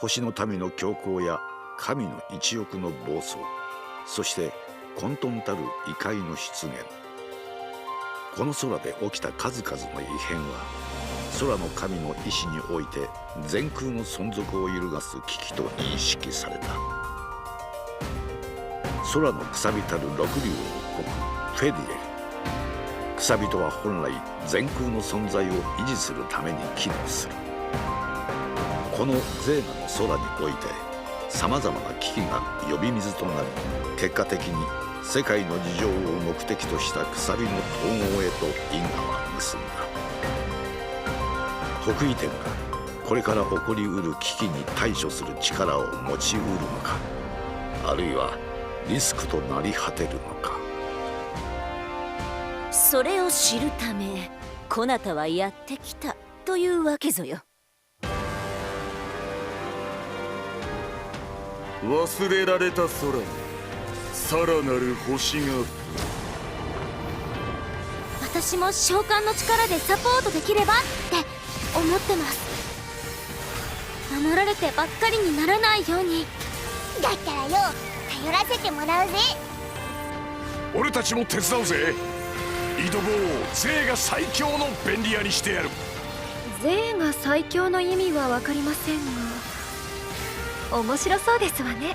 星の民の強行や神の一翼の暴走、そして混沌たる異界の出現。この空で起きた数々の異変は空の神の意志において全空の存続を揺るがす危機と認識された。空のくさびたる六竜王国フェディエル。くさびとは本来全空の存在を維持するために機能する。このゼーナの空においてさまざまな危機が呼び水となり、結果的に世界の事情を目的としたくさびの統合へと因果は結んだ。北緯天がこれから起こりうる危機に対処する力を持ちうるのか、あるいはリスクとなり果てるのか。それを知るためこなたはやってきたというわけぞよ。忘れられた空にさらなる星が。私も召喚の力でサポートできればって思ってます。守られてばっかりにならないように。だったらよ、頼らせてもらうぜ。俺たちも手伝うぜ。井戸坊ゼーが最強の便利屋にしてやる。ゼーが最強の意味は分かりませんが、面白そうですわね。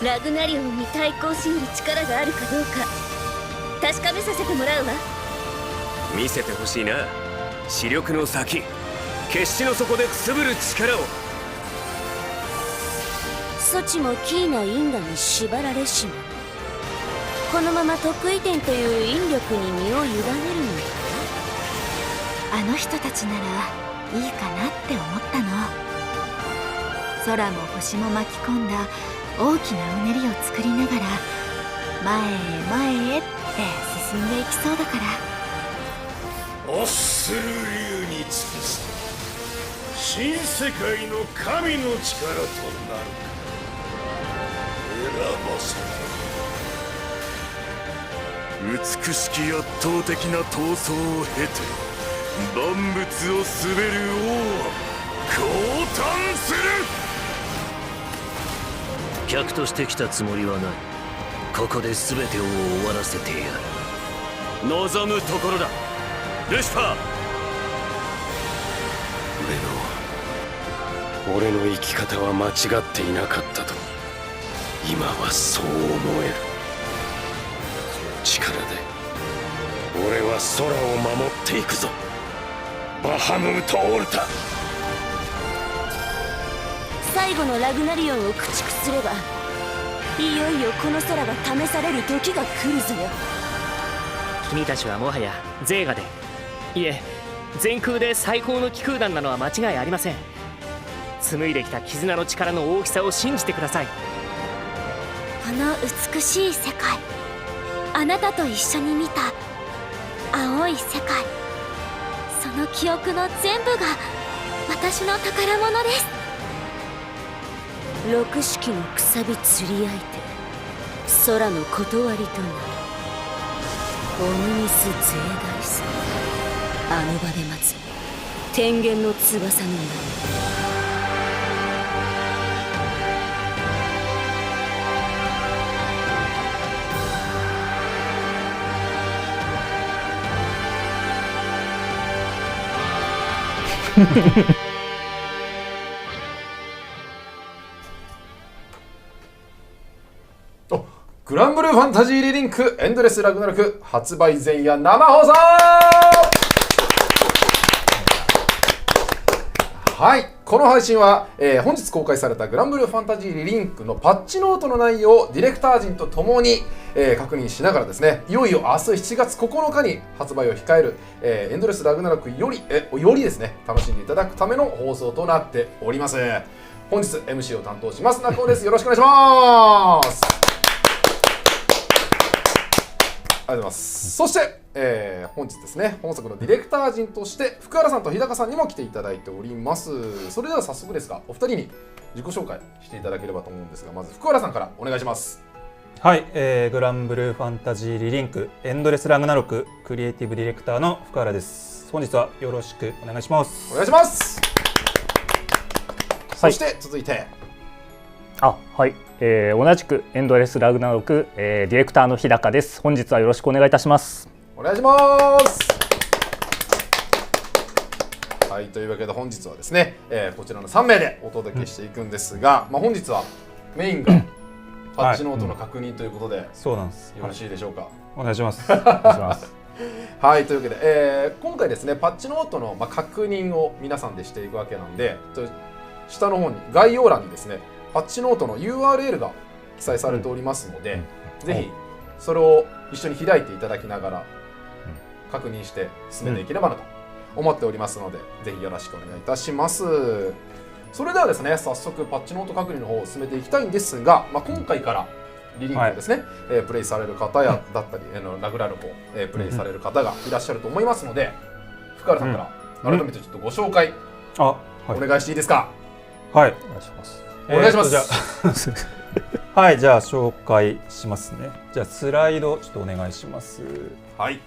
ラグナリオンに対抗しうる力があるかどうか確かめさせてもらうわ。見せてほしいな、視力の先、決死の底でくすぶる力を。そちもキーな因果に縛られしもこのまま得意点という引力に身を委ねるのか。あの人たちならいいかなって思ったの。空も星も巻き込んだ大きなうねりを作りながら前へ前へって進んでいきそうだから。オッスル流に尽くす新世界の神の力となるか。選ばせた。美しき圧倒的な闘争を経て万物を統べる王は降誕する。客として来たつもりはない。ここで全てを終わらせてやる。望むところだルシファー。俺の生き方は間違っていなかったと今はそう思える。この力で俺は空を守っていくぞ、バハムート・オルタ。最後のラグナリオンを駆逐すればいよいよこの空が試される時が来るぞよ。君たちはもはやゼーガで、いえ全空で最高の機空団なのは間違いありません。紡いできた絆の力の大きさを信じてください。この美しい世界、あなたと一緒に見た青い世界、その記憶の全部が私の宝物です。六式のくさび釣り相手、空の断りとなるオヌニス・ゼーダイス。あの場で待つ天元の翼の名。グランブルーファンタジーリリンクエンドレスラグナロク発売前夜生放送。はい、この配信は、本日公開されたグランブルーファンタジーリリンクのパッチノートの内容をディレクター陣とともに、確認しながらですね、いよいよ明日7月9日に発売を控える、エンドレスラグナロクよりですね楽しんでいただくための放送となっております。本日 MC を担当します中尾です。よろしくお願いします。ありがとうございます。そして、本日ですね本作のディレクター陣として福原さんと日高さんにも来ていただいております。それでは早速ですがお二人に自己紹介していただければと思うんですが、まず福原さんからお願いします。はい、グランブルーファンタジーリリンクエンドレスラグナロククリエイティブディレクターの福原です。本日はよろしくお願いします。お願いします。そして続いて、はい、同じくエンドレスラグナロク、ディレクターの日高です。本日はよろしくお願いいたします。お願いします。はい、というわけで本日はですね、こちらの3名でお届けしていくんですが、本日はメインがパッチノートの確認ということで、そうなんです。よろしいでしょうか。お願いします。お願いします。はい、というわけで、今回ですねパッチノートの確認を皆さんでしていくわけなんで、下の方に概要欄にですねパッチノートの URL が記載されておりますので、ぜひそれを一緒に開いていただきながら確認して進めていければなと思っておりますので、ぜひよろしくお願いいたします。それではですね、早速パッチノート確認の方を進めていきたいんですが、今回からリリンクをですね、プレイされる方だったり、ラグラルを、プレイされる方がいらっしゃると思いますので、福原さんから改めてちょっとご紹介お願いしていいですか。はい、お願いします。お願いします。はい、じゃあ紹介しますね。じゃあスライドちょっとお願いします。はい。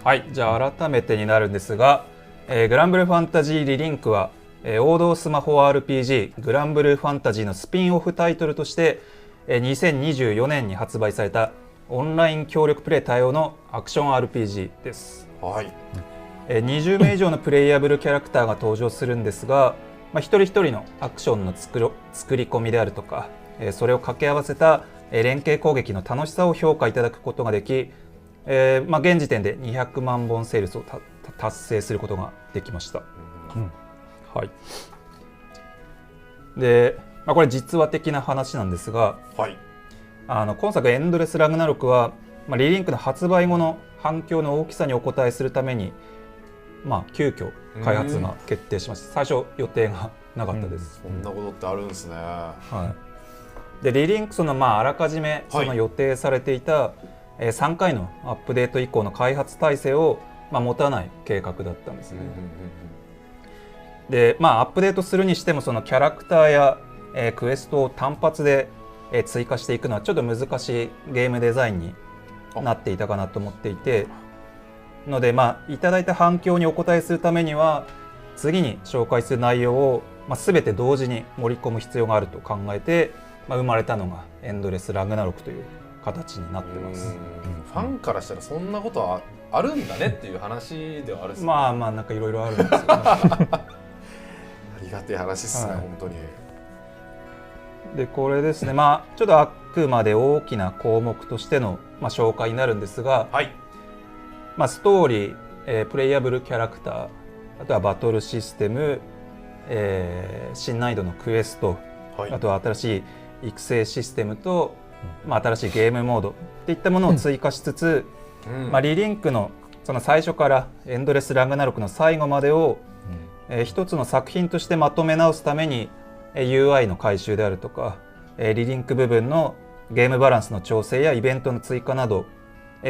はい、じゃあ改めてになるんですが、グランブルーファンタジーリリンクは、王道スマホ RPG グランブルーファンタジーのスピンオフタイトルとして、2024年に発売されたオンライン協力プレイ対応のアクション RPG です。はい。20名以上のプレイヤブルキャラクターが登場するんですが、一人一人のアクションの作り込みであるとか、それを掛け合わせた連携攻撃の楽しさを評価いただくことができ、現時点で200万本セールスを達成することができました。はい。で、これ実話的な話なんですが、はい、今作エンドレスラグナロクは、リリンクの発売後の反響の大きさにお応えするために、急遽開発が決定しました。最初予定がなかったです。そんなことってあるんですね。はい。でリリンクあらかじめその予定されていた、3回のアップデート以降の開発体制を、持たない計画だったんですね。で、アップデートするにしてもそのキャラクターや、クエストを単発で、追加していくのはちょっと難しいゲームデザインになっていたかなと思っていて、のでいただいた反響にお応えするためには次に紹介する内容を、全て同時に盛り込む必要があると考えて、生まれたのがエンドレスラグナロクという形になってます。ファンからしたらそんなことはあるんだねっていう話ではあるんですね。なんかいろいろあるんですよね。ありがたい話ですね、本当に。でこれですね、ちょっとあくまで大きな項目としての、紹介になるんですが、はい、ストーリー、プレイヤブルキャラクター、あとはバトルシステム、新難易度のクエスト、あとは新しい育成システムと、新しいゲームモードっていったものを追加しつつ、リリンクのその最初からエンドレスラグナロクの最後までを、一つの作品としてまとめ直すために、UI の改修であるとか、リリンク部分のゲームバランスの調整やイベントの追加など、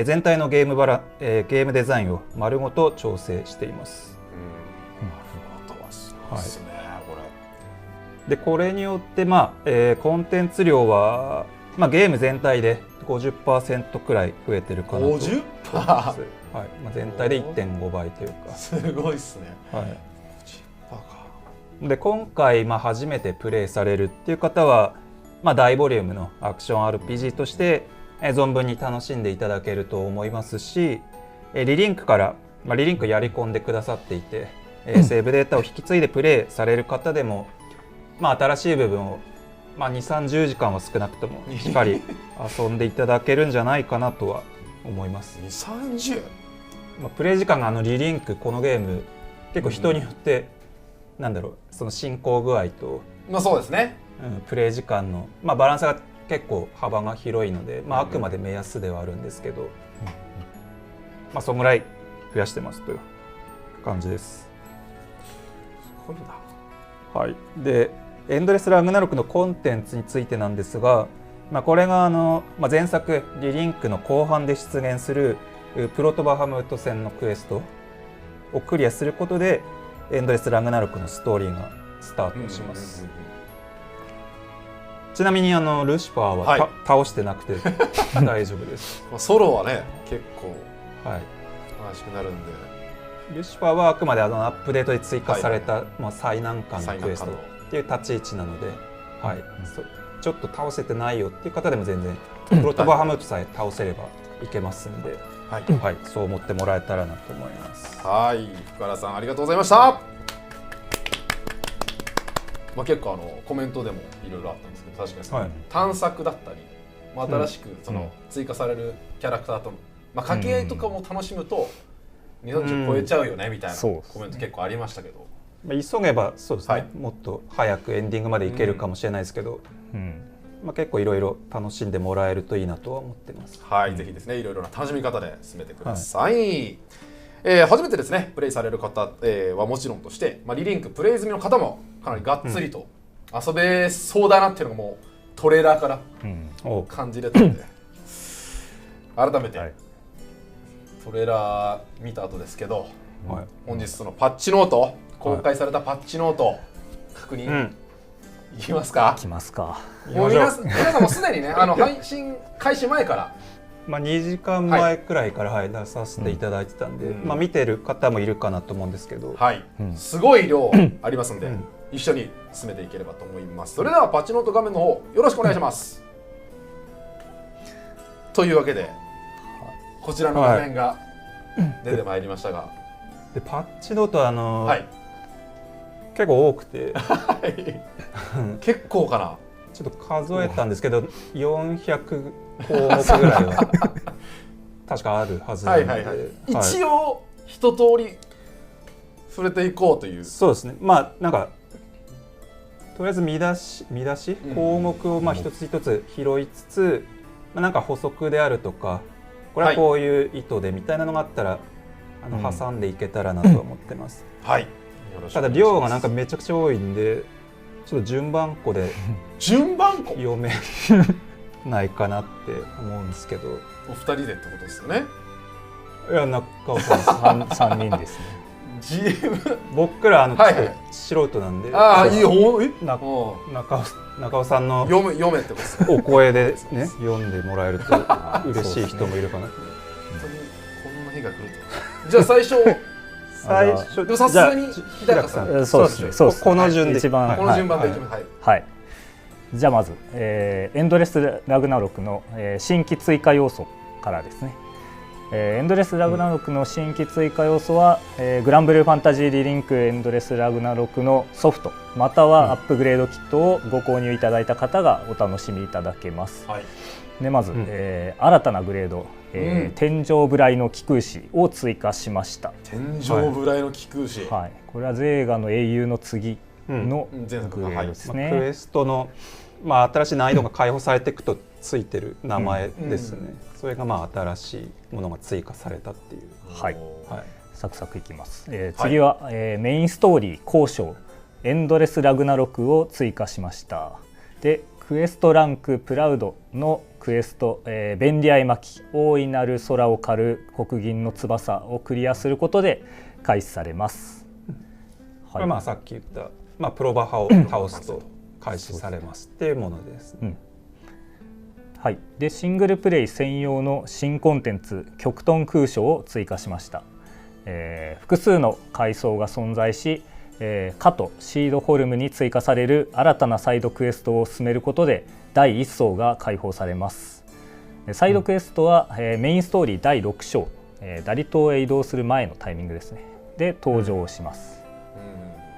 全体のゲームデザインを丸ごと調整しています。なるほど、そうですね、これ。でこれによって、コンテンツ量は、ゲーム全体で 50% くらい増えてるかなと。50%？ はい、全体で 1.5 倍というか。すごいですね。はい。で今回初めてプレイされるっていう方は、大ボリュームのアクション RPG として存分に楽しんでいただけると思いますし、リリンクから、リリンクやり込んでくださっていて、セーブデータを引き継いでプレイされる方でも、新しい部分を、2、30時間は少なくともしっかり遊んでいただけるんじゃないかなとは思います。2、30？プレイ時間がリリンクこのゲーム結構人によって、その進行具合と、そうですね、プレイ時間の、バランスが結構幅が広いので、あくまで目安ではあるんですけど、そのぐらい増やしてますという感じです。はい、でエンドレスラグナロクのコンテンツについてなんですが、これが前作リリンクの後半で出現するプロトバハムート戦のクエストをクリアすることでエンドレスラグナロクのストーリーがスタートします。ちなみにルシファーは、倒してなくて大丈夫です。ソロはね結構悲しくなるんで、ルシファーはあくまでアップデートで追加された、最難関のクエストっていう立ち位置なので、はい、ちょっと倒せてないよっていう方でも全然プロトバハムートさえ倒せればいけますんで、はい、そう思ってもらえたらなと思います。はい、福原さんありがとうございました。結構コメントでもいろいろあったんですけど、確かにその探索だったり、新しくその追加されるキャラクターとの掛け合いとかも楽しむと230超えちゃうよねみたいなコメント結構ありましたけど、急げばそうですね、もっと早くエンディングまでいけるかもしれないですけど、結構いろいろ楽しんでもらえるといいなとは思ってます。はい、ぜひですねいろいろな楽しみ方で進めてください。初めてですねプレイされる方、はもちろんとして、リリンクプレイ済みの方もかなりがっつりと遊べそうだなっていうのがもうトレーラーから感じれたので、改めてトレーラー見た後ですけど、本日そのパッチノート、公開されたパッチノート確認いきますか。いきますか。もう皆さんもすでにね配信開始前から2時間前くらいから出させていただいてたんで、見てる方もいるかなと思うんですけど、すごい量ありますんで、一緒に進めていければと思います。それではパッチノート画面の方よろしくお願いします。というわけでこちらの画面が出てまいりましたが、でパッチノート結構多くて結構かな、ちょっと数えたんですけど400項目ぐらいは確かあるはずなので、一応一通り触れていこうという。そうですね、なんかとりあえず見出し項目を一つ一つ拾いつつ、なんか補足であるとか、これはこういう意図でみたいなのがあったら挟んでいけたらなと思ってます。はい。ただ量がなんかめちゃくちゃ多いんで、ちょっと順番こで読めないかなって思うんですけど。お二人でってことですよね。いや、中尾さん3人ですね。GM 僕ら素人なんで、中尾さんの読めってことですね。お声でね読んでもらえると嬉しい人もいるかなと。本当にこんな日が来ると。じゃあ最初でもさすがに日高さん、そうですね、そうです。この順でこの順番でいきます。はい。じゃあまずエンドレスラグナロクの新規追加要素からですね。エンドレスラグナロクの新規追加要素は、グランブルーファンタジーリリンクエンドレスラグナロクのソフトまたはアップグレードキットをご購入いただいた方がお楽しみいただけます。でまず、新たなグレード、天井ブライの気空士を追加しました。天井ブライの気空士、はい、これはゼーガの英雄の次のグレードですね。クエストの、新しい難易度が解放されていくとついてる名前ですね。それが新しいものが追加されたっていう。はい、サクサクいきます。次は、メインストーリー交渉エンドレスラグナロクを追加しました。でクエストランクプラウドのクエスト、便利愛巻大いなる空を狩る黒銀の翼をクリアすることで開始されます。これさっき言った、プロバハを倒すと開始されますっていうものです。はい、でシングルプレイ専用の新コンテンツ極東空将を追加しました。複数の階層が存在し、カとシードホルムに追加される新たなサイドクエストを進めることで第1層が解放されます。サイドクエストは、メインストーリー第6章、ダリ島へ移動する前のタイミングですねで登場します。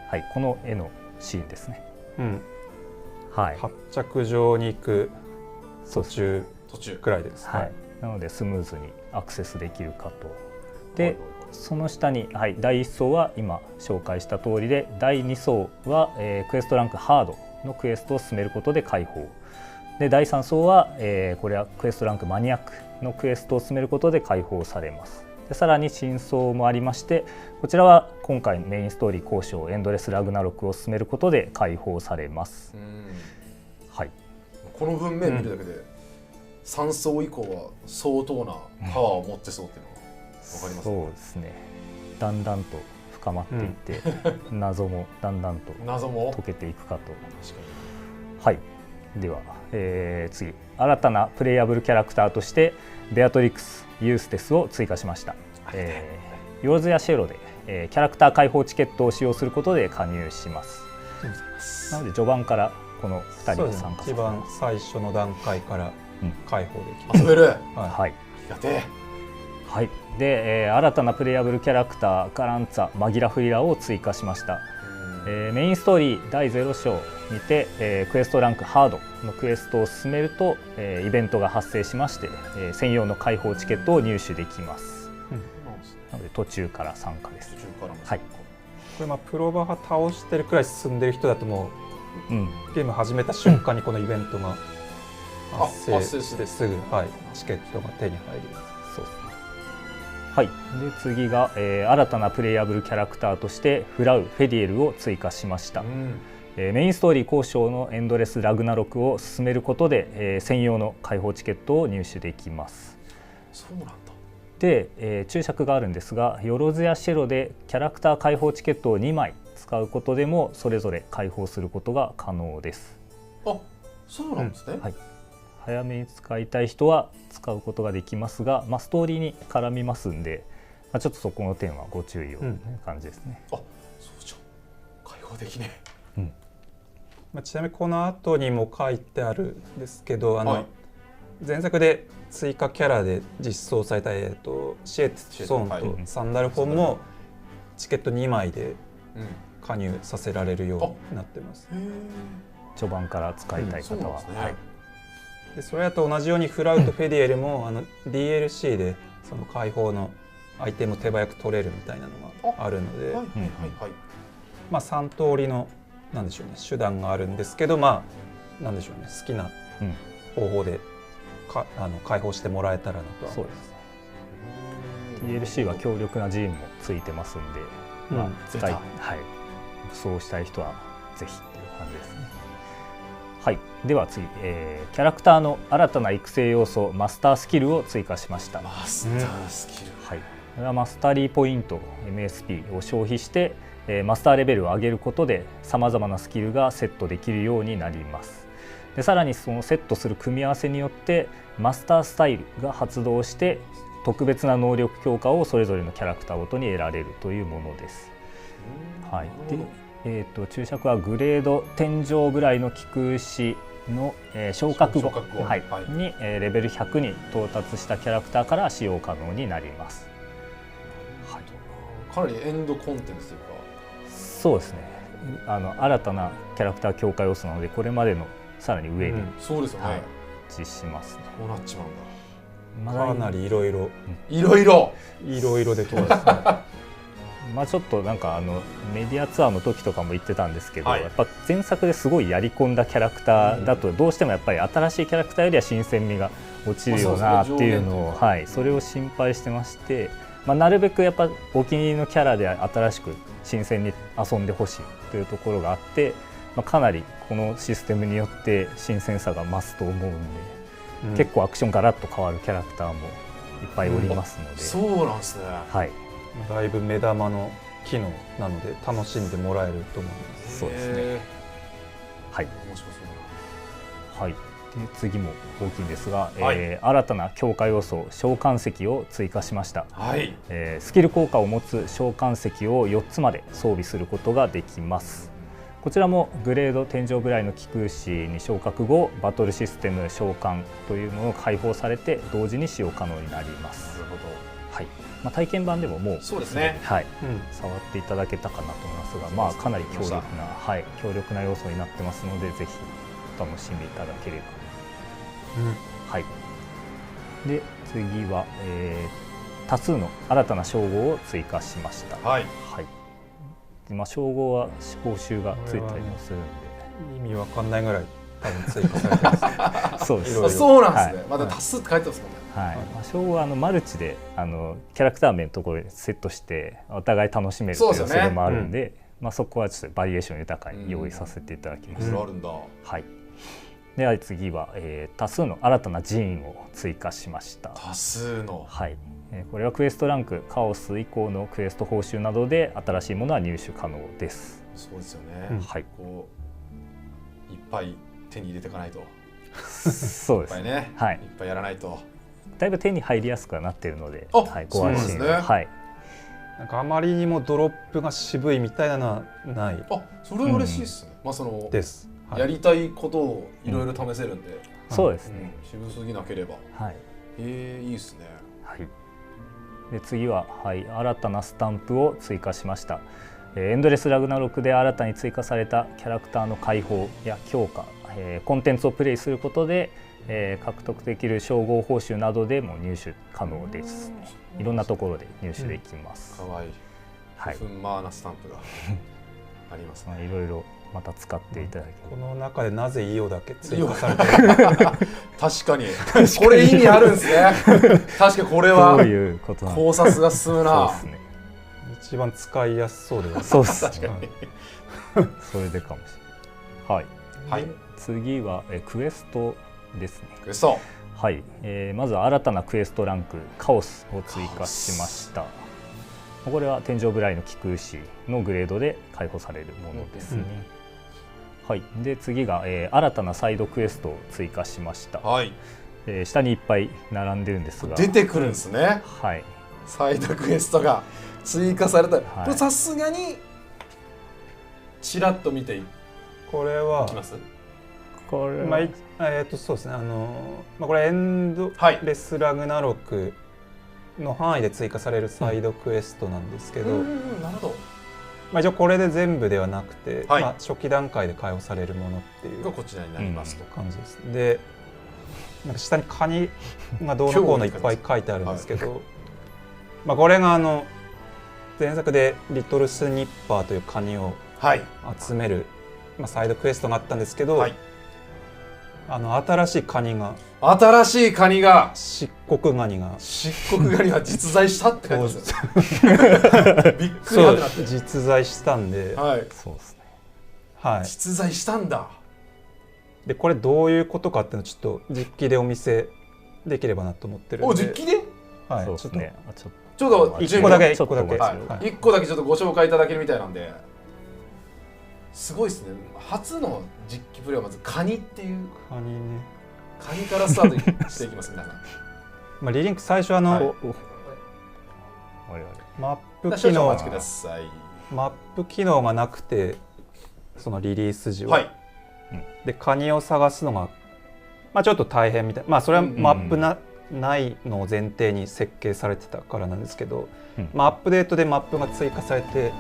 はい、この絵のシーンですね。はい、発着場に行く途中くらいです、はい、なのでスムーズにアクセスできるかと。でその下に、第1層は今紹介した通りで、第2層は、クエストランクハードのクエストを進めることで解放で、第3層は、これはクエストランクマニアックのクエストを進めることで解放されます。でさらに新層もありまして、こちらは今回メインストーリー交渉エンドレスラグナロクを進めることで解放されます。はい、この文面見るだけで3層以降は相当なパワーを持ってそうっていうのが分かりますね。そうですね。だんだんと深まっていって、謎もだんだんと解けていくかと。はい。では、次新たなプレイヤブルキャラクターとしてベアトリクス・ユーステスを追加しました。ヨーズやシェロでキャラクター開放チケットを使用することで加入します。なので序盤からこの2人を参加する。一番最初の段階から開放できる。遊べる。はい。ありがてえ。はい。で、新たなプレイヤブルキャラクターガランツァマギラフリラを追加しました。メインストーリー第0章にて、クエストランクハードのクエストを進めると、イベントが発生しまして、専用の開放チケットを入手できます。なので途中から参加です。はい。これプロバが倒してるくらい進んでる人だともう、ゲーム始めた瞬間にこのイベントが発生してすぐ、チケットが手に入る。そうですね。はい。で次が、新たなプレイヤブルキャラクターとしてフラウ・フェディエルを追加しました。メインストーリー交渉のエンドレス・ラグナロクを進めることで、専用の開放チケットを入手できます。そうなんだ。で、注釈があるんですが、よろずやシェロでキャラクター開放チケットを2枚使うことでもそれぞれ開放することが可能です。あ、そうなんですね。はい。早めに使いたい人は使うことができますが、ストーリーに絡みますんで、ちょっとそこの点はご注意をという感じですね。あ、そうじゃん。開放できね。ちなみにこの後にも書いてあるんですけど、前作で追加キャラで実装された、シエツソンとサンダルフォンもチケット2枚で加入させられるようになってます。序盤から使いたい方は。でそれだと同じようにフラウとフェディエルもDLC でその開放のアイテムを手早く取れるみたいなのがあるので、3通りのなんでしょうね、手段があるんですけど、なんでしょうね、好きな方法で開放してもらえたらなとは。そうです。DLC は強力なジーンもついてますんで、武装したい人はぜひっていう感じですね。はい。では次、キャラクターの新たな育成要素マスタースキルを追加しました。マスタースキル。はい。これはマスタリーポイント MSP を消費して、マスターレベルを上げることでさまざまなスキルがセットできるようになります。でさらにそのセットする組み合わせによってマスタースタイルが発動して特別な能力強化をそれぞれのキャラクターごとに得られるというものです。はい。で注釈はグレード天井ぐらいの気空士の、昇格後に、レベル100に到達したキャラクターから使用可能になります。かなりエンドコンテンツというか。そうですね。新たなキャラクター強化要素なのでこれまでのさらに上に、そうですよね。実施しますね。こうなっちまうんだ。かなりいろいろできますちょっとなんかメディアツアーの時とかも言ってたんですけど、やっぱ前作ですごいやり込んだキャラクターだとどうしてもやっぱり新しいキャラクターよりは新鮮味が落ちるよなっていうのを、それを心配してまして、なるべくやっぱお気に入りのキャラで新しく新鮮に遊んでほしいというところがあって、かなりこのシステムによって新鮮さが増すと思うんで、結構アクションガラッと変わるキャラクターもいっぱいおりますので、そうなんですね。はい。だいぶ目玉の機能なので楽しんでもらえると思います。そうですね。はい。面白そうだ。はい。で次も大きいんですが、新たな強化要素召喚石を追加しました。スキル効果を持つ召喚石を4つまで装備することができます。こちらもグレード天井ぐらいの気空士に昇格後バトルシステム召喚というものが開放されて同時に使用可能になります。なるほど。はい。体験版でももうそうですね。はい。触っていただけたかなと思いますが、かなり強力な要素になってますのでぜひお楽しみいただければ。はい。で次は、多数の新たな称号を追加しました。はい。称号は報酬がついたりもするんで意味わかんないぐらい多分追加されてます。そうです。そうなんですね。まだ多数って書いてますもんね。はい。称号はマルチでキャラクター名のところでセットしてお互い楽しめるというそれもあるんで、そこはちょっとバリエーション豊かに用意させていただきました。あるんだ。はい。では次は、多数の新たな寺院を追加しました。多数の。はい。これはクエストランクカオス以降のクエスト報酬などで新しいものは入手可能です。そうですよね。はい。こういっぱい手に入れていかないと。そうですね。はい。いっぱいやらないと。だいぶ手に入りやすくはなっているので、はい、ご安心を。はい。なんかあまりにもドロップが渋いみたいなのはない。あ、それは嬉しいですね。まあそのです、はい、やりたいことをいろいろ試せるんで、そうですね、渋すぎなければ。はい。いいですね。はい。で次は、はい、新たなスタンプを追加しました。エンドレスラグナロクで新たに追加されたキャラクターの解放や強化、コンテンツをプレイすることで、獲得できる称号報酬などでも入手可能です。いろんなところで入手できます。かわいい。はい。ふんまーなスタンプがありますね。いろいろまた使っていただき、この中でなぜイオだけ追加されてるのか確かにこれ意味あるんですね。確かにこれはどういうことなの考察が進むな。そうですね。一番使いやすそうでは。そうですね。確かにそれでかもしれない。はい。はい。次はクエストですね。クエスト。はい。まずは新たなクエストランクカオスを追加しました。これは天井部雷の気空士のグレードで解放されるものですね。はい。で次が、新たなサイドクエストを追加しました。はい。下にいっぱい並んでるんですが出てくるんですね。はい。サイドクエストが追加された。はいこれさすがにちらっと見ていこれはきます。これはまあそうですね。まあこれエンドレスラグナロクの範囲で追加されるサイドクエストなんですけど、なるほど。まあ一応これで全部ではなくて、はいまあ初期段階で解放されるものっていうがこちらになりますと。感じです。で、なんか下にカニがどうのこうのいっぱい書いてあるんですけど、まあこれが前作でリトルスニッパーというカニを集める、まあ、サイドクエストがあったんですけど、新しいカニが漆黒ガニが実在したって書いてますよ。びっくりそうなって実在したんで、そうですね。はい。実在したんだ。でこれどういうことかっていうのをちょっと実機でお見せできればなと思ってるんで。お、実機で？はい。そうですね。ちょっと1個だけ1個だけちょっとご紹介いただけるみたいなんで、すごいですね。初の実機プレイはまずカニっていうカニね。カニからスタートしていきます皆さん。まあリリンク最初マップ機能マップ機能がなくて、そのリリース時は、でカニを探すのがまあちょっと大変みたいな。まあそれはマップないのを前提に設計されてたからなんですけど、まあアップデートでマップが追加されて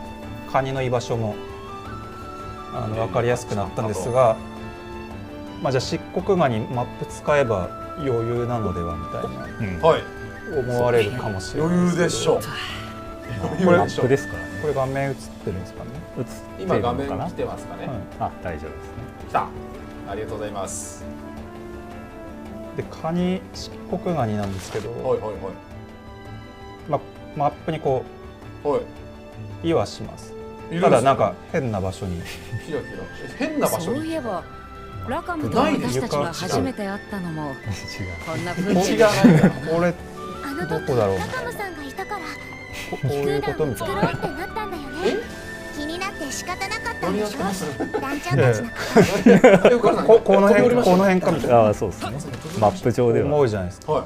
カニの居場所も分かりやすくなったんですが、まあじゃあ漆黒ガニマップ使えば余裕なのではみたいな、思われるかもしれない。余裕でしょう。これマップですからね。これ画面映ってるんですかね。今画面来てますかね。あ、大丈夫ですね。来た。ありがとうございます。でカニ漆黒ガニなんですけど、まあマップにこういはします。ただなんか変な場所に変な場所に。そういえばラカムと私たちが初めて会ったのもこんな風景がないから。これどこだろう。ラカムさんがいたからこういうことみたいな。作ろうってなったんだよね。気になって仕方なかったんでしょ。団長たちのこの辺かみたいな。ああ、そうですね。マップ上では思うじゃないですか。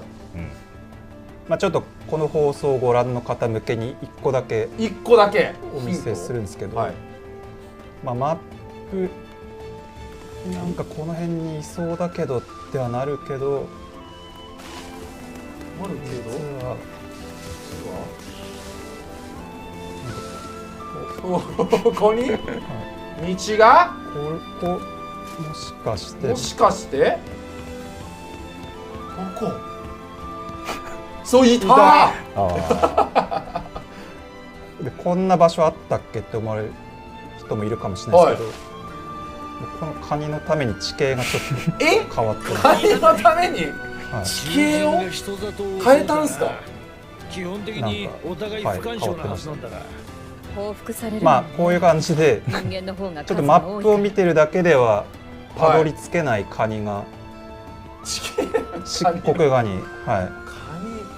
まあちょっとこの放送をご覧の方向けに1個だけお見せするんですけど、まあマップなんかこの辺にいそうだけどってはなるけど、実はここに道がもしかしてここそういたでこんな場所あったっけって思われる人もいるかもしれないですけど、このカニのために地形がちょっと変わってカニのために地形を変えたんすか。基本的にお互い不干渉なはずなんだが、報復される。まあこういう感じでちょっとマップを見てるだけではたどり着けないカニが漆黒ガニ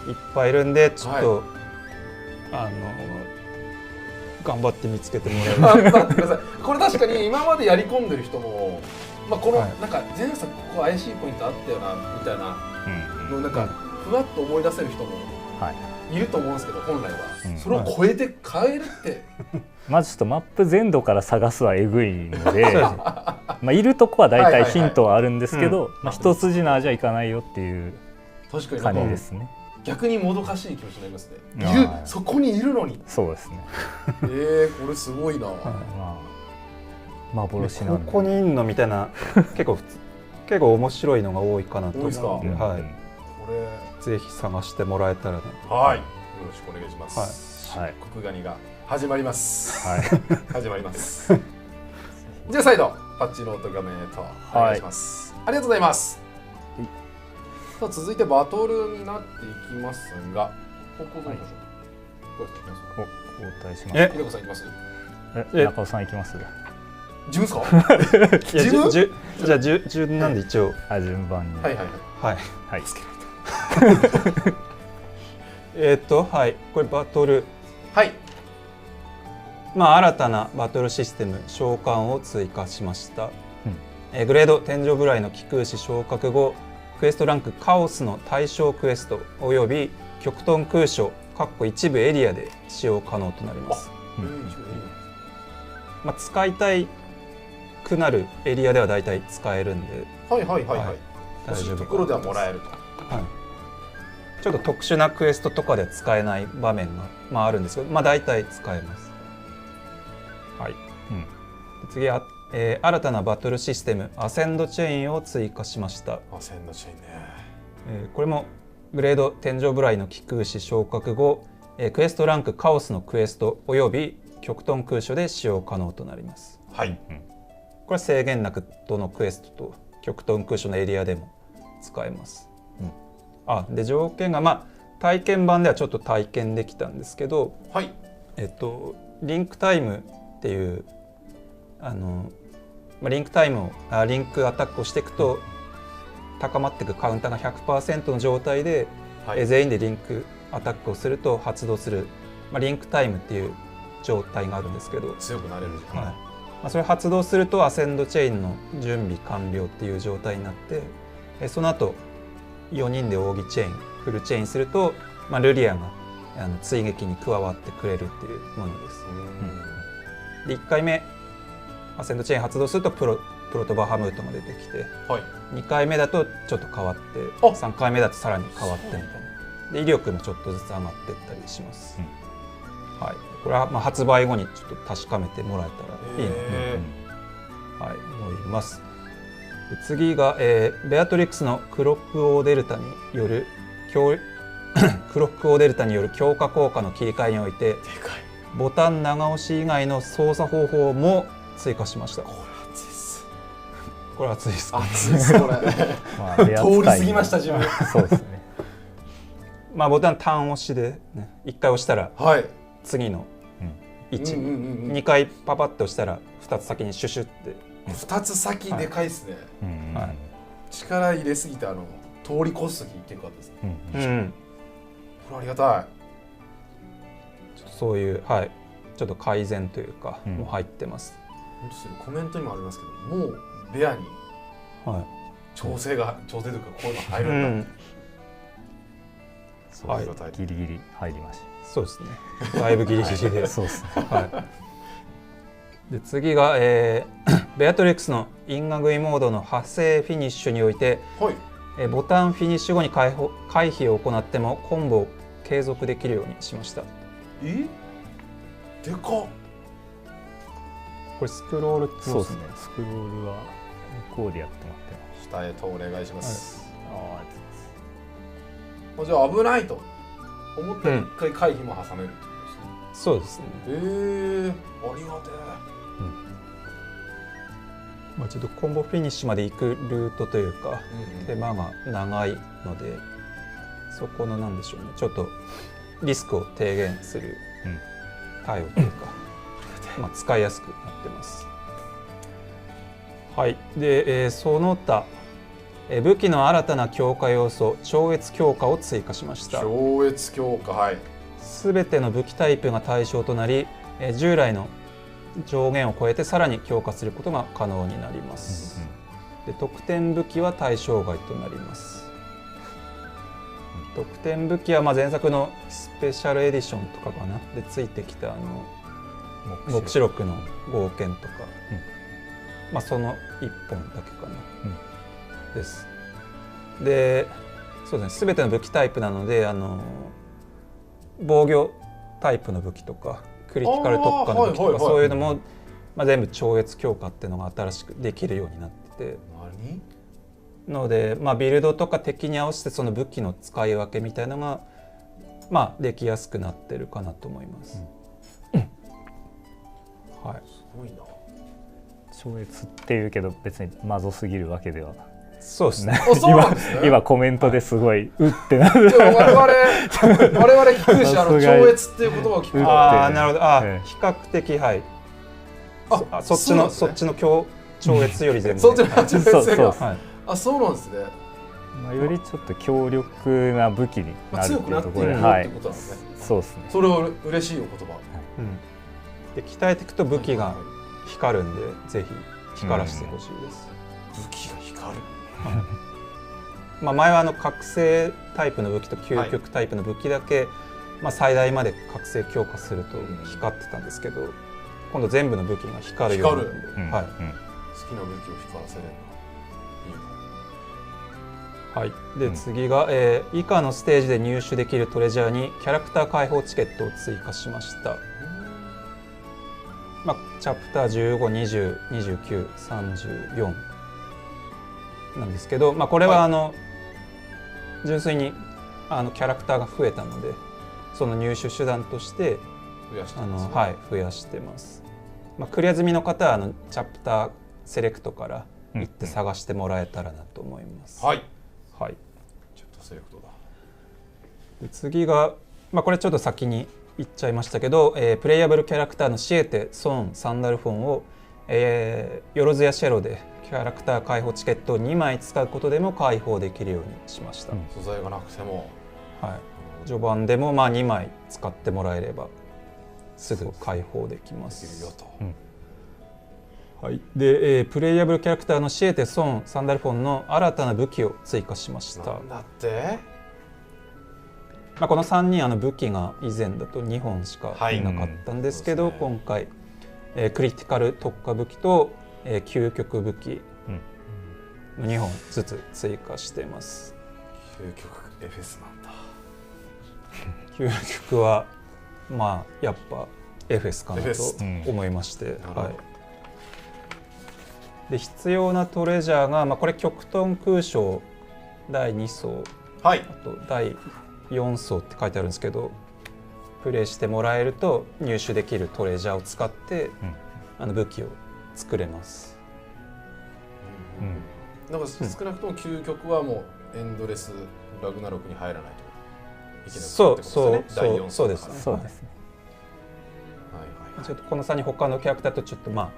いっぱいいるんで、ちょっと頑張って見つけてもらえる。頑張ってください。これ確かに今までやり込んでる人も、まあこのなんか前作ここ怪しいポイントあったよなみたいなのなんかふわっと思い出せる人もいると思うんですけど本来は、それを超えて変えるってまずちょっとマップ全土から探すはえぐいのでまあいるとこは大体ヒントはあるんですけど、一筋縄じゃいかないよっていう感じですね。逆にもどかしい気持ちになりますね。そこにいるのに。そうですね。これすごいな。幻なんで。ここにいんのみたいな結構面白いのが多いかなと思うので、はい。これぜひ探してもらえたらな。はい。よろしくお願いします。はい。漆黒ガニが始まります。はい。始まります。じゃあ再度パッチノート画面へとお願いします。ありがとうございます。さあ続いてバトルになっていきますが、ここどうでしょう。交代します。ひでこさんいきます。中尾さんいきます。自分ですか？自分？じゃあ順なんで一応順番に。はいはいはい。はい。はい、これバトル。はい。新たなバトルシステム召喚を追加しました。グレード天井部雷の気空士昇格後、クエストランクカオスの対象クエストおよび極東空所一部エリアで使用可能となります。使いたいくなるエリアではだいたい使えるんで、大丈夫。ところではもらえると。ちょっと特殊なクエストとかで使えない場面があるんですけど、だいたい使えます。はい。次は新たなバトルシステムアセンドチェインを追加しました。アセンドチェインね。これもグレード天井部雷の気空士昇格後、クエストランクカオスのクエストおよび極東空所で使用可能となります。はい。これは制限なくどのクエストと極東空所のエリアでも使えます。で条件が体験版ではちょっと体験できたんですけど、はい。リンクタイムっていうリンクタイムをリンクアタックをしていくと高まっていくカウンターが 100% の状態で、全員でリンクアタックをすると発動する、リンクタイムっていう状態があるんですけど、強くなれる。それ発動するとアセンドチェインの準備完了っていう状態になって、その後4人で扇チェーンフルチェーンすると、ルリアが追撃に加わってくれるっていうものです。で1回目アセンドチェーン発動するとプロトバハムートが出てきて、2回目だとちょっと変わって3回目だとさらに変わってみたいなで威力もちょっとずつ上がっていったりします。これは発売後にちょっと確かめてもらえたらいいなと、思います。次が、ベアトリックスのクロックオーデルタによる強化効果の切り替えにおいてボタン長押し以外の操作方法も追加しました。これ熱いです。熱いですこれ。通り過ぎました自分。そうですね。ボタン単押しで1回押したら次の位置、2回パパッと押したら2つ先にシュシュって2つ先でかいですね。力入れすぎて通り越す時結構あったですね。これありがたい。そういうちょっと改善というかも入ってます。コメントにもありますけど、もうベアに調整というかこういうの入るんだ。ギリギリ入りました。そうですね。だいぶギリギリで。そうですね。で次が、ベアトリックスの因果食いモードの派生フィニッシュにおいて、ボタンフィニッシュ後に回避を行ってもコンボを継続できるようにしました。でかっ。これスクロールってそうですね。スクロールは向こうでやってもらってます。下へとお願いします。じゃあ危ないと思ったら一回回避も挟めるってことですね。そうですね。ありがてえ。ちょっとコンボフィニッシュまで行くルートというか、手間が長いので、そこのなんでしょうね、ちょっとリスクを低減する対応というか、使いやすくなってます。で、その他武器の新たな強化要素超越強化を追加しました。超越強化、すべての武器タイプが対象となり、従来の上限を超えてさらに強化することが可能になります。で特典武器は対象外となります。特典武器はまあ前作のスペシャルエディションとかかなでついてきた黙示録の豪剣とか、まあその1本だけかな、です。でそうですね、全ての武器タイプなので防御タイプの武器とかクリティカル特化の武器とかそういうのも、まあ、全部超越強化っていうのが新しくできるようになってて、ので、まあ、ビルドとか敵に合わせてその武器の使い分けみたいなのが、まあ、できやすくなってるかなと思います。はい、すごいな。超越っていうけど別にまずすぎるわけでは。そうですね。今コメントですごい、うってなる。我々聞くし、超越っていう言葉を聞く。ああ、なるほど。比較的、はい。そっちの超越より全部。そっちの超越が。あ、そうなんですね。よりちょっと強力な武器になるっていうところで、はい。そうですね。それは嬉しいお言葉。で鍛えていくと武器が光るんで、ぜひ光らせてほしいです。武器が光る。まあ前は覚醒タイプの武器と究極タイプの武器だけ、まあ最大まで覚醒強化すると光ってたんですけど、今度全部の武器が光るようになるんで、好きな武器を光らせるんだ。はい、で次が、以下のステージで入手できるトレジャーにキャラクター解放チケットを追加しました。まあ、チャプター15、20、29、34なんですけど、まあ、これは純粋にキャラクターが増えたのでその入手手段として増やしてます。まあ、クリア済みの方はチャプターセレクトから行って探してもらえたらなと思います。はい、はい、ちょっとセレクトだ。で次が、まあ、これちょっと先に言っちゃいましたけど、プレイヤブルキャラクターのシエテ、ソン、サンダルフォンを、ヨロズやシェロでキャラクター解放チケットを2枚使うことでも解放できるようにしました。素材がなくても、はい、序盤でもまあ2枚使ってもらえればすぐ解放できます。はい、で、プレイヤブルキャラクターのシエテ、ソン、サンダルフォンの新たな武器を追加しました。なんだって？まあこの3人武器が以前だと2本しかいなかったんですけど、今回、クリティカル特化武器と、究極武器の2本ずつ追加しています。究極エフェスなんだ。究極はまあやっぱエフェスかなと思いまして、はい、で必要なトレジャーが、まあ、これ極東空将第2層、はい、あと第4層って書いてあるんですけど、プレイしてもらえると入手できるトレジャーを使って、武器を作れます。なんか少なくとも究極はもうエンドレスラグナロクに入らないといけないってことですね。第4層。そうですね。そうですね。ちょっとこの差に他のキャラクターとちょっとま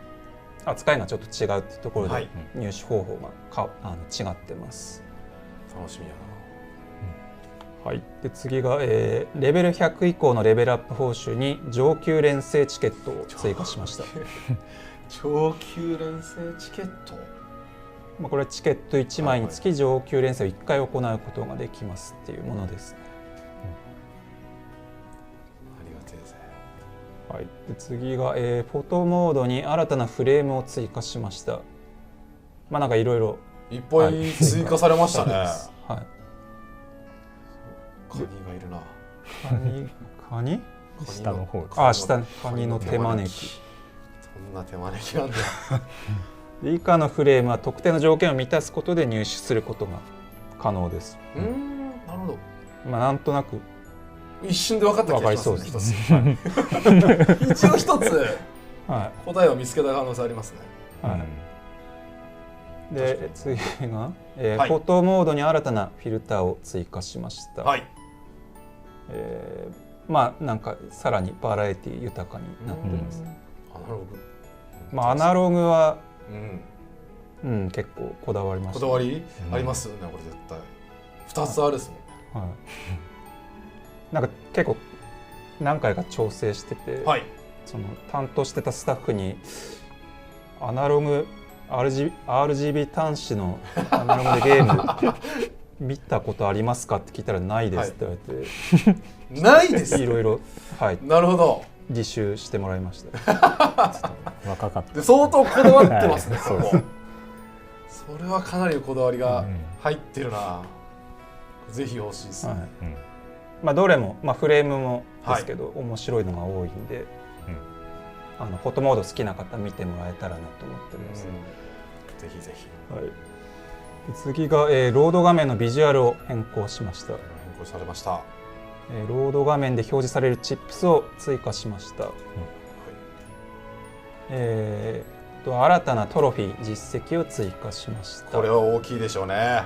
あ扱いがちょっと違うっていうところで入手方法が違ってます。楽しみやな。はい、で次が、レベル100以降のレベルアップ報酬に上級連成チケットを追加しました。上級連成チケット、まあこれはチケット1枚につき上級連成を1回行うことができますっていうものですね。ありがてえぜ。はい、で次が、フォトモードに新たなフレームを追加しました。まあなんかいろいろいっぱい追加されましたね。はい。カニがいるな。カニ？下の方。あ、下、カニの手招き。そんな手招きなんだ。以下のフレームは特定の条件を満たすことで入手することが可能です。なるほど。まあなんとなく一瞬で分かった気がしますね。一つ。一応一つ答えを見つけた可能性ありますね。はい。で次が、フォトモードに新たなフィルターを追加しました。はい。まあなんかさらにバラエティ豊かになってます。アナログ。まあアナログは結構こだわりました。こだわりありますよね、これ絶対。2つあるですもん。はい。なんか結構何回か調整してて、その担当してたスタッフにアナログRGB 端子のアナログでゲーム見たことありますかって聞いたらないですって言われて、ないですいろいろ、はい、なるほど、履修してもらいました。若かったで相当こだわってますね、はい、そこそれはかなりのこだわりが入ってるな、ぜひ欲しいですね、まあ、どれも、まあ、フレームもですけど、面白いのが多いんで、フォトモード好きな方見てもらえたらなと思ってます、ぜひぜひ、はい、次が、ロード画面のビジュアルを変更しました。変更されました。ロード画面で表示されるチップスを追加しました、新たなトロフィー実績を追加しました。これは大きいでしょうね、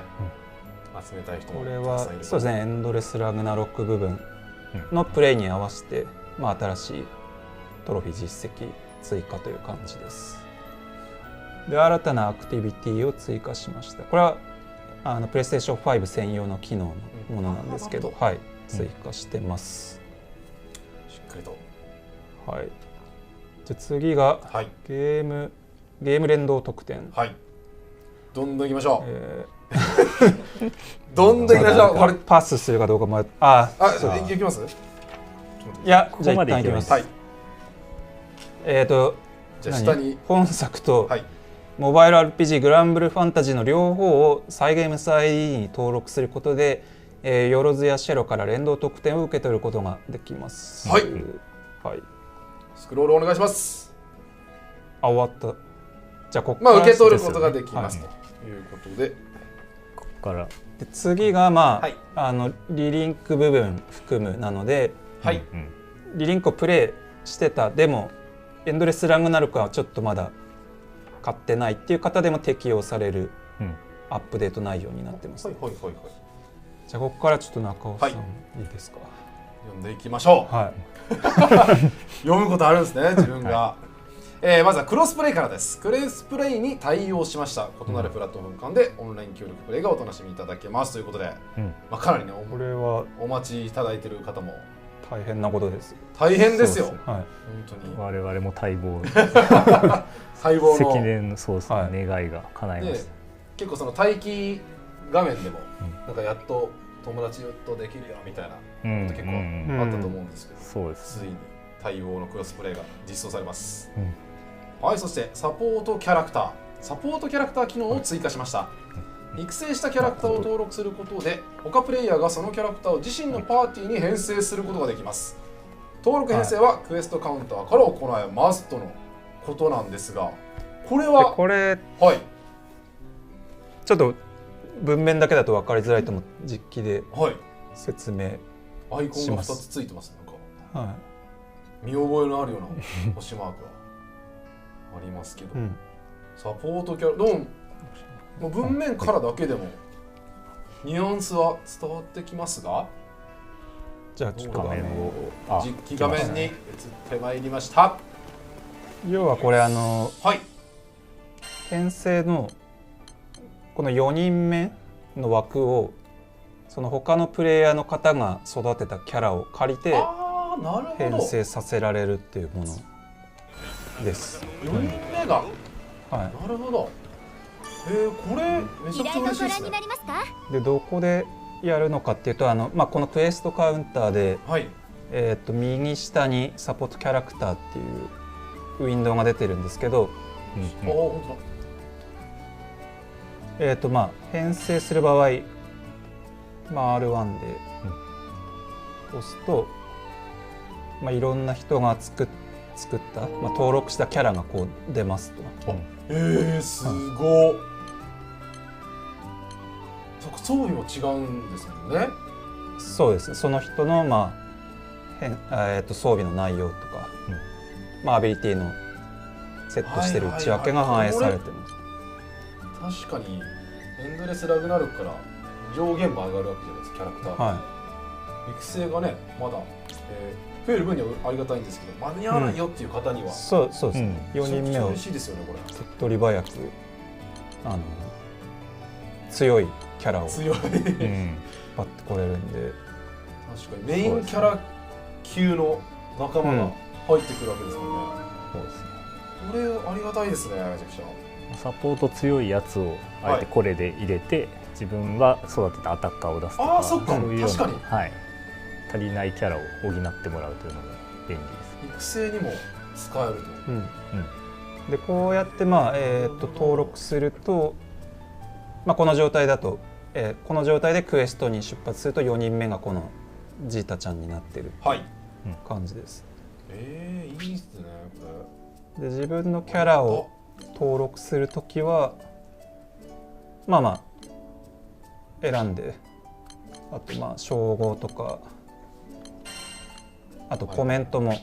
集めたい人もこれはそうですね、エンドレスラグナロック部分のプレイに合わせて、まあ、新しいトロフィー実績追加という感じです。で、新たなアクティビティを追加しました。これはプレイステーション5専用の機能のものなんですけど、はい、追加してます。しっかりと。はい。じゃ次が、はい、ゲーム連動特典。はい。どんどんいきましょう。どんどんいきましょう。これパスするかどうかもいきます？いや、じゃあ一旦いきます。はい。じゃあ下に本作と、はい、モバイル RPG グランブルファンタジーの両方をサイゲームス ID に登録することで、よろずやシェロから連動特典を受け取ることができます。はい。はい。スクロールお願いします。終わった。じゃあここから、受け取ることができます、ということで、ここからで次がリリンク部分含むなので、はい、リリンクをプレイしてたでもエンドレスラグナロクはちょっとまだ買ってないっていう方でも適用されるアップデート内容になってます。はいはいはいはい。じゃあここからちょっと中尾さん、いいですか。読んでいきましょう。はい。読むことあるんですね、自分が。まずはクロスプレイからです。クロスプレイに対応しました。異なるプラットフォーム間でオンライン協力プレイがお楽しみいただけますということで、まあかなりね、これはお待ちいただいている方も大変なことです。大変ですよ。はい。本当に。我々も待望。待望の積年のそうですね、願いが叶いました。結構その待機画面でもなんかやっと友達とできるよみたいなこと結構あったと思うんですけど、そうです。ついに対応のクロスプレイが実装されます。はい、そしてサポートキャラクター機能を追加しました。育成したキャラクターを登録することで他プレイヤーがそのキャラクターを自身のパーティーに編成することができます。登録編成はクエストカウンターから行えますとのことなんですが、これははい、ちょっと文面だけだと分かりづらいと思う実機で説明します。アイコンが2つついてますね。なんか、はい、見覚えのあるような星マークがありますけど、サポートキャラどうもう文面からだけでもニュアンスは伝わってきますが、じゃあちょっと画面を実機画面に移ってまいりました。要はこれ編成のこの4人目の枠をその他のプレイヤーの方が育てたキャラを借りて編成させられるっていうものです。4人目が、はい、なるほど。これめちゃくちゃ嬉しいですね。でどこでやるのかっていうとこのクエストカウンターで、右下にサポートキャラクターっていうウィンドウが出てるんですけど、編成する場合、R1 で押すと、いろんな人が作った、登録したキャラがこう出ますと。すごい。装備も違うんですもんね。そうですね。その人の装備の内容とか、アビリティのセットしてる内訳が反映されてます。確かにエンドレスラグナロクから上限も上がるわけじゃないですか、キャラクター。育成がねまだ、増える分にはありがたいんですけど、間に合わないよっていう方には、そうですね。4人目を嬉しいですよね、これ。手っ取り早く強いキャラをパッと来れるんで、確かにメインキャラ級の仲間が入ってくるわけですもんね。そうですね。これありがたいですね、めちゃくちゃ。サポート強いやつをあえてこれで入れて、自分は育てたアタッカーを出すとか、そっか、そういうような、確かに、はい、足りないキャラを補ってもらうというのも便利です。育成にも使えると。でこうやって登録すると、この状態だと、この状態でクエストに出発すると4人目がこのジータちゃんになってる感じです。いいっすねこで自分のキャラを登録するときは選んで、あと称号とか、あとコメントも、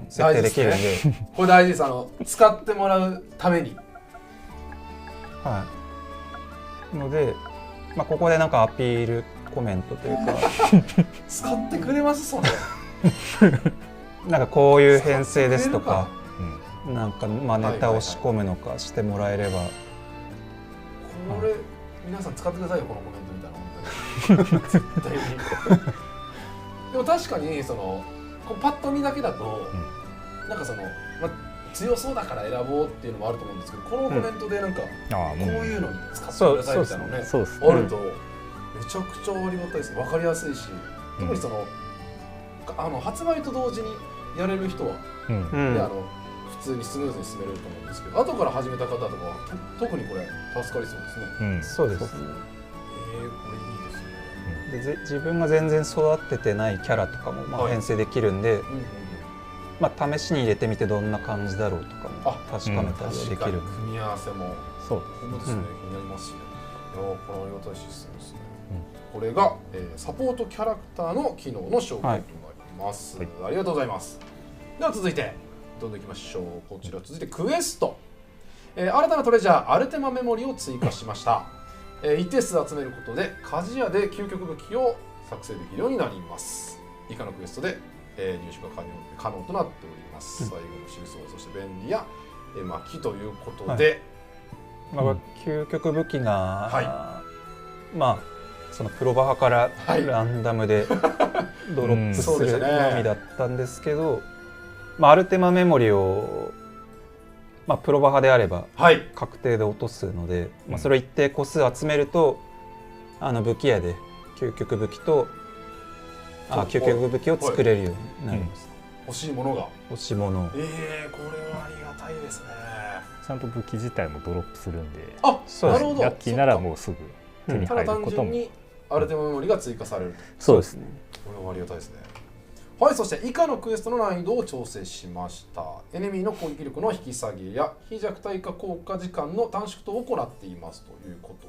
設定できるんで、これ大事です。使ってもらうために。ので、ここでなんかアピールコメントというか使ってくれますそれなんかこういう編成ですとか、なんかネタを仕込むのかしてもらえれば、これ皆さん使ってくださいよ、このコメントみたいな。本当に絶対にでも確かにこうパッと見だけだと、なんか強そうだから選ぼうっていうのもあると思うんですけど、このコメントでなんかこういうのに使ってくださいみたいなのね、あるとめちゃくちゃありがたいですね。分かりやすいし、特に発売と同時にやれる人は、普通にスムーズに進めれると思うんですけど、後から始めた方とかは特にこれ助かりそうですね。そうです。これいいですね。で自分が全然育ててないキャラとかも編成できるんで、試しに入れてみてどんな感じだろうとかも確かめたりできる。組み合わせもそうですね、気になりますしね。これありがたいシステムですね。これがサポートキャラクターの機能の紹介となります。ありがとうございます。では続いてどんどんいきましょう。こちら続いてクエスト、新たなトレジャーアルテマメモリを追加しました。一定数集めることで鍛冶屋で究極武器を作成できるようになります。以下のクエストで入手が可能となっております。最後の真相、そして便利や巻きということで、究極武器が、そのプロバハからランダムでドロップするのみだったんですけど、アルテマメモリを、プロバハであれば確定で落とすので、それを一定個数集めると武器屋で究極武器と究極武器を作れるようになります。欲しいものが。欲しいもの。これはありがたいですね。ちゃんと武器自体もドロップするんで、なるほど。ラッキーならもうすぐ手に入ることも。ただ単純にアルテマメモリが追加されると。そうですね。これはありがたいですね。はい、そして以下のクエストの難易度を調整しました。エネミーの攻撃力の引き下げや非弱体化効果時間の短縮等を行っていますということ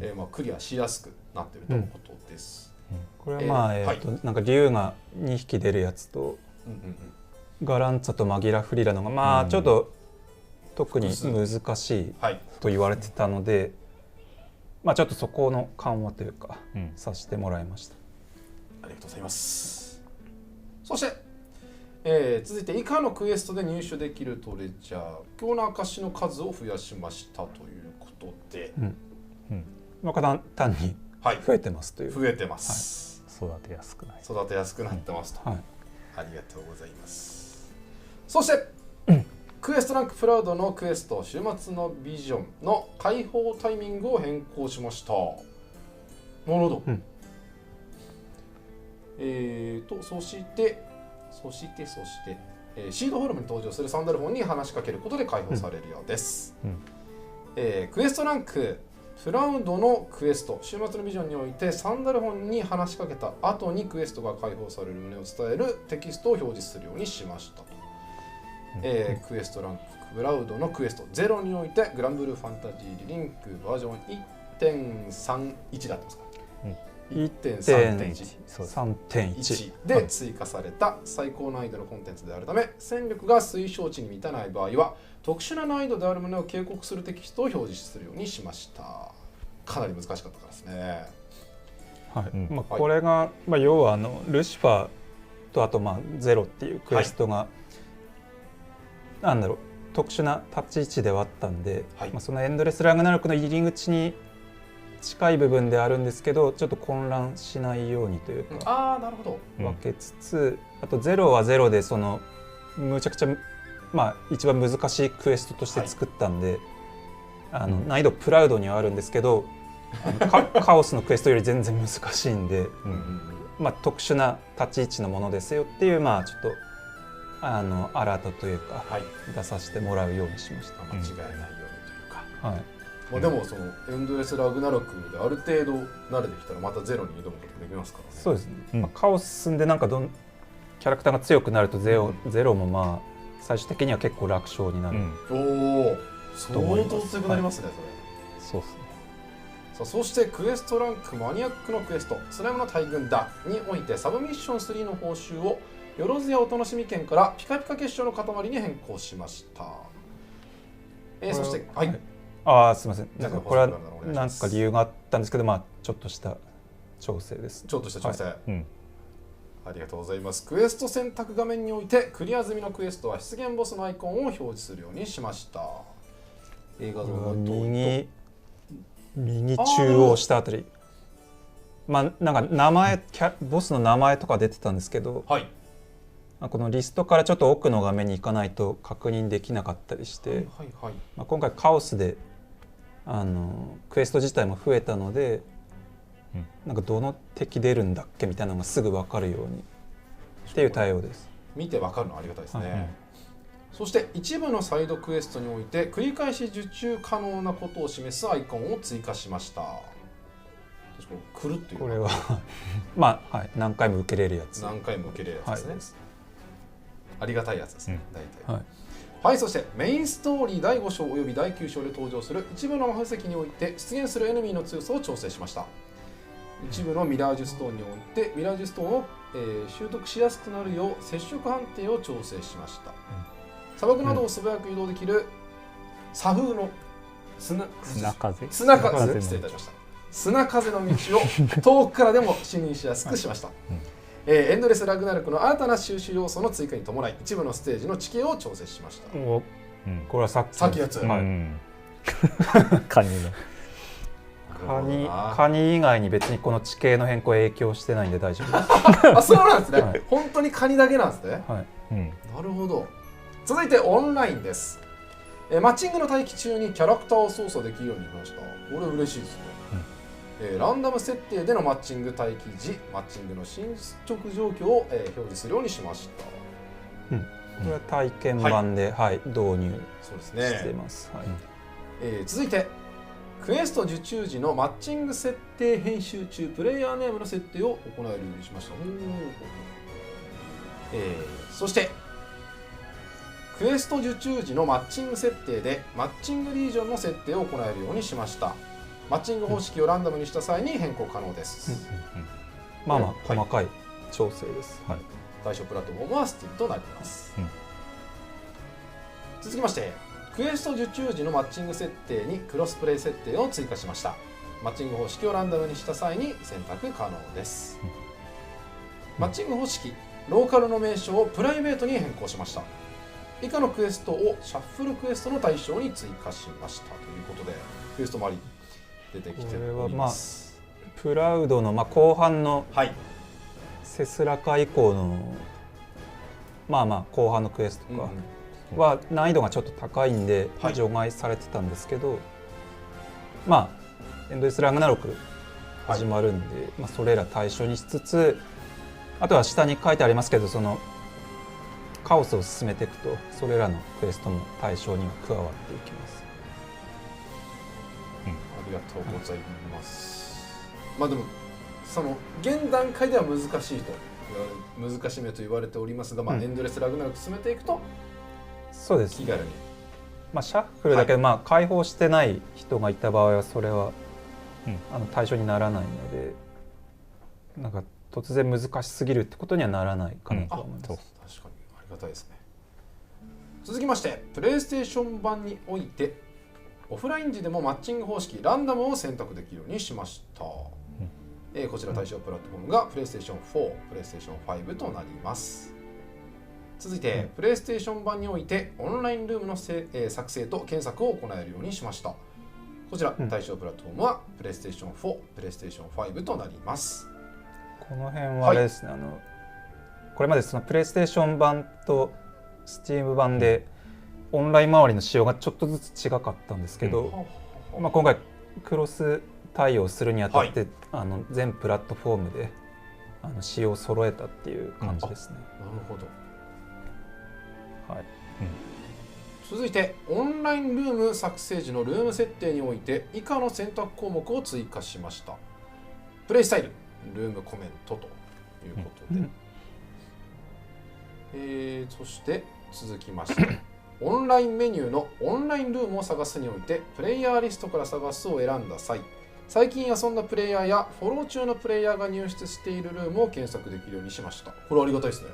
で、クリアしやすくなっているということです。これはなんか竜が2匹出るやつと、ガランツァとマギラフリラのがちょっと特に難しいと言われてたので、ちょっとそこの緩和というか、させてもらいました。ありがとうございます。そして、続いて以下のクエストで入手できるトレジャー、強な証の数を増やしましたということで、簡単に増えてますという。増えてます。育てやすくなってますと。ありがとうございます。そして、クエストランクプラウドのクエスト週末のビジョンの開放タイミングを変更しました。なるほど。そしてシードフォルムに登場するサンダルフォンに話しかけることで解放されるようです。クエストランクプラウドのクエスト週末のビジョンにおいてサンダルフォンに話しかけた後にクエストが解放される旨を伝えるテキストを表示するようにしましたと。クエストランクプラウドのクエスト0においてグランブルーファンタジーリンクバージョン 1.31 だったんですか。1.3.1 で追加された最高難易度のコンテンツであるため、戦力が推奨値に満たない場合は特殊な難易度である旨を警告するテキストを表示するようにしました。かなり難しかったからですね。これが、要はルシファーとあとゼロっていうクエストが、特殊な立ち位置ではあったんで、そのエンドレスラグナロクの入り口に近い部分であるんですけど、ちょっと混乱しないようにというか、分けつつ、あとゼロはゼロでむちゃくちゃ一番難しいクエストとして作ったんで、難易度プラウドにはあるんですけどカオスのクエストより全然難しいんで、特殊な立ち位置のものですよっていうちょっとアラートというか、出させてもらうようにしました。間違いないようにというか、でもそのエンドレスラグナロクである程度慣れてきたらまたゼロに挑むことできますからね。そうですね、カオス進んでキャラクターが強くなるとゼロも最終的には結構楽勝になる、おお、相当強くなりますね、それ。そうですね。さあ、そしてクエストランクマニアックのクエストスライムの大群だにおいてサブミッション3の報酬をよろずやお楽しみ券からピカピカ結晶の塊に変更しました。そして、はい、すみません、これは何か理由があったんですけど、ちょっとした調整です。ちょっとした調整、ありがとうございます。クエスト選択画面においてクリア済みのクエストは出現ボスのアイコンを表示するようにしました。映画像の右中央下あたり、なんかボスの名前とか出てたんですけど、このリストからちょっと奥の画面に行かないと確認できなかったりして、今回カオスでクエスト自体も増えたので、なんかどの敵出るんだっけみたいなのがすぐ分かるようにっていう対応です。見て分かるのはありがたいですね。そして一部のサイドクエストにおいて繰り返し受注可能なことを示すアイコンを追加しました。来るっていうこれは何回も受けれるやつ。何回も受けれるやつですね。ありがたいやつですね、大体。はい、そしてメインストーリー第5章および第9章で登場する一部の魔法石において出現するエネミーの強さを調整しました。一部のミラージュストーンにおいてミラージュストーンを、習得しやすくなるよう接触判定を調整しました。砂漠などを素早く移動できる砂風の砂風失礼いたしました。砂風の道を遠くからでも視認しやすくしました。エンドレスラグナルクの新たな収集要素の追加に伴い一部のステージの地形を調整しました。これはさっきのやつ、カニ以外に別にこの地形の変更影響してないんで大丈夫です。そうなんですね、本当にカニだけなんですね。なるほど。続いてオンラインです。マッチングの待機中にキャラクターを操作できるようになりました。これ嬉しいですね。ランダム設定でのマッチング待機時マッチングの進捗状況を、表示するようにしました。これは体験版で、導入しています。続いてクエスト受注時のマッチング設定編集中プレイヤーネームの設定を行えるようにしました。そしてクエスト受注時のマッチング設定でマッチングリージョンの設定を行えるようにしました。マッチング方式をランダムにした際に変更可能です。細かい調整です。対象プラットフォームは Steam となります。続きましてクエスト受注時のマッチング設定にクロスプレイ設定を追加しました。マッチング方式をランダムにした際に選択可能です。マッチング方式ローカルの名称をプライベートに変更しました。以下のクエストをシャッフルクエストの対象に追加しましたということで、クエストもあり出てきております。プラウドの、後半のセスラカ以降の後半のクエストとかは難易度がちょっと高いんで除外されてたんですけど、エンドレスラグナロク始まるんで、それら対象にしつつ、あとは下に書いてありますけど、そのカオスを進めていくとそれらのクエストも対象には加わっていきます。ありがとうございます。でもその現段階では難しいと難しめと言われておりますが、エンドレスラグナロク進めていくとそうです、気軽に、シャッフルだけど、開放してない人がいた場合はそれは、対象にならないので、なんか突然難しすぎるってことにはならないかなと思います。確かにありがたいですね。続きましてプレイステーション版においてオフライン時でもマッチング方式ランダムを選択できるようにしました。こちら対象プラットフォームがプレイステーション4、プレイステーション5となります。続いてプレイステーション版においてオンラインルームの作成と検索を行えるようにしました。こちら対象プラットフォームはプレイステーション4、プレイステーション5となります。この辺はあれですね、これまでそのプレイステーション版とスチーム版でオンライン周りの仕様がちょっとずつ違かったんですけど、今回クロス対応するにあたって、全プラットフォームで仕様を揃えたっていう感じですね。なるほど。はい。続いてオンラインルーム作成時のルーム設定において以下の選択項目を追加しました。プレイスタイル、ルームコメントということで、そして続きましてオンラインメニューのオンラインルームを探すにおいてプレイヤーリストから探すを選んだ際、最近遊んだプレイヤーやフォロー中のプレイヤーが入室しているルームを検索できるようにしました。これありがたいですね。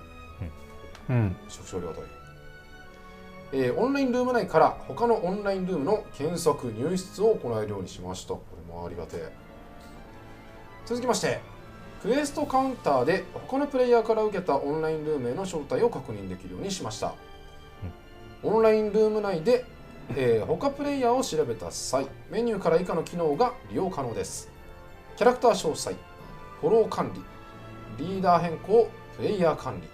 めちゃくちゃありがたい。オンラインルーム内から他のオンラインルームの検索入室を行えるようにしました。これもありがてえ。続きましてクエストカウンターで他のプレイヤーから受けたオンラインルームへの招待を確認できるようにしました。オンラインルーム内で、他プレイヤーを調べた際、メニューから以下の機能が利用可能です。キャラクター詳細、フォロー管理、リーダー変更、プレイヤー管理、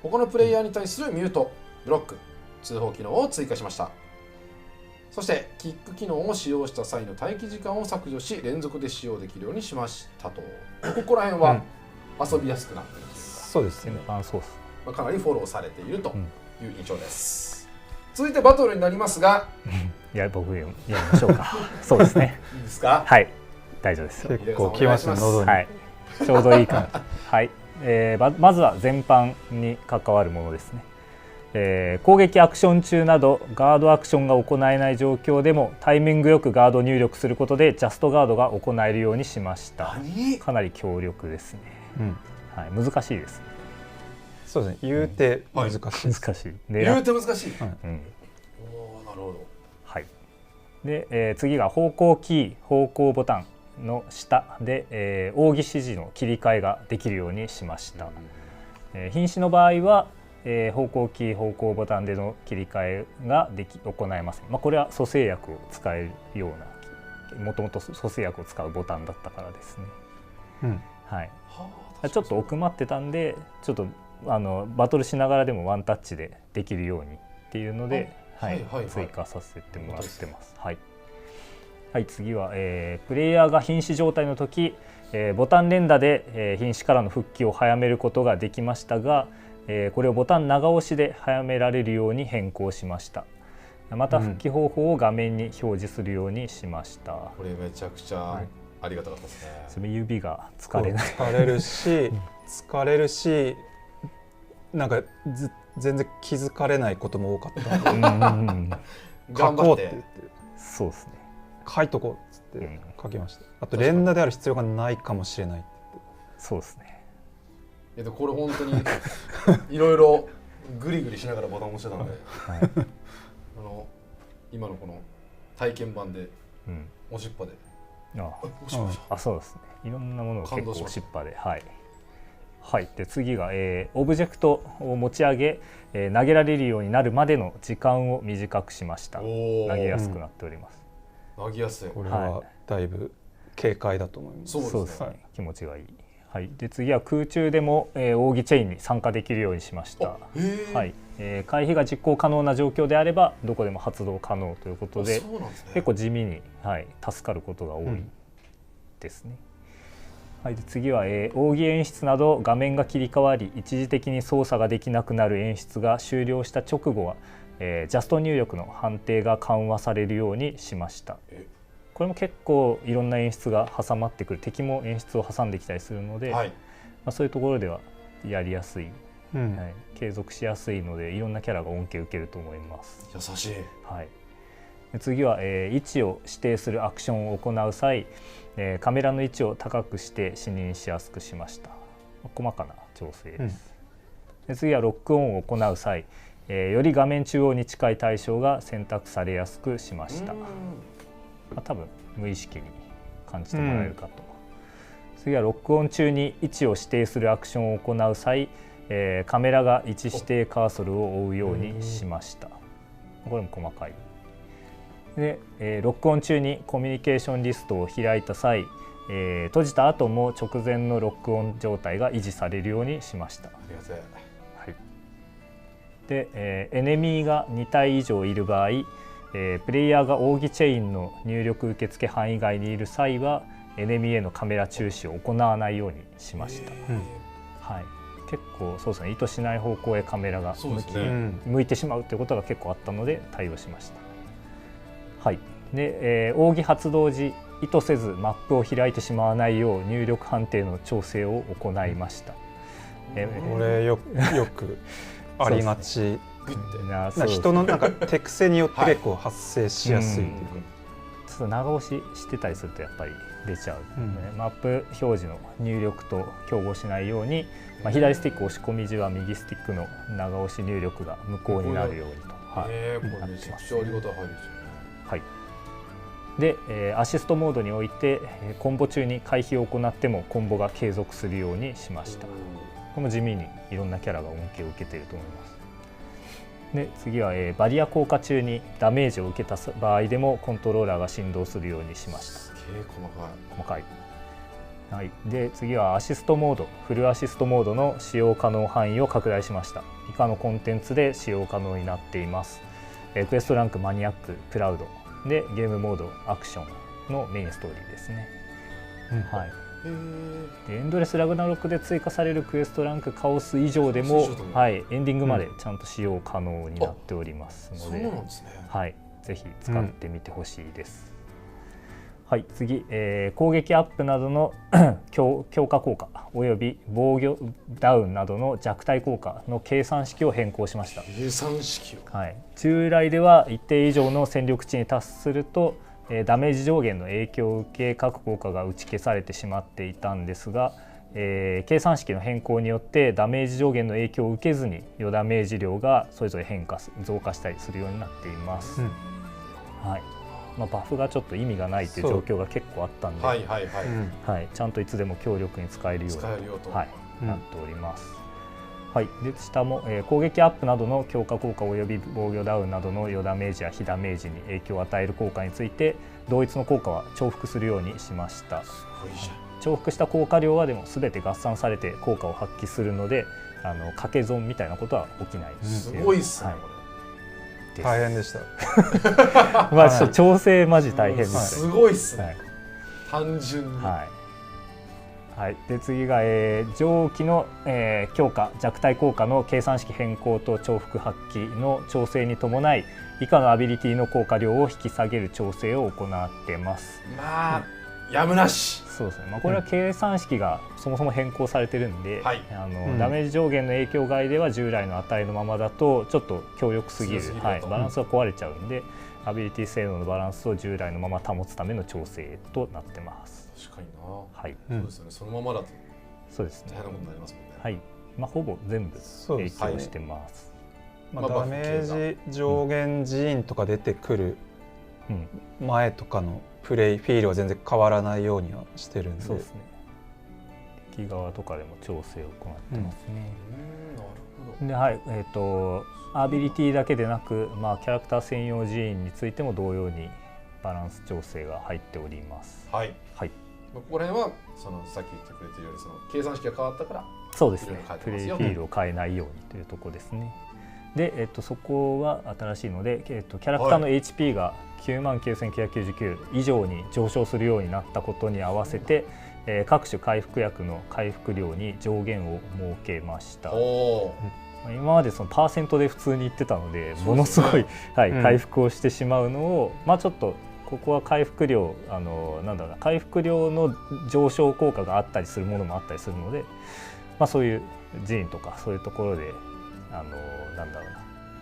他のプレイヤーに対するミュート、ブロック、通報機能を追加しました。そしてキック機能を使用した際の待機時間を削除し、連続で使用できるようにしましたと。ここら辺は遊びやすくなっているというか、そうですね。そうです。かなりフォローされているという印象です。続いてバトルになりますが、いや僕やりましょうか。そうですね。いいですか？はい、大丈夫です。結構きますね、喉に。はい、ちょうどいいかな。はい、まずは全般に関わるものですね。攻撃アクション中などガードアクションが行えない状況でもタイミングよくガード入力することでジャストガードが行えるようにしました。かなり強力ですね。はい、難しいですね。そうですね。言うて難しい。難しい。言うて難しい。おお、なるほど。はい。で、次が方向キー、方向ボタンの下で、奥義指示の切り替えができるようにしました。瀕死の場合は方向キー、方向ボタンでの切り替えが行えません。これは蘇生薬を使えるような、もともと蘇生薬を使うボタンだったからですね。はい。ちょっと奥まってたんで、ちょっとバトルしながらでもワンタッチでできるようにっていうので、追加させてもらってます。はい。はい、次は、プレイヤーが瀕死状態の時、ボタン連打で、瀕死からの復帰を早めることができましたが、これをボタン長押しで早められるように変更しました。また復帰方法を画面に表示するようにしました。これめちゃくちゃありがたかったですね。その指が疲れない。疲れるし、なんか全然気づかれないことも多かった。書こうって言って、そうですね。書いとこうって書きました。あと連打である必要がないかもしれないって言って。そうですね。これ本当にいろいろグリグリしながらボタンを押してたんで、今のこの体験版で押しっぱで、そうですね。いろんなものを結構押しっぱで、はい。で次が、オブジェクトを持ち上げ、投げられるようになるまでの時間を短くしました。投げやすくなっております。投げやすい。これはだいぶ軽快だと思います。そうですね。気持ちがいい。はい、で次は空中でも、奥義チェインに参加できるようにしました。はい、回避が実行可能な状況であればどこでも発動可能ということで、結構地味に、助かることが多いですね。はい、で次は、奥義演出など画面が切り替わり一時的に操作ができなくなる演出が終了した直後は、ジャスト入力の判定が緩和されるようにしました。これも結構いろんな演出が挟まってくる、敵も演出を挟んできたりするので、そういうところではやりやすい、継続しやすいのでいろんなキャラが恩恵を受けると思います。優しい。はい、で次は、位置を指定するアクションを行う際、カメラの位置を高くして視認しやすくしました。細かな調整です。で次はロックオンを行う際、より画面中央に近い対象が選択されやすくしました。多分無意識に感じてもらえるかと。次はロックオン中に位置を指定するアクションを行う際、カメラが位置指定カーソルを追うようにしました。これも細かい。で、ロックオン中にコミュニケーションリストを開いた際、閉じた後も直前のロックオン状態が維持されるようにしました。で、エネミーが2体以上いる場合、プレイヤーが奥義チェインの入力受付範囲外にいる際はエネミーへのカメラ注視を行わないようにしました。はい、結構そうですね、意図しない方向へカメラが向いてしまうということが結構あったので対応しました。はい、で、奥義発動時意図せずマップを開いてしまわないよう入力判定の調整を行いました。これよくありがち。人のなんか手癖によって結構発生しやすいというか、ちょっと長押ししてたりするとやっぱり出ちゃうので、マップ表示の入力と競合しないように、左スティック押し込み時は右スティックの長押し入力が無効になるようにと。これめちゃくちゃありがたい配慮ですよね。はい。で、アシストモードにおいてコンボ中に回避を行ってもコンボが継続するようにしました。これも地味にいろんなキャラが恩恵を受けていると思います。で次は、バリア効果中にダメージを受けた場合でもコントローラーが振動するようにしました。すげえ細かい。はい、で次はアシストモード、フルアシストモードの使用可能範囲を拡大しました。以下のコンテンツで使用可能になっています。クエストランクマニアック、プラウドでゲームモードアクションのメインストーリーですね。はい、でエンドレスラグナロクで追加されるクエストランクカオス以上でも、はい、エンディングまでちゃんと使用可能になっておりますので、はい、ぜひ使ってみてほしいです。はい、次、攻撃アップなどの強化効果および防御ダウンなどの弱体効果の計算式を変更しました。計算式を、はい、従来では一定以上の戦力値に達するとダメージ上限の影響を受け各効果が打ち消されてしまっていたんですが、計算式の変更によってダメージ上限の影響を受けずに余ダメージ量がそれぞれ増加したりするようになっています。はい、バフがちょっと意味がないという状況が結構あったんで、ちゃんといつでも強力に使えるようになっております。はい、で下も、攻撃アップなどの強化効果および防御ダウンなどの余ダメージや非ダメージに影響を与える効果について同一の効果は重複するようにしました。重複した効果量はでも全て合算されて効果を発揮するので掛け損みたいなことは起きない。すごいっすね、大変でした。ちょっと調整マジ大変です。すごいっすね、単純に。はい、で次が、上記の、強化弱体効果の計算式変更と重複発揮の調整に伴い以下のアビリティの効果量を引き下げる調整を行っています。やむなし。そうですね、これは計算式がそもそも変更されてるんで、ダメージ上限の影響外では従来の値のままだとちょっと強力すぎる、バランスが壊れちゃうんでアビリティ性能のバランスを従来のまま保つための調整となってます。確かにな。はい。そうですよね。そのままだと。そうですね。大変なことになりますもんね。はい。ほぼ全部影響してます。ダメージ上限寺院とか出てくる前とかのプレイフィールは全然変わらないようにはしてるんで。そうですね。敵側とかでも調整を行ってますね。で、はい。アビリティだけでなく、キャラクター専用寺院についても同様にバランス調整が入っております。はい。はい。ここら辺はさっき言ってくれてるように計算式が変わったから、そうですね。プレイフィールを変えないようにというところですね。で、そこは新しいので、キャラクターの HP が99,999以上に上昇するようになったことに合わせて、各種回復薬の回復量に上限を設けました。今までそのパーセントで普通に言ってたので、ものすごい、回復をしてしまうのを、ちょっとここは回復量回復量の上昇効果があったりするものもあったりするので、そういう寺院とかそういうところで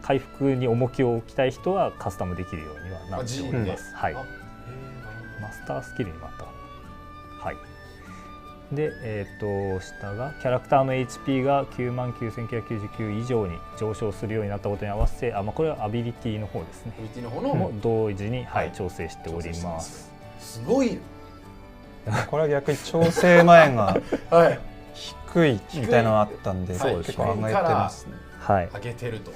回復に重きを置きたい人はカスタムできるようにはなっております。はい。マスタースキルにもあった。はい。で、下がキャラクターの HP が99,999以上に上昇するようになったことに合わせて、これはアビリティの方ですね。アビリティの方の同時に、調整しております。すごい。これは逆に調整前が低いみたいなのがあったんで、結構考えてますね。はい。上げてると。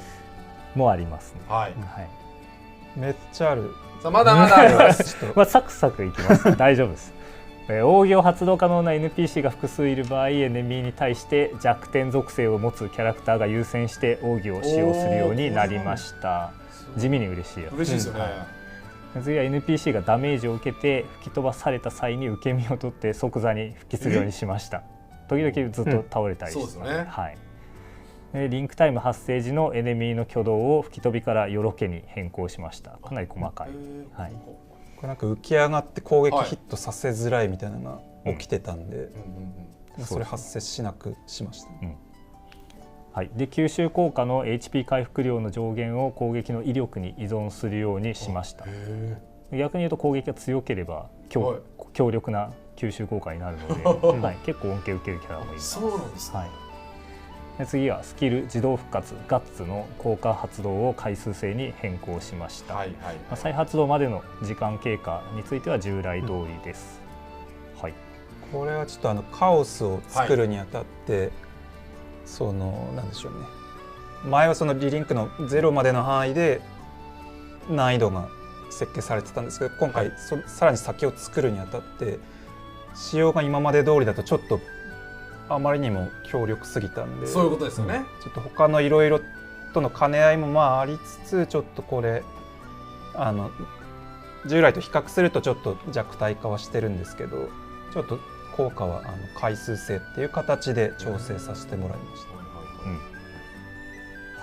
もありますね。はい。めっちゃある。まだまだあります。サクサクいきます。大丈夫です。奥義を発動可能な NPC が複数いる場合、エネミーに対して弱点属性を持つキャラクターが優先して奥義を使用するようになりました。地味に嬉しいやつ。嬉しいですよね。次は NPC がダメージを受けて吹き飛ばされた際に受け身を取って即座に復帰するようにしました。時々ずっと倒れたりして、そうですね。はい。でリンクタイム発生時のエネミーの挙動を吹き飛びからよろけに変更しました。かなり細かい。はい。これなんか浮き上がって攻撃ヒットさせづらいみたいなのが起きてたんで、それ発生しなくしました。はい、で吸収効果の HP 回復量の上限を攻撃の威力に依存するようにしました。逆に言うと攻撃が強ければ強力な吸収効果になるので、はい、結構恩恵を受けるキャラもいます。そうなんですね。はい、で次はスキル自動復活ガッツの効果発動を回数制に変更しました。再発動までの時間経過については従来通りです。はい、これはちょっとカオスを作るにあたって、なんでしょうね、前はそのリリンクの0までの範囲で難易度が設計されてたんですけど、今回さらに先を作るにあたって仕様が今まで通りだとちょっとあまりにも強力すぎたんで、そういうことですよね。ちょっと他のいろいろとの兼ね合いもありつつ、ちょっとこれ従来と比較するとちょっと弱体化はしてるんですけど、ちょっと効果は回数制っていう形で調整させてもらいました。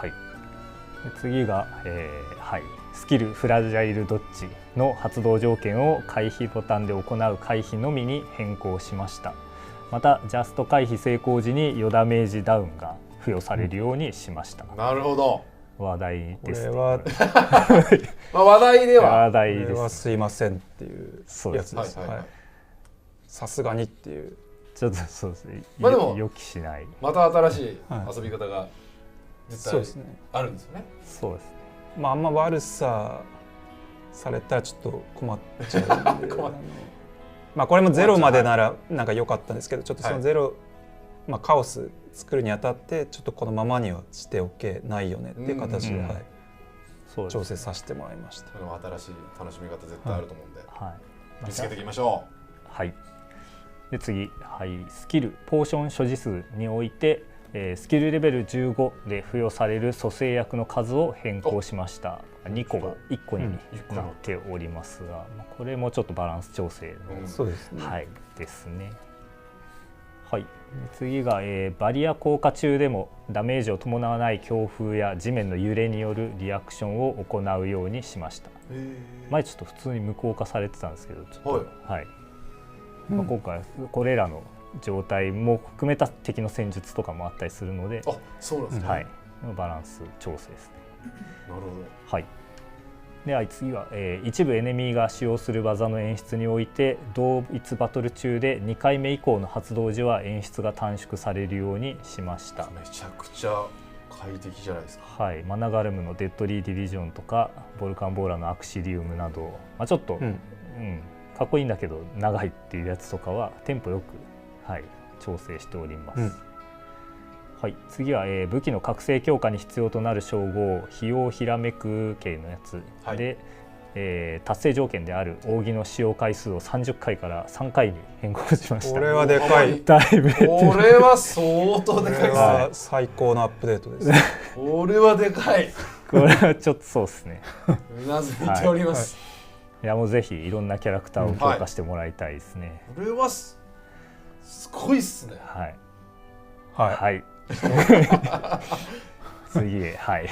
はい。で次が、はい、スキルフラジャイルドッジの発動条件を回避ボタンで行う回避のみに変更しました。またジャスト回避成功時に4ダメージダウンが付与されるようにしました。なるほど。話題ですね。これは話題では話題です。これはすいませんっていうやつです。さすがにっていう。ちょっとそうですね。まあでも予期しない。また新しい遊び方が絶対あるんですよね。そうですね。まああんま悪さされたらちょっと困っちゃうんで。まあこれも0までならなんか良かったんですけど、ちょっとその0、まあカオス作るにあたってちょっとこのままにはしておけないよねっていう形で調整させてもらいました。新しい楽しみ方絶対あると思うんで、見つけていきましょう。はい。で次、はい、スキルポーション所持数において、スキルレベル15で付与される蘇生薬の数を変更しました。2個が1個になっておりますが、これもちょっとバランス調整の、そうですね。はい、ですね。はい。次が、バリア効果中でもダメージを伴わない強風や地面の揺れによるリアクションを行うようにしました。前ちょっと普通に無効化されてたんですけど、ちょっとはい。まあ今回これらの状態も含めた敵の戦術とかもあったりするので、そうなんですね。はい、バランス調整ですね。なるほど。はい。では次は、一部エネミーが使用する技の演出において同一バトル中で2回目以降の発動時は演出が短縮されるようにしました。めちゃくちゃ快適じゃないですか。はい、マナガルムのデッドリーディビジョンとかボルカンボーラのアクシリウムなど、ちょっと、かっこいいんだけど長いっていうやつとかはテンポよく、はい、調整しております。はい、次は、武器の覚醒強化に必要となる称号費用ひらめく系のやつで、達成条件である扇の使用回数を30回から3回に変更しました。これはでかい。だいぶ。これは相当でかいですね。最高のアップデートです。これはでかい。これはちょっとそうですね。うなずいております。いやもうぜひいろんなキャラクターを強化してもらいたいですね。これはすごいっすね。はい。はい。次へ、はい。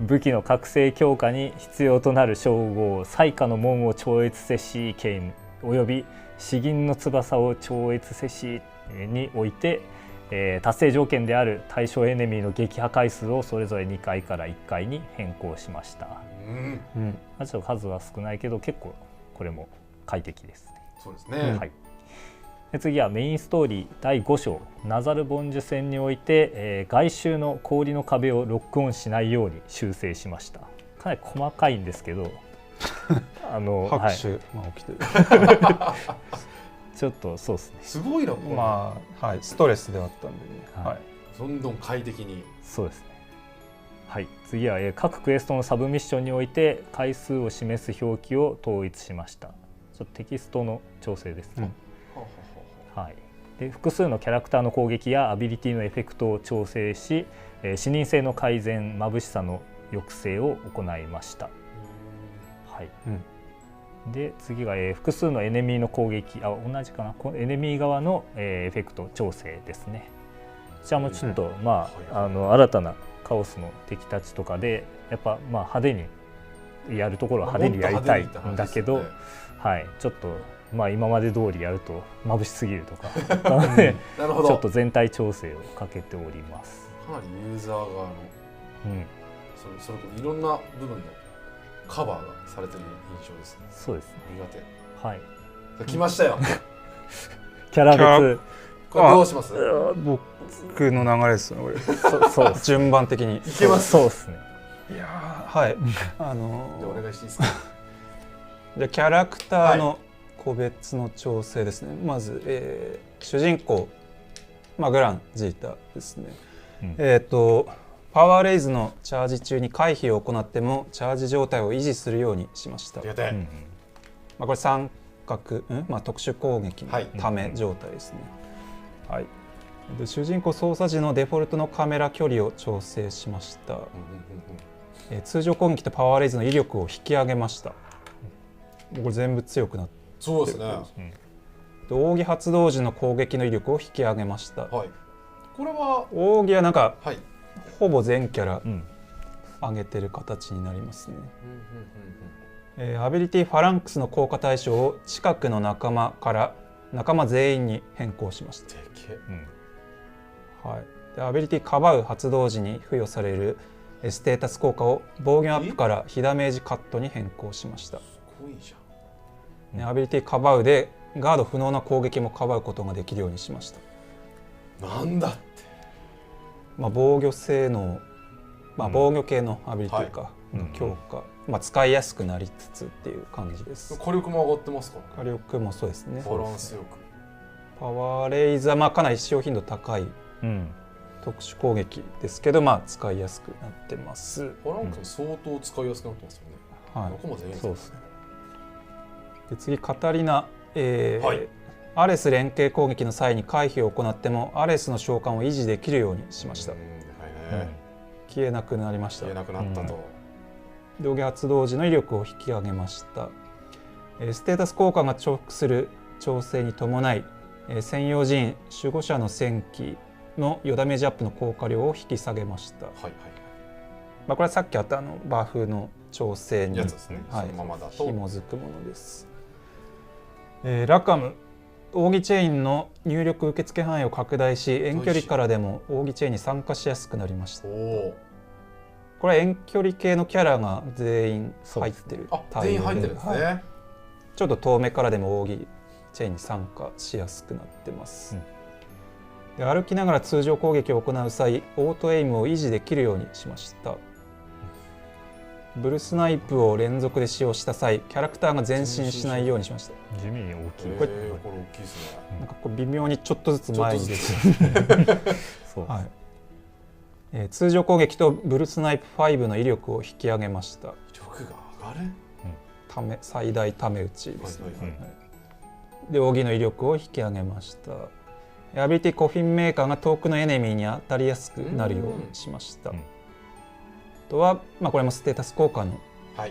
武器の覚醒強化に必要となる称号彩花の門を超越せし剣および詩吟の翼を超越せしにおいて、達成条件である対象エネミーの撃破回数をそれぞれ2回から1回に変更しました。ちょっと数は少ないけど結構これも快適ですね。そうですね。はい。で次はメインストーリー第5章ナザルボンジュ戦において、外周の氷の壁をロックオンしないように修正しました。かなり細かいんですけど拍手が起きてるちょっとそうですね。すごいな。ストレスではあったんでね。どんどん快適に。そうですね。はい。次は、各クエストのサブミッションにおいて回数を示す表記を統一しました。ちょっとテキストの調整ですね。はい、で複数のキャラクターの攻撃やアビリティのエフェクトを調整し、視認性の改善、眩しさの、抑制を行いました。はい、で次が、複数のエネミーの攻撃、同じかな、エネミー側の、エフェクト調整ですね。こちらもちょっと、新たなカオスの敵たちとかでやっぱ派手にやるところは派手にやりたいんだけど、はい、ちょっと今まで通りやると眩しすぎるとかちょっと全体調整をかけております。かなりユーザー側の、それいろんな部分のカバーがされてる印象ですね。そうですね。苦手。はい。来ましたよ。キャラ別。これどうします？僕の流れですね。そう順番的に。いけます。そうですね。いやはい。じゃあお願いしていいですか。じゃあキャラクターの個別の調整ですね。まず、主人公グランジータですね。パワーレイズのチャージ中に回避を行ってもチャージ状態を維持するようにしました。これ三角、特殊攻撃のため状態ですね。はい。で主人公操作時のデフォルトのカメラ距離を調整しました。通常攻撃とパワーレイズの威力を引き上げました。これ全部強くなってる。そうですね。扇発動時の攻撃の威力を引き上げました。はい。これは扇はなんか、ほぼ全キャラ上げてる形になりますね。アビリティファランクスの効果対象を近くの仲間から仲間全員に変更しました。はい。でアビリティカバウ発動時に付与されるステータス効果を防御アップから非ダメージカットに変更しました。すごいじゃん。アビリティカバウでガード不能な攻撃もかばうことができるようにしました。なんだって。防御性能、防御系のアビリティか、強化、使いやすくなりつつっていう感じです。火力も上がってますか？火力もそうですね。バランスよく。パワーレイザー、かなり使用頻度高い特殊攻撃ですけど、使いやすくなってます。バランク相当使いやすくなってますよね。はい。どこまでいいんですか？そうですね。で次カタリナ、アレス連携攻撃の際に回避を行ってもアレスの召喚を維持できるようにしました。消えなくなりました。消えなくなったと。道下発動時の威力を引き上げました。ステータス効果が重複する調整に伴い、専用人守護者の戦機の4ダメージアップの効果量を引き下げました。これはさっきあったバフの調整に紐づくものです。ラカム扇チェーンの入力受付範囲を拡大し遠距離からでも扇チェーンに参加しやすくなりました。これは遠距離系のキャラが全員入ってる全員入ってるんですね。ちょっと遠目からでも扇チェーンに参加しやすくなってます。で歩きながら通常攻撃を行う際オートエイムを維持できるようにしました。ブルスナイプを連続で使用した際キャラクターが前進しないようにしました。地味に大きい。これ大きいですね。なんかこれ微妙にちょっとずつ前に出てそう、はい。通常攻撃とブルスナイプ5の威力を引き上げました。威力が上がる？最大ため打ちですね。で扇の威力を引き上げました。アビリティコフィンメーカーが遠くのエネミーに当たりやすくなるようにしました。あとは、これもステータス効果の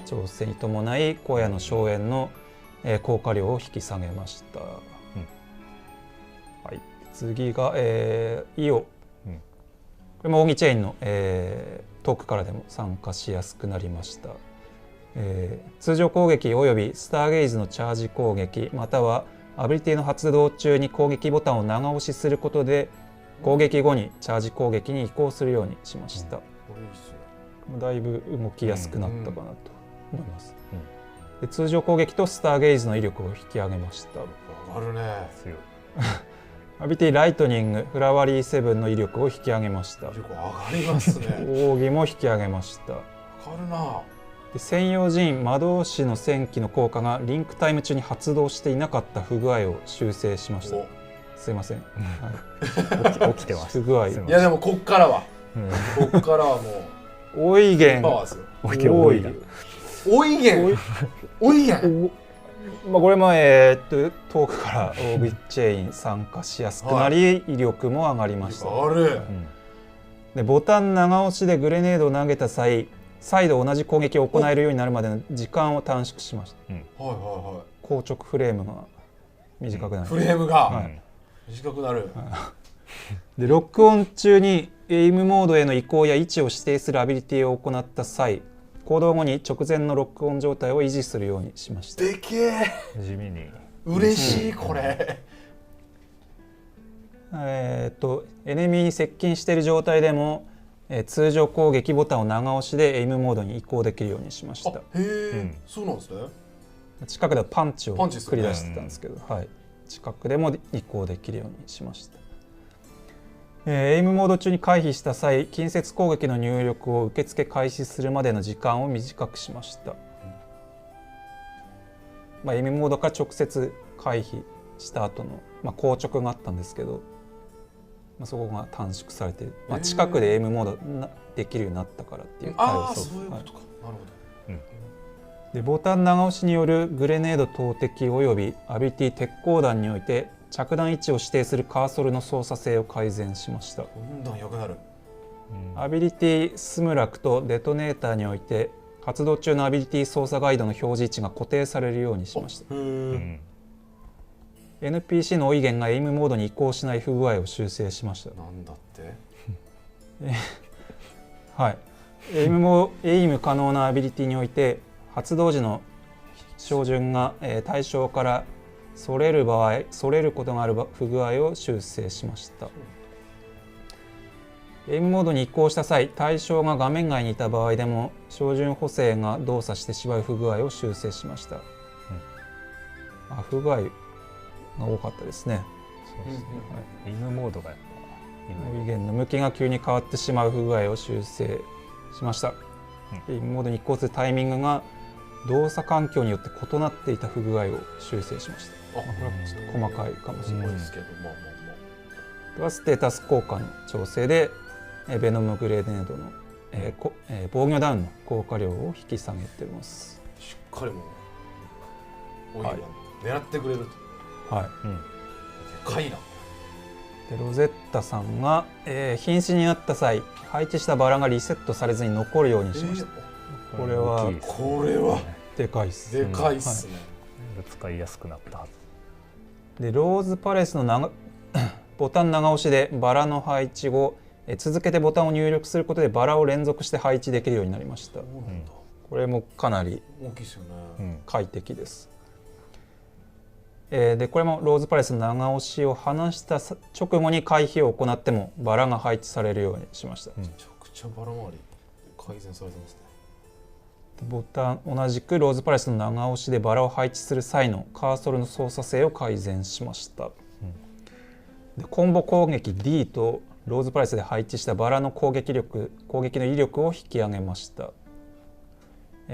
調整に伴い荒野の荘園の効果量を引き下げました。はい、次が、イオ、これも扇チェーンの、遠くからでも参加しやすくなりました。通常攻撃およびスターゲイズのチャージ攻撃またはアビリティの発動中に攻撃ボタンを長押しすることで攻撃後にチャージ攻撃に移行するようにしました。だいぶ動きやすくなったかなと思います。で通常攻撃とスターゲイズの威力を引き上げました。上がるね。強い。アビリティライトニングフラワリー7の威力を引き上げました。威力上がりますね。扇も引き上げました。上がるな。で専用人魔導士の戦機の効果がリンクタイム中に発動していなかった不具合を修正しました。すいません。起きてます。不具合。いやでもこっからは、こっからはもう。おいげん。おいげん。おいげん。おいげん。これも遠くからオービッチェイン参加しやすくなり、威力も上がりました。ある。でボタン長押しでグレネードを投げた際再度同じ攻撃を行えるようになるまでの時間を短縮しました。硬直フレームが短くなる。フレームが短くなる。でロックオン中にエイムモードへの移行や位置を指定するアビリティを行った際、行動後に直前のロックオン状態を維持するようにしました。でけえ。地味に嬉しいこれ。エネミーに接近している状態でも、通常攻撃ボタンを長押しでエイムモードに移行できるようにしました。へえ、そうなんですね。近くではパンチを繰り出してたんですけど、はい、近くでも移行できるようにしました。エイムモード中に回避した際、近接攻撃の入力を受付開始するまでの時間を短くしました。エイムモードから直接回避した後の、硬直があったんですけど、そこが短縮されて、近くでエイムモードできるようになったからっていう対応。そういうことか。なるほど。でボタン長押しによるグレネード投擲およびアビリティ鉄鋼弾において着弾位置を指定するカーソルの操作性を改善しました。どんどん良くなる。アビリティスムラクとデトネーターにおいて発動中のアビリティ操作ガイドの表示位置が固定されるようにしました。NPC のオイゲンがエイムモードに移行しない不具合を修正しました。なんだってはい、エイム可能なアビリティにおいて発動時の照準が対象からそれることがある不具合を修正しました。エイムモードに移行した際、対象が画面外にいた場合でも照準補正が動作してしまう不具合を修正しました。不具合が多かったですね。エイムモードがやっぱオイゲンの向きが急に変わってしまう不具合を修正しました。エイムモードに移行するタイミングが動作環境によって異なっていた不具合を修正しました。細かいかもしれないですけど、ではステータス効果の調整でベノムグレネードの、防御ダウンの効果量を引き下げています。しっかりもうオイゲンが狙ってくれると。はい。でかいな。でロゼッタさんが、瀕死になった際、配置したバラがリセットされずに残るようにしました。これはでかいっす。でかいっすね。使いやすくなったはず。でローズパレスのボタン長押しでバラの配置後、続けてボタンを入力することでバラを連続して配置できるようになりました。これもかなり快適です。でこれもローズパレスの長押しを離した直後に回避を行ってもバラが配置されるようにしました。めちゃくちゃバラ周り改善されてますね。ボタン同じくローズパレスの長押しでバラを配置する際のカーソルの操作性を改善しました。でコンボ攻撃 D とローズパレスで配置したバラの攻撃の威力を引き上げました。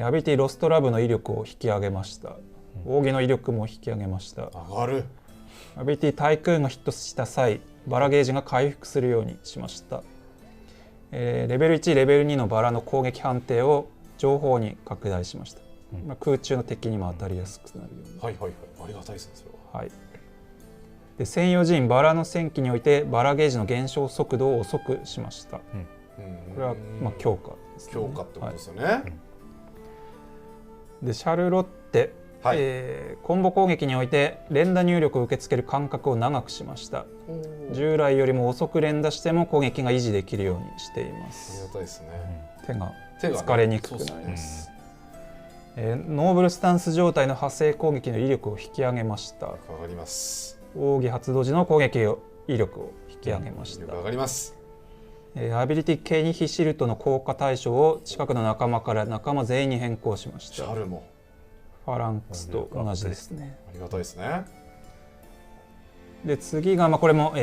アビリティロストラブの威力を引き上げました。扇の威力も引き上げました。上がる。アビリティタイクーンがヒットした際、バラゲージが回復するようにしました。レベル1、レベル2のバラの攻撃判定を情報に拡大しました。空中の敵にも当たりやすくなるように。はいはいはい、ありがたいですね、それは。はい。で専用陣バラの戦機においてバラゲージの減少速度を遅くしました。これは強化ですね。強化ってことですよね。はい、でシャルロッテ、コンボ攻撃において連打入力を受け付ける間隔を長くしました。従来よりも遅く連打しても攻撃が維持できるようにしています。ありがたいですね。手が疲れにくくなります。ノーブルスタンス状態の派生攻撃の威力を引き上げました。上がります。奥義発動時の攻撃威力を引き上げました。上がります。アビリティケニヒシルトの効果対象を近くの仲間から仲間全員に変更しました。シャルもファランクスと同じですね。ありがたいですね。で次がこれも、ス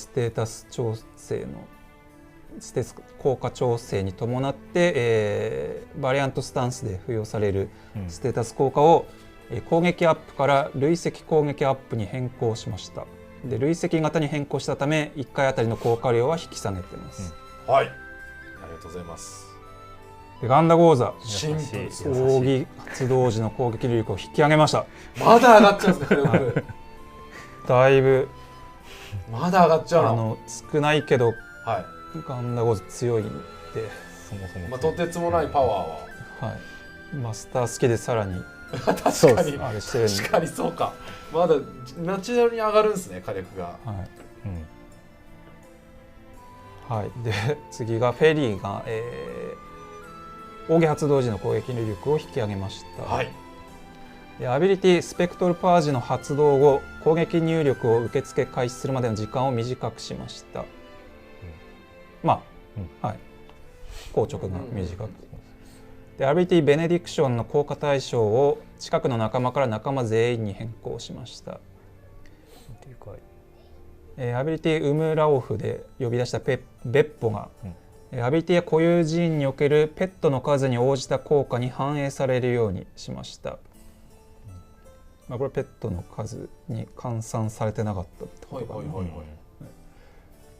テータス調整のステータス効果調整に伴って、バリアントスタンスで付与されるステータス効果を、攻撃アップから累積攻撃アップに変更しました。で累積型に変更したため1回あたりの効果量は引き下げています。はい、ありがとうございます。でガンダゴーザシンプルです。奥義発動時の攻撃力を引き上げました。まだ上がっちゃうんですね。だいぶまだ上がっちゃうの。少ないけど、ガンダゴーザ強いんで、そもそも、まあ、とてつもないパワーは、はい、マスター好きでさらに確かにあれしてるんで、確かにそうか、まだナチュラルに上がるんですね、火力が。はい、で次がフェリーが、扇発動時の攻撃能力を引き上げました。はい、でアビリティスペクトルパージの発動後、攻撃入力を受付開始するまでの時間を短くしました。まあ、はい、硬直が短く。でアビリティベネディクションの効果対象を近くの仲間から仲間全員に変更しました。アビリティウムラオフで呼び出したベッポが、アビリティや固有寺院におけるペットの数に応じた効果に反映されるようにしました。まあ、これペットの数に換算されてなかったってことかな。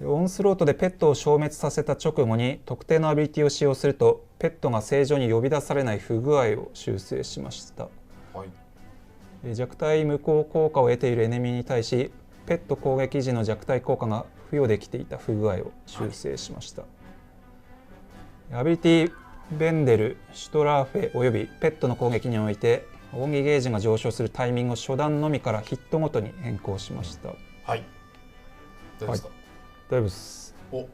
オンスロートでペットを消滅させた直後に特定のアビリティを使用するとペットが正常に呼び出されない不具合を修正しました。はい、弱体無効効果を得ているエネミーに対しペット攻撃時の弱体効果が付与できていた不具合を修正しました。アビリティベンデル、シュトラーフェおよびペットの攻撃において奥義ゲージが上昇するタイミングを初段のみからヒットごとに変更しました。はい、大丈夫ですか？大丈夫です。お、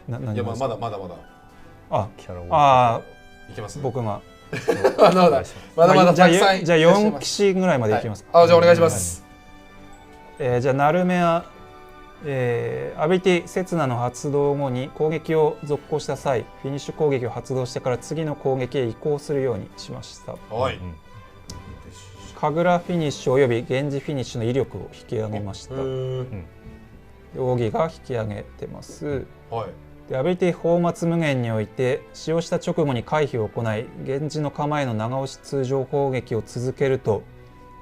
何いや、まだいけます？僕がまだじゃあ4騎士ぐらいまでいきますか。じゃあお願いします。じゃあナルメア、アビリティセツナの発動後に攻撃を続行した際、フィニッシュ攻撃を発動してから次の攻撃へ移行するようにしました。はい。神楽フィニッシュおよび源氏フィニッシュの威力を引き上げました。奥義が引き上げてます。はい。でアビリティ放末無限において使用した直後に回避を行い源氏の構えの長押し通常攻撃を続けると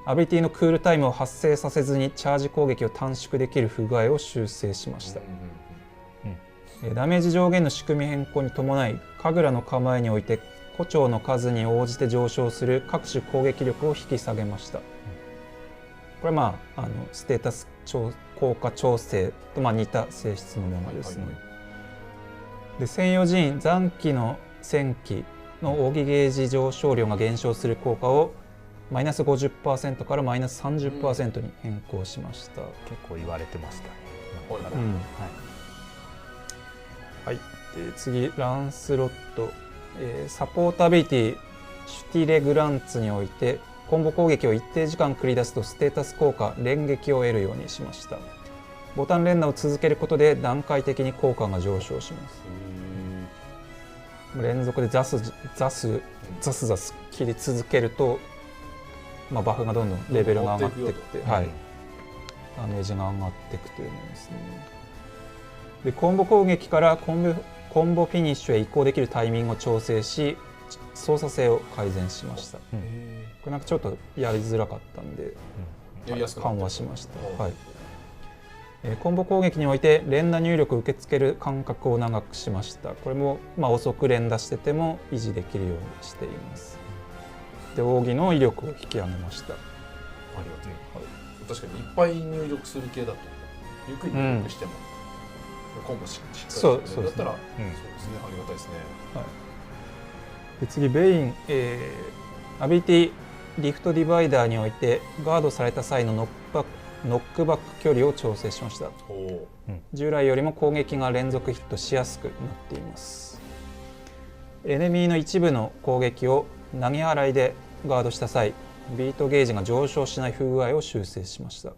アビリティのクールタイムを発生させずにチャージ攻撃を短縮できる不具合を修正しました。ダメージ上限の仕組み変更に伴い神楽の構えにおいて胡蝶の数に応じて上昇する各種攻撃力を引き下げました。これはステータス効果調整と似た性質のものですね。で専用寺院残機の戦機の奥義ゲージ上昇量が減少する効果をマイナス 50% からマイナス 30% に変更しました。結構言われてましたね。はい、で次ランスロット、サポートアビリティシュティレグランツにおいてコンボ攻撃を一定時間繰り出すとステータス効果連撃を得るようにしました。ボタン連打を続けることで段階的に効果が上昇します。連続でザス切り続けると、バフがどんどんレベルが上がっていって、ダメージが上がっていくというものですね。でコンボ攻撃からコンボフィニッシュへ移行できるタイミングを調整し操作性を改善しました。これなんかちょっとやりづらかったんで、緩和しました。はい、コンボ攻撃において連打入力を受け付ける間隔を長くしました。これも遅く連打してても維持できるようにしています。で奥義の威力を引き上げました。ありがとう。確かにいっぱい入力する系だとゆっくり入力しても、コンボしっかりそうですね。だったら、そうですね、ありがたいですね。はい、で次ベイン、アビリティリフトディバイダーにおいてガードされた際のノックバック距離を調整しました。従来よりも攻撃が連続ヒットしやすくなっています。エネミーの一部の攻撃を投げ払いでガードした際ビートゲージが上昇しない不具合を修正しました。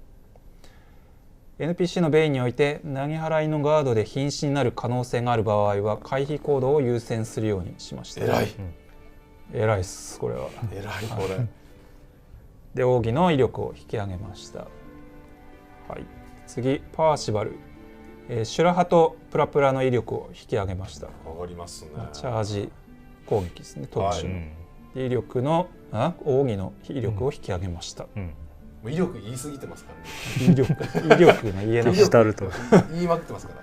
NPC のベインにおいて投げ払いのガードで瀕死になる可能性がある場合は回避行動を優先するようにしました。偉いっすこれは。偉いこれで奥義の威力を引き上げました。はい、次パーシバル、シュラハとプラプラの威力を引き上げました。上がりますね。チャージ攻撃ですね、特殊の、威力の奥義の威力を引き上げました。威力言い過ぎてますからね。威力が言えなくなると言いまくってますか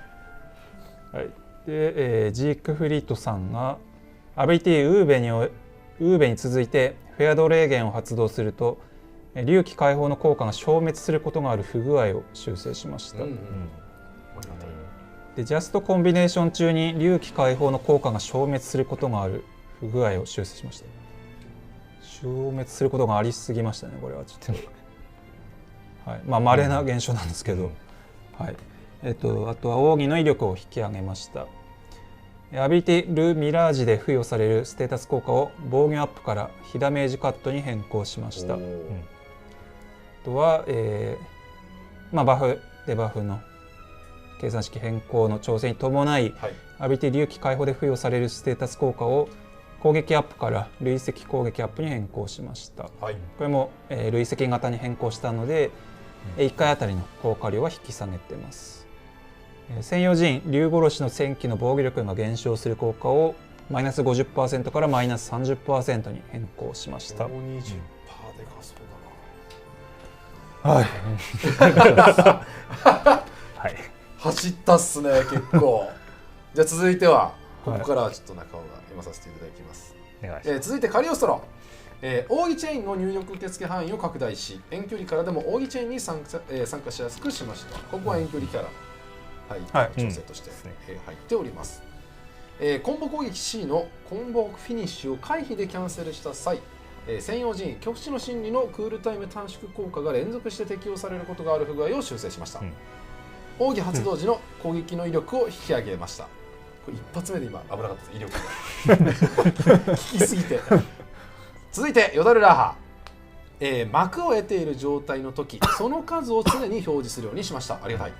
ら。はい、で、ジークフリートさんがアビリティウーベに続いてフェアドレーゲンを発動すると竜気解放の効果が消滅することがある不具合を修正しました。でジャストコンビネーション中に龍気解放の効果が消滅することがある不具合を修正しました。消滅することがありすぎましたね、これはちょっとはい、まあ稀な現象なんですけど、はい、あとは奥義の威力を引き上げました。アビリティル・ミラージで付与されるステータス効果を防御アップから非ダメージカットに変更しました。あとは、まあ、バフデバフの計算式変更の調整に伴い、はい、アビリティ龍気解放で付与されるステータス効果を攻撃アップから累積攻撃アップに変更しました。はい、これも、累積型に変更したので、1回あたりの効果量は引き下げています。専用陣竜殺しの戦機の防御力が減少する効果をマイナス 50% からマイナス 30% に変更しました。20%でかそうだな。はいはい、走ったっすね結構。じゃあ続いてはここからはちょっと中尾が読まさせていただきます。続いてカリオストロ、奥義チェーンの入力受付範囲を拡大し遠距離からでも奥義チェーンに参加しやすくしました。ここは遠距離キャラ、はい、調整として、入っております。コンボ攻撃 C のコンボフィニッシュを回避でキャンセルした際、専用陣拒否の心理のクールタイム短縮効果が連続して適用されることがある不具合を修正しました。奥義発動時の攻撃の威力を引き上げました。これ一発目で今危なかったです、威力が効きすぎて。続いてヨダルラーハ、幕を得ている状態の時その数を常に表示するようにしました。ありがたい。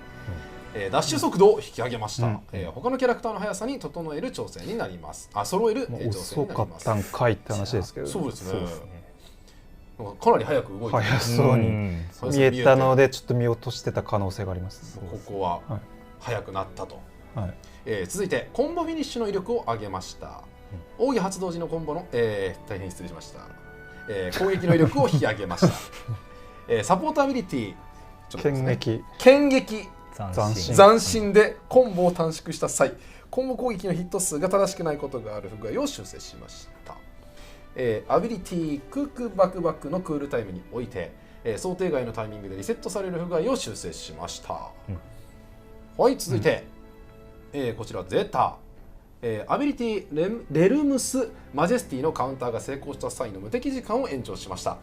ダッシュ速度を引き上げました。他のキャラクターの速さに整える調整になります。揃える調整になります。遅かったんかいって話ですけど、そうですね。かなり早く動いて早そうに見えたのでちょっと見落としてた可能性があります。ここは早くなったと。続いてコンボフィニッシュの威力を上げました。奥義発動時のコンボの、大変失礼しました、攻撃の威力を引き上げました。サポートアビリティ剣撃斬新でコンボを短縮した際コンボ攻撃のヒット数が正しくないことがある不具合を修正しました。アビリティクックバクバクのクールタイムにおいて、想定外のタイミングでリセットされる不具合を修正しました。はい、続いて、こちらゼータ、アビリティレルムスマジェスティのカウンターが成功した際の無敵時間を延長しました。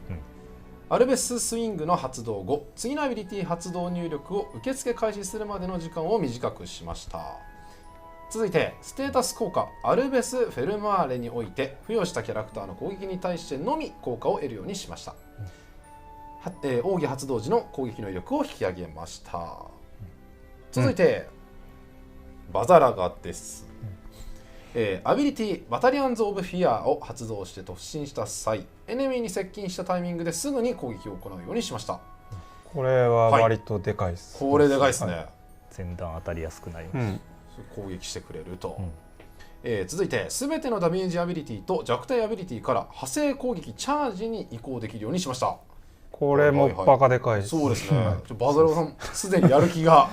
アルベススイングの発動後次のアビリティ発動入力を受付開始するまでの時間を短くしました。続いてステータス効果アルベス・フェルマーレにおいて付与したキャラクターの攻撃に対してのみ効果を得るようにしました。奥義発動時の攻撃の威力を引き上げました。続いて、バザラガです。アビリティバタリアンズ・オブ・フィアを発動して突進した際エネミーに接近したタイミングですぐに攻撃を行うようにしました。これは割とでかいです、これでかいですね、前段当たりやすくなります、攻撃してくれると、続いて全てのダメージアビリティと弱体アビリティから派生攻撃チャージに移行できるようにしました。これもバカでかいです。そうですね。バザラガさんすでにやる気が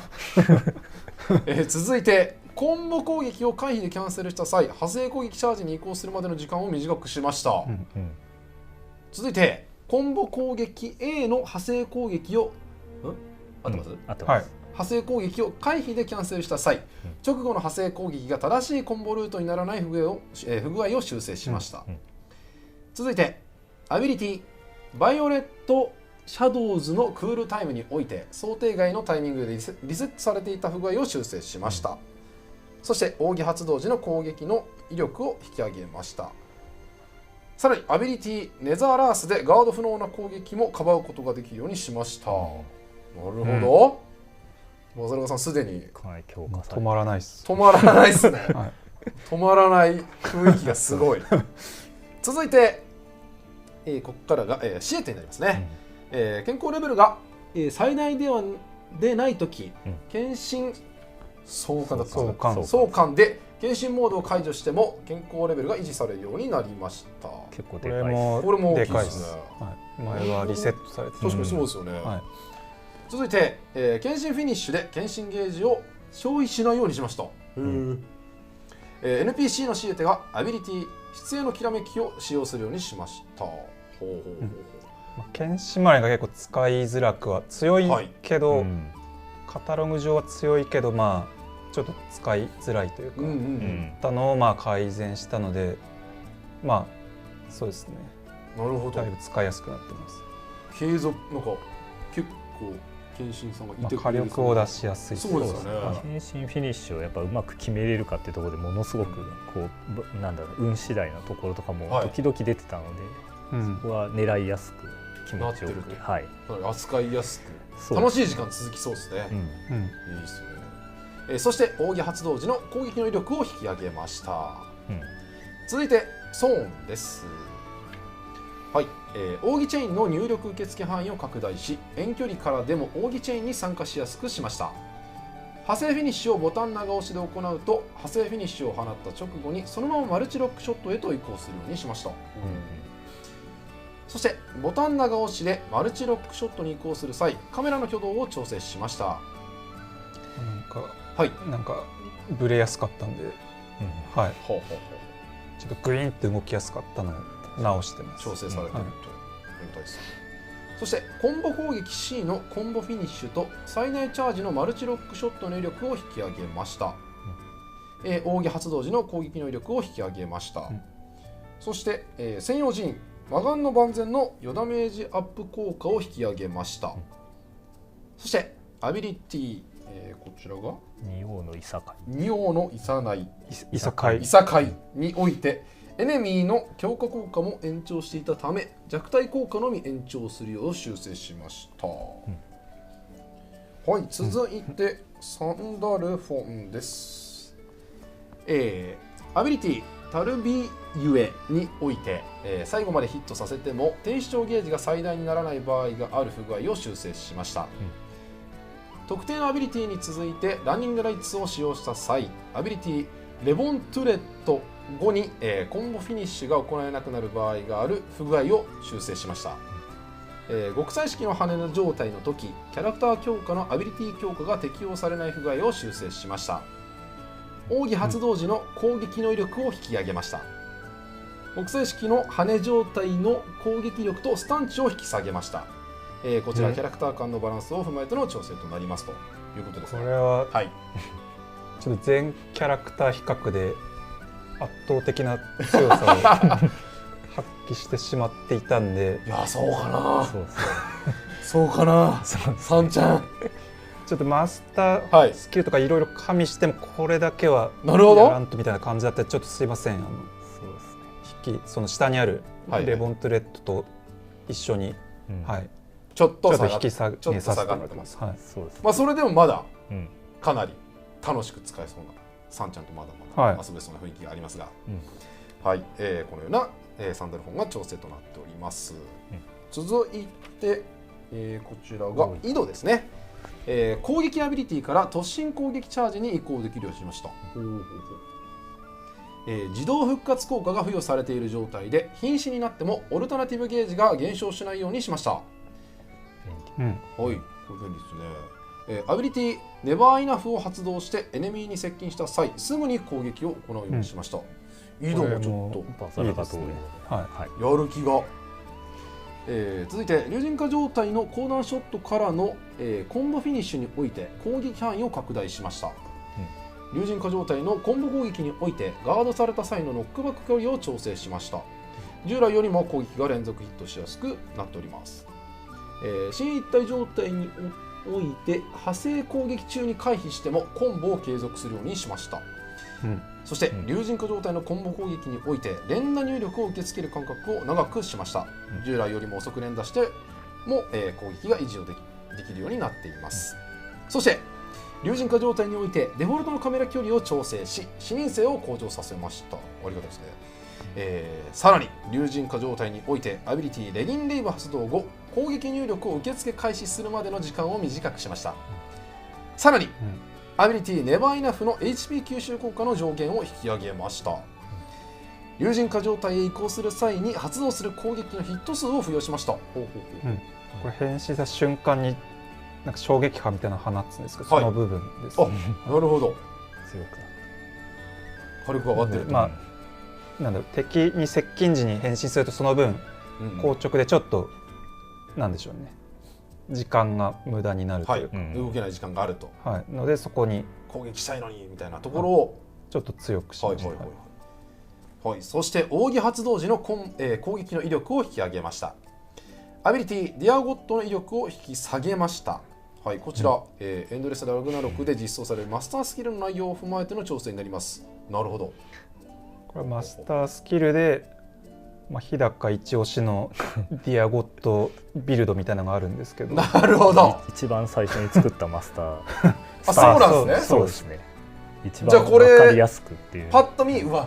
続いてコンボ攻撃を回避でキャンセルした際派生攻撃チャージに移行するまでの時間を短くしました。続いてコンボ攻撃 A の派生攻撃を合ってます？合ってます。派生攻撃を回避でキャンセルした際、直後の派生攻撃が正しいコンボルートにならない不具合を修正しました。続いてアビリティバイオレットシャドウズのクールタイムにおいて想定外のタイミングでリセットされていた不具合を修正しました。そして奥義発動時の攻撃の威力を引き上げました。さらにアビリティネザーラースでガード不能な攻撃もかばうことができるようにしました。なるほど、バザラガさんすでに止まらないっす。止まらないっすね、止まらない雰囲気がすごい続いて、ここからが、シエテになりますね。健康レベルが、最大でないとき、献身相関で献身モードを解除しても健康レベルが維持されるようになりました。結構でかい。これも大きいですね。前はリセットされて確かにそうですよね。続いて、献身フィニッシュで献身ゲージを消費しないようにしました。NPC のシエテがアビリティ必要のきらめきを使用するようにしました。剣士マレが結構使いづらくは強いけど、カタログ上は強いけど、まあちょっと使いづらいというか、たのをまあ改善したので、まあそうですね。なるほど。だいぶ使いやすくなってます。継続なんか結構謙信さんがいて火力を出しやすい。そうですよね。謙信フィニッシュをやっぱうまく決めれるかっていうところでものすごくこうなんだろう運次第なところとかも時々出てたので、そこは狙いやすく気持ちよく、はい、扱いやすく楽しい時間続きそうですね。いいですね。そして扇発動時の攻撃の威力を引き上げました。続いてソーンです。はい、扇チェインの入力受付範囲を拡大し、遠距離からでも扇チェインに参加しやすくしました。派生フィニッシュをボタン長押しで行うと、派生フィニッシュを放った直後にそのままマルチロックショットへと移行するようにしました。そしてボタン長押しでマルチロックショットに移行する際、カメラの挙動を調整しました。なんかブレやすかったんで、はい、ちょっとグイーンって動きやすかったのを直してます。調整されているということです。そしてコンボ攻撃 C のコンボフィニッシュと最大チャージのマルチロックショットの威力を引き上げました。扇発動時の攻撃の威力を引き上げました。そして、専用人魔眼の万全の予ダメージアップ効果を引き上げました。そしてアビリティ、こちらが仁王のいさかい、仁王のいさないいさかいにおいてエネミーの強化効果も延長していたため、弱体効果のみ延長するよう修正しました。はい、続いてサンダルフォンです。アビリティタルビゆえにおいて、最後までヒットさせても低視聴ゲージが最大にならない場合がある不具合を修正しました。特定のアビリティに続いてランニングライツを使用した際、アビリティレボントゥレット後に、コンボフィニッシュが行えなくなる場合がある不具合を修正しました。極彩式の羽の状態の時、キャラクター強化のアビリティ強化が適用されない不具合を修正しました。扇発動時の攻撃の威力を引き上げました。極彩式の羽状態の攻撃力とスタンチを引き下げました。こちらキャラクター間のバランスを踏まえての調整となりますということですね。これは、はい、ちょっと全キャラクター比較で圧倒的な強さを発揮してしまっていたんで、いやそうかな、そうかな、さんちゃんちょっとマスタースキルとかいろいろ加味してもこれだけはやらんとみたいな感じだったらちょっとすいません。その下にあるレボントレッドと一緒に、ちょっと引き下げさせてもらってます。まあそれでもまだかなり楽しく使えそうな、さんちゃんとまだまだ遊べそうな雰囲気がありますが、はい、このような、サンダルフォンが調整となっております。続いて、こちらが井戸ですね。攻撃アビリティから突進攻撃チャージに移行できるようにしました。自動復活効果が付与されている状態で瀕死になってもオルタナティブゲージが減少しないようにしました。はい、これ便利ですね。アビリティネバーイナフを発動してエネミーに接近した際すぐに攻撃を行うようにしました。井戸もちょっといいですね。やる気が。続いて竜神化状態の高弾ショットからの、コンボフィニッシュにおいて攻撃範囲を拡大しました。竜神化状態のコンボ攻撃においてガードされた際のノックバック距離を調整しました。従来よりも攻撃が連続ヒットしやすくなっております。新一体状態において派生攻撃中に回避してもコンボを継続するようにしました。そして竜神化状態のコンボ攻撃において連打入力を受け付ける間隔を長くしました。従来よりも遅く連打しても、攻撃が維持をできるようになっています。そして竜神化状態においてデフォルトのカメラ距離を調整し視認性を向上させました。ありがたいですね。さらに竜神化状態においてアビリティレギンレイブ発動後攻撃入力を受付開始するまでの時間を短くしました。さらに、アビリティネバーイナフの HP 吸収効果の上限を引き上げました。竜神化状態へ移行する際に発動する攻撃のヒット数を付与しました。これ変身した瞬間になんか衝撃波みたいなのを放つんですけど、その部分ですね。なるほど。強く火力が上がってる。まあなんだろう、敵に接近時に変身するとその分硬直でちょっとなんでしょうね、時間が無駄になるというか、動けない時間があると、のでそこに攻撃したいのにみたいなところをちょっと強くしました。そして扇発動時の攻撃の威力を引き上げました。アビリティディアゴットの威力を引き下げました。こちら、エンドレスラグナロクで実装されるマスタースキルの内容を踏まえての調整になります。なるほど。これはマスタースキルで、日高一押しのディアゴットビルドみたいなのがあるんですけどなるほど。一番最初に作ったマスターあ、そうなんですね。そうですね。一番分かりやすくっていう。パッと見、うわ、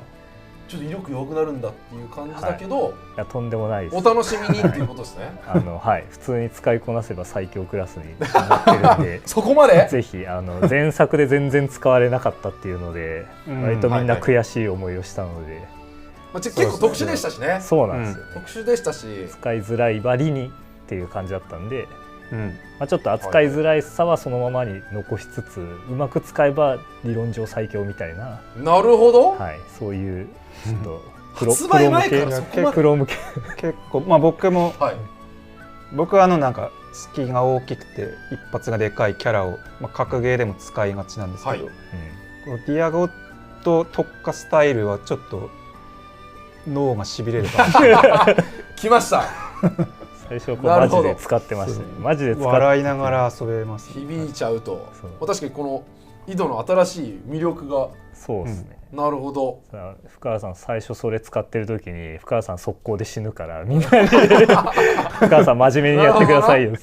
ちょっと威力弱くなるんだっていう感じだけど、いやとんでもないです。お楽しみにっていうことですね。普通に使いこなせば最強クラスになってるんでそこまでぜひ前作で全然使われなかったっていうので、割とみんな悔しい思いをしたので、結構特殊でしたしね。そうなんですよ、特殊でしたし、使いづらい割にっていう感じだったんで、ちょっと扱いづらいさはそのままに残しつつ、うまく使えば理論上最強みたいな。なるほど。そういうちょっと発売前からそこまでプロ向け結構僕はなんか隙が大きくて一発がでかいキャラを、格ゲーでも使いがちなんですけど、このディアゴット特化スタイルはちょっと脳がしびれるかもしれない来ました最初マジで使ってましたね。マジで笑いながら遊べます、響いちゃうと。確かにこの井戸の新しい魅力が。そうですね、なるほど。深川さん最初それ使ってる時に深川さん速攻で死ぬからみんなに深川さん真面目にやってくださいよこ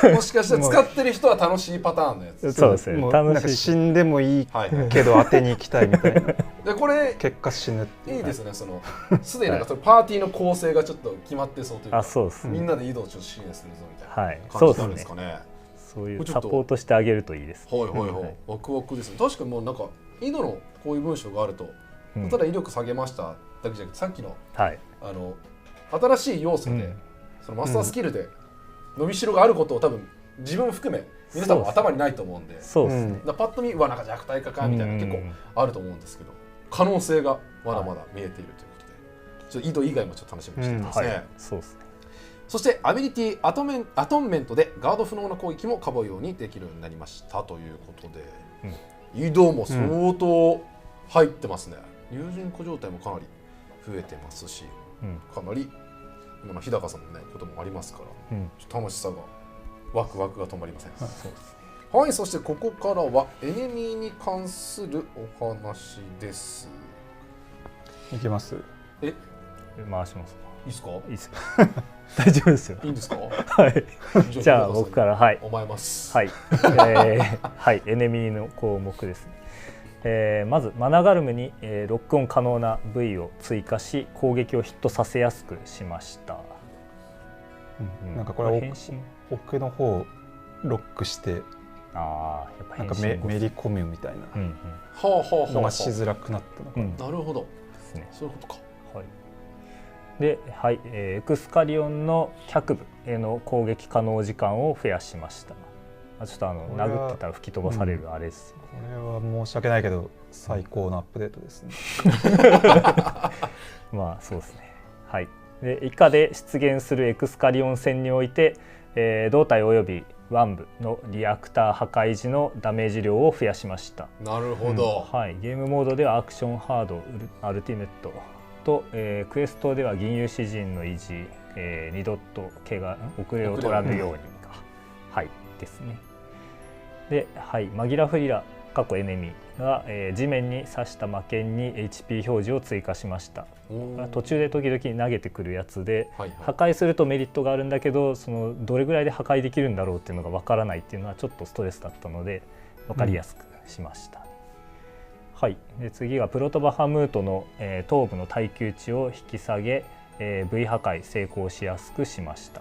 れもしかしたら使ってる人は楽しいパターンのやつ。そうですね。楽しい。死んでもいいけど当てに行きたいみたいな。でこれ結果死ぬっていう。いいですね。すでにそのパーティーの構成がちょっと決まってそうというか。そうです。みんなで移動を支援するぞみたいな感じなんですかね。そういうサポートしてあげるといいです。ワクワクですね。確かにもうなんか井戸のこういう文章があると、ただ威力下げましただけじゃなくて、さっきの新しい要素で、そのマスタースキルで伸びしろがあることを多分自分も含め皆さんも頭にないと思うんで、パッと見なんか弱体化かみたいな結構あると思うんですけど、可能性がまだまだ見えているということで、ちょっと井戸以外もちょっと楽しみにしていますね。そうですね。そしてアビリティアトンメントでガード不能な攻撃もかばうようにできるようになりましたということで、移動も相当入ってますね。友人子状態もかなり増えてますし、かなり今の日高さんのねこともありますから、楽しさがワクワクが止まりません。はい、そしてここからはエネミーに関するお話です。いきます。回しますか。いいですか。いいですか。大丈夫ですよ。いいんですか。はい。じゃあ僕から思います。はい。エネミーの項目ですね。まずマナガルムにロックオン可能な部位を追加し、攻撃をヒットさせやすくしました。なんかこれ奥の方ロックして、やっぱなんかめり込むみたいなのがしづらくなったのかな。なるほど。そういうことか。で、エクスカリオンの脚部への攻撃可能時間を増やしました。ちょっと殴ってたら吹き飛ばされるあれです。これは申し訳ないけど最高のアップデートですね。そうですね。はい。で以下で出現するエクスカリオン戦において、胴体および腕部のリアクター破壊時のダメージ量を増やしました。なるほど。ゲームモードではアクションハードアルティメットと、クエストでは銀融詩人の維持、二度と遅れを取らぬようにですね。で、マギラフリラ過去エネミーが、地面に刺した魔剣に HP 表示を追加しました。途中で時々投げてくるやつで、破壊するとメリットがあるんだけど、どれぐらいで破壊できるんだろうっていうのがわからないっていうのはちょっとストレスだったので分かりやすくしました。で次がプロトバハムートの、頭部の耐久値を引き下げ、V 破壊成功しやすくしました。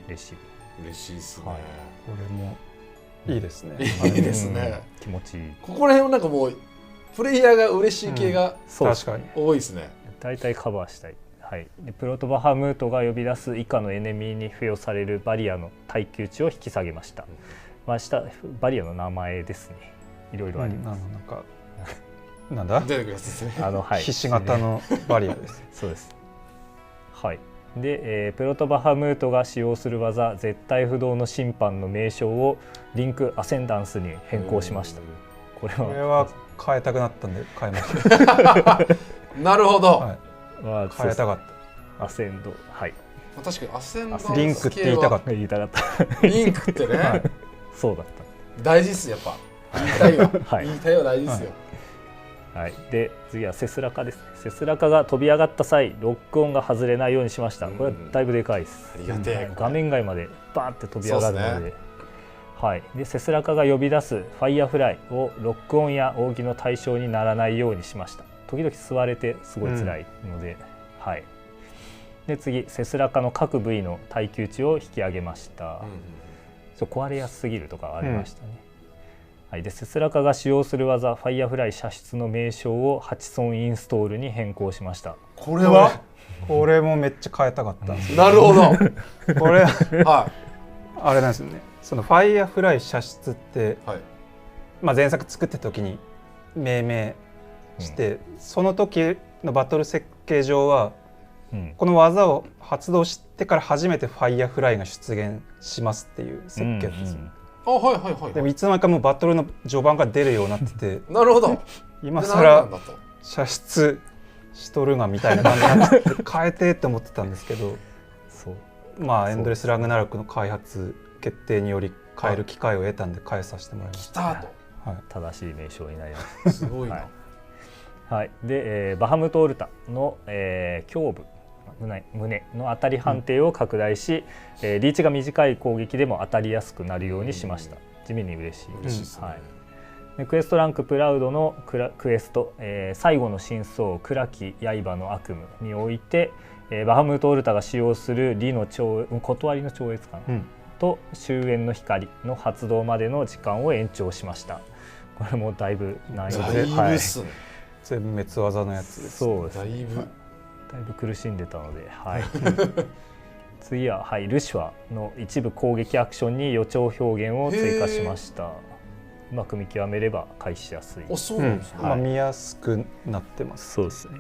嬉しいですね。これもいいですね。いいですね。気持ちいい。ここら辺はなんかもうプレイヤーが嬉しい系が確かに多いですね。大体カバーしたい。でプロトバハムートが呼び出す以下のエネミーに付与されるバリアの耐久値を引き下げました。下バリアの名前ですね。いろいろあります。なんだ？出てくるやつですね。ひし形のバリアです。そうです。で、プロトバハムートが使用する技絶対不動の審判の名称をリンクアセンダンスに変更しました。これは変えたくなったんで変えましたなるほど、はい、変えたかった。アセンド、はい、確かにアセンダンス系はリンクって言いたかった。リンクってね、はい、そうだった。大事っすやっぱ。言いたいわ、はい、言いたいは大事ですよ。はい、で次はセスラカですね。セスラカが飛び上がった際ロックオンが外れないようにしました。これはだいぶでかいです。ありがてえ。画面外までバーって飛び上がるので、はい、でセスラカが呼び出すファイヤーフライをロックオンや扇の対象にならないようにしました。時々吸われてすごい辛いので、はい。で次セスラカの各部位の耐久値を引き上げました。壊れやすすぎるとかありましたね。はい、でセスラカが使用する技ファイヤーフライ射出の名称を8損インストールに変更しました。これはこれもめっちゃ変えたかったんですよ。なるほどこれはい、あれなんですよね。そのファイヤーフライ射出って、はい、まあ前作作った時に命名して、その時のバトル設計上は、この技を発動してから初めてファイヤーフライが出現しますっていう設計ですよ。あ、はいはいはい。でもいつの間にかもうバトルの序盤が出るようになっててなるほど。今更射出しとるがみたいな感じになって変えてって思ってたんですけどまあエンドレスラグナロクの開発決定により変える機会を得たんで変えさせてもらいました。来たと、はい、正しい名称になります。すごいな。はい、で、バハムトオルタの、胸部胸の当たり判定を拡大し、リーチが短い攻撃でも当たりやすくなるようにしました。地味に嬉しいです。はい、でクエストランクプラウドのクエスト、最後の真相暗き刃の悪夢において、バハムトオルタが使用する断りの超越感、と終焉の光の発動までの時間を延長しました。これもだいぶ難易度で、全滅技のやつです。そうですね。だいぶ苦しんでたので、はい、次は、はい、ルシファーの一部攻撃アクションに予兆表現を追加しました。うまく見極めれば回避しやすい。そうなんですね。まあ見やすくなってます。そうですね。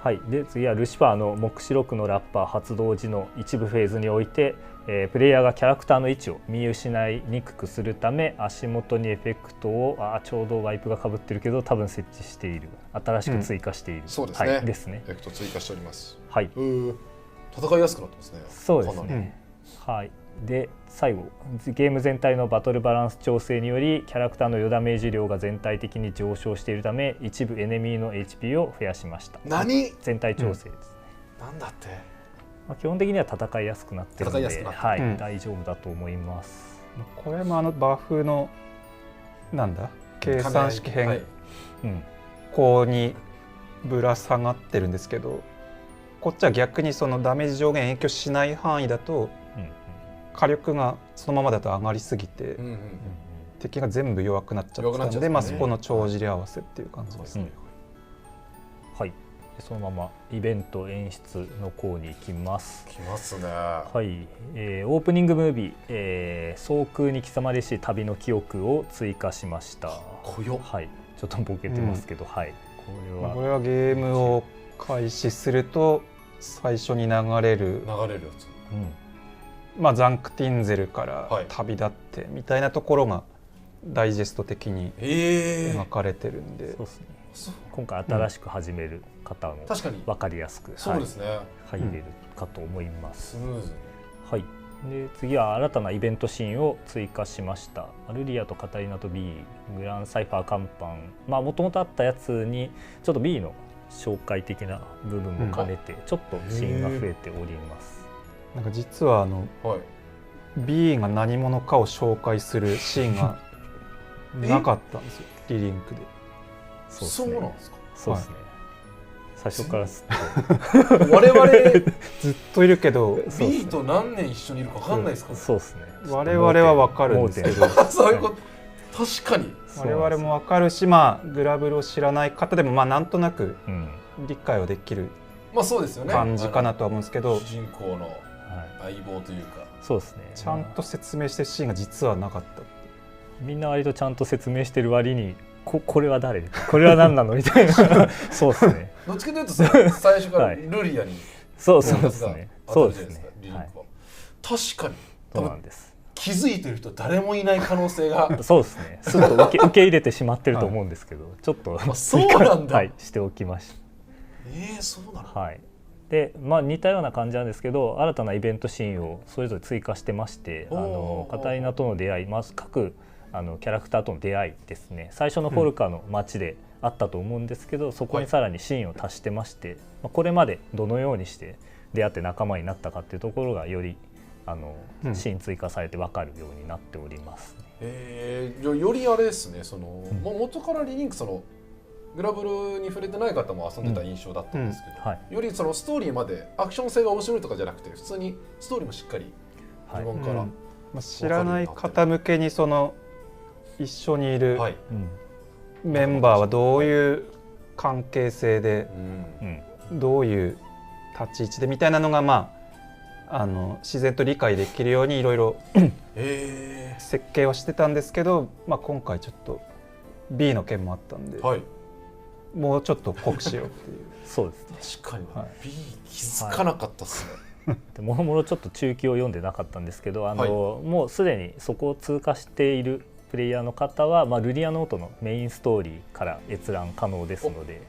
はい、で次はルシファーの目視録のラッパー発動時の一部フェーズにおいて、プレイヤーがキャラクターの位置を見失いにくくするため足元にエフェクトをちょうどワイプがかぶってるけど多分設置している、新しく追加している、そうですね、ですね。エフェクト追加しております。はい、戦いやすくなってますね。そうですね。はい、で最後ゲーム全体のバトルバランス調整によりキャラクターの余ダメージ量が全体的に上昇しているため一部エネミーの HP を増やしました。何？全体調整ですね。なんだって。基本的には戦いやすくなってるので、はい、大丈夫だと思います。これもバフのなんだ計算式変更にぶら下がってるんですけど、こっちは逆にそのダメージ上限影響しない範囲だと火力がそのままだと上がりすぎて敵が全部弱くなっちゃってたので、そこの帳尻合わせっていう感じですね。はい、そのままイベント演出の項に行きます。来ますね。はい、オープニングムービー、総空に刻まれし旅の記憶を追加しました。はい、ちょっとボケてますけど、はい、これはゲームを開始すると最初に流れるやつ、まあザンクティンゼルから旅立ってみたいなところがダイジェスト的に描かれてるんで、そうですね。今回新しく始める方も分かりやすく入れるかと思います。はい、で次は新たなイベントシーンを追加しました。アルリアとカタリナと B、 グランサイファーカンパン、もともとあったやつにちょっと B の紹介的な部分も兼ねてちょっとシーンが増えております。なんか実はB が何者かを紹介するシーンがなかったんですよ、リリンクで。そうなんですか。そうですね。最初からずっと我々ずっといるけど B と何年一緒にいるか分かんないですか。そうですね。我々は分かるんですけどそういうこと。確かに我々も分かるし、グラブルを知らない方でもなんとなく理解はできる感じかなとは思うんですけど、主人公の相棒というか、そうですね。ちゃんと説明してるシーンが実はなかった。みんな割とちゃんと説明してる割にこれは誰、これは何なのみたいなそうですね。どっちかというと最初からルリアにそうですね。そうですね。リリンクは確かにそうなんです。気づいてる人誰もいない可能性がそうですね。すっと受け入れてしまってると思うんですけど、ちょっとそうなんだ。はい、しておきました。そうなの。はい。で、似たような感じなんですけど、新たなイベントシーンをそれぞれ追加してまして、カタリナとの出会い、各キャラクターとの出会いですね。最初のフォルカの街であったと思うんですけど、そこにさらにシーンを足してまして、これまでどのようにして出会って仲間になったかっていうところがよりシーン追加されて分かるようになっております、ね。よりあれですね、元からリリンクグラブルに触れてない方も遊んでた印象だったんですけど、よりストーリーまでアクション性が面白いとかじゃなくて、普通にストーリーもしっかり自分から、知らない方向けに一緒にいるメンバーはどういう関係性で、どういう立ち位置でみたいなのが自然と理解できるようにいろいろ設計はしてたんですけど、今回ちょっと B の件もあったんで、もうちょっと濃くしようっていうそうですね。確かに、B 気づかなかったっすね。もろもろちょっと中期を読んでなかったんですけど、もうすでにそこを通過しているプレイヤーの方は、ルリアノートのメインストーリーから閲覧可能ですので、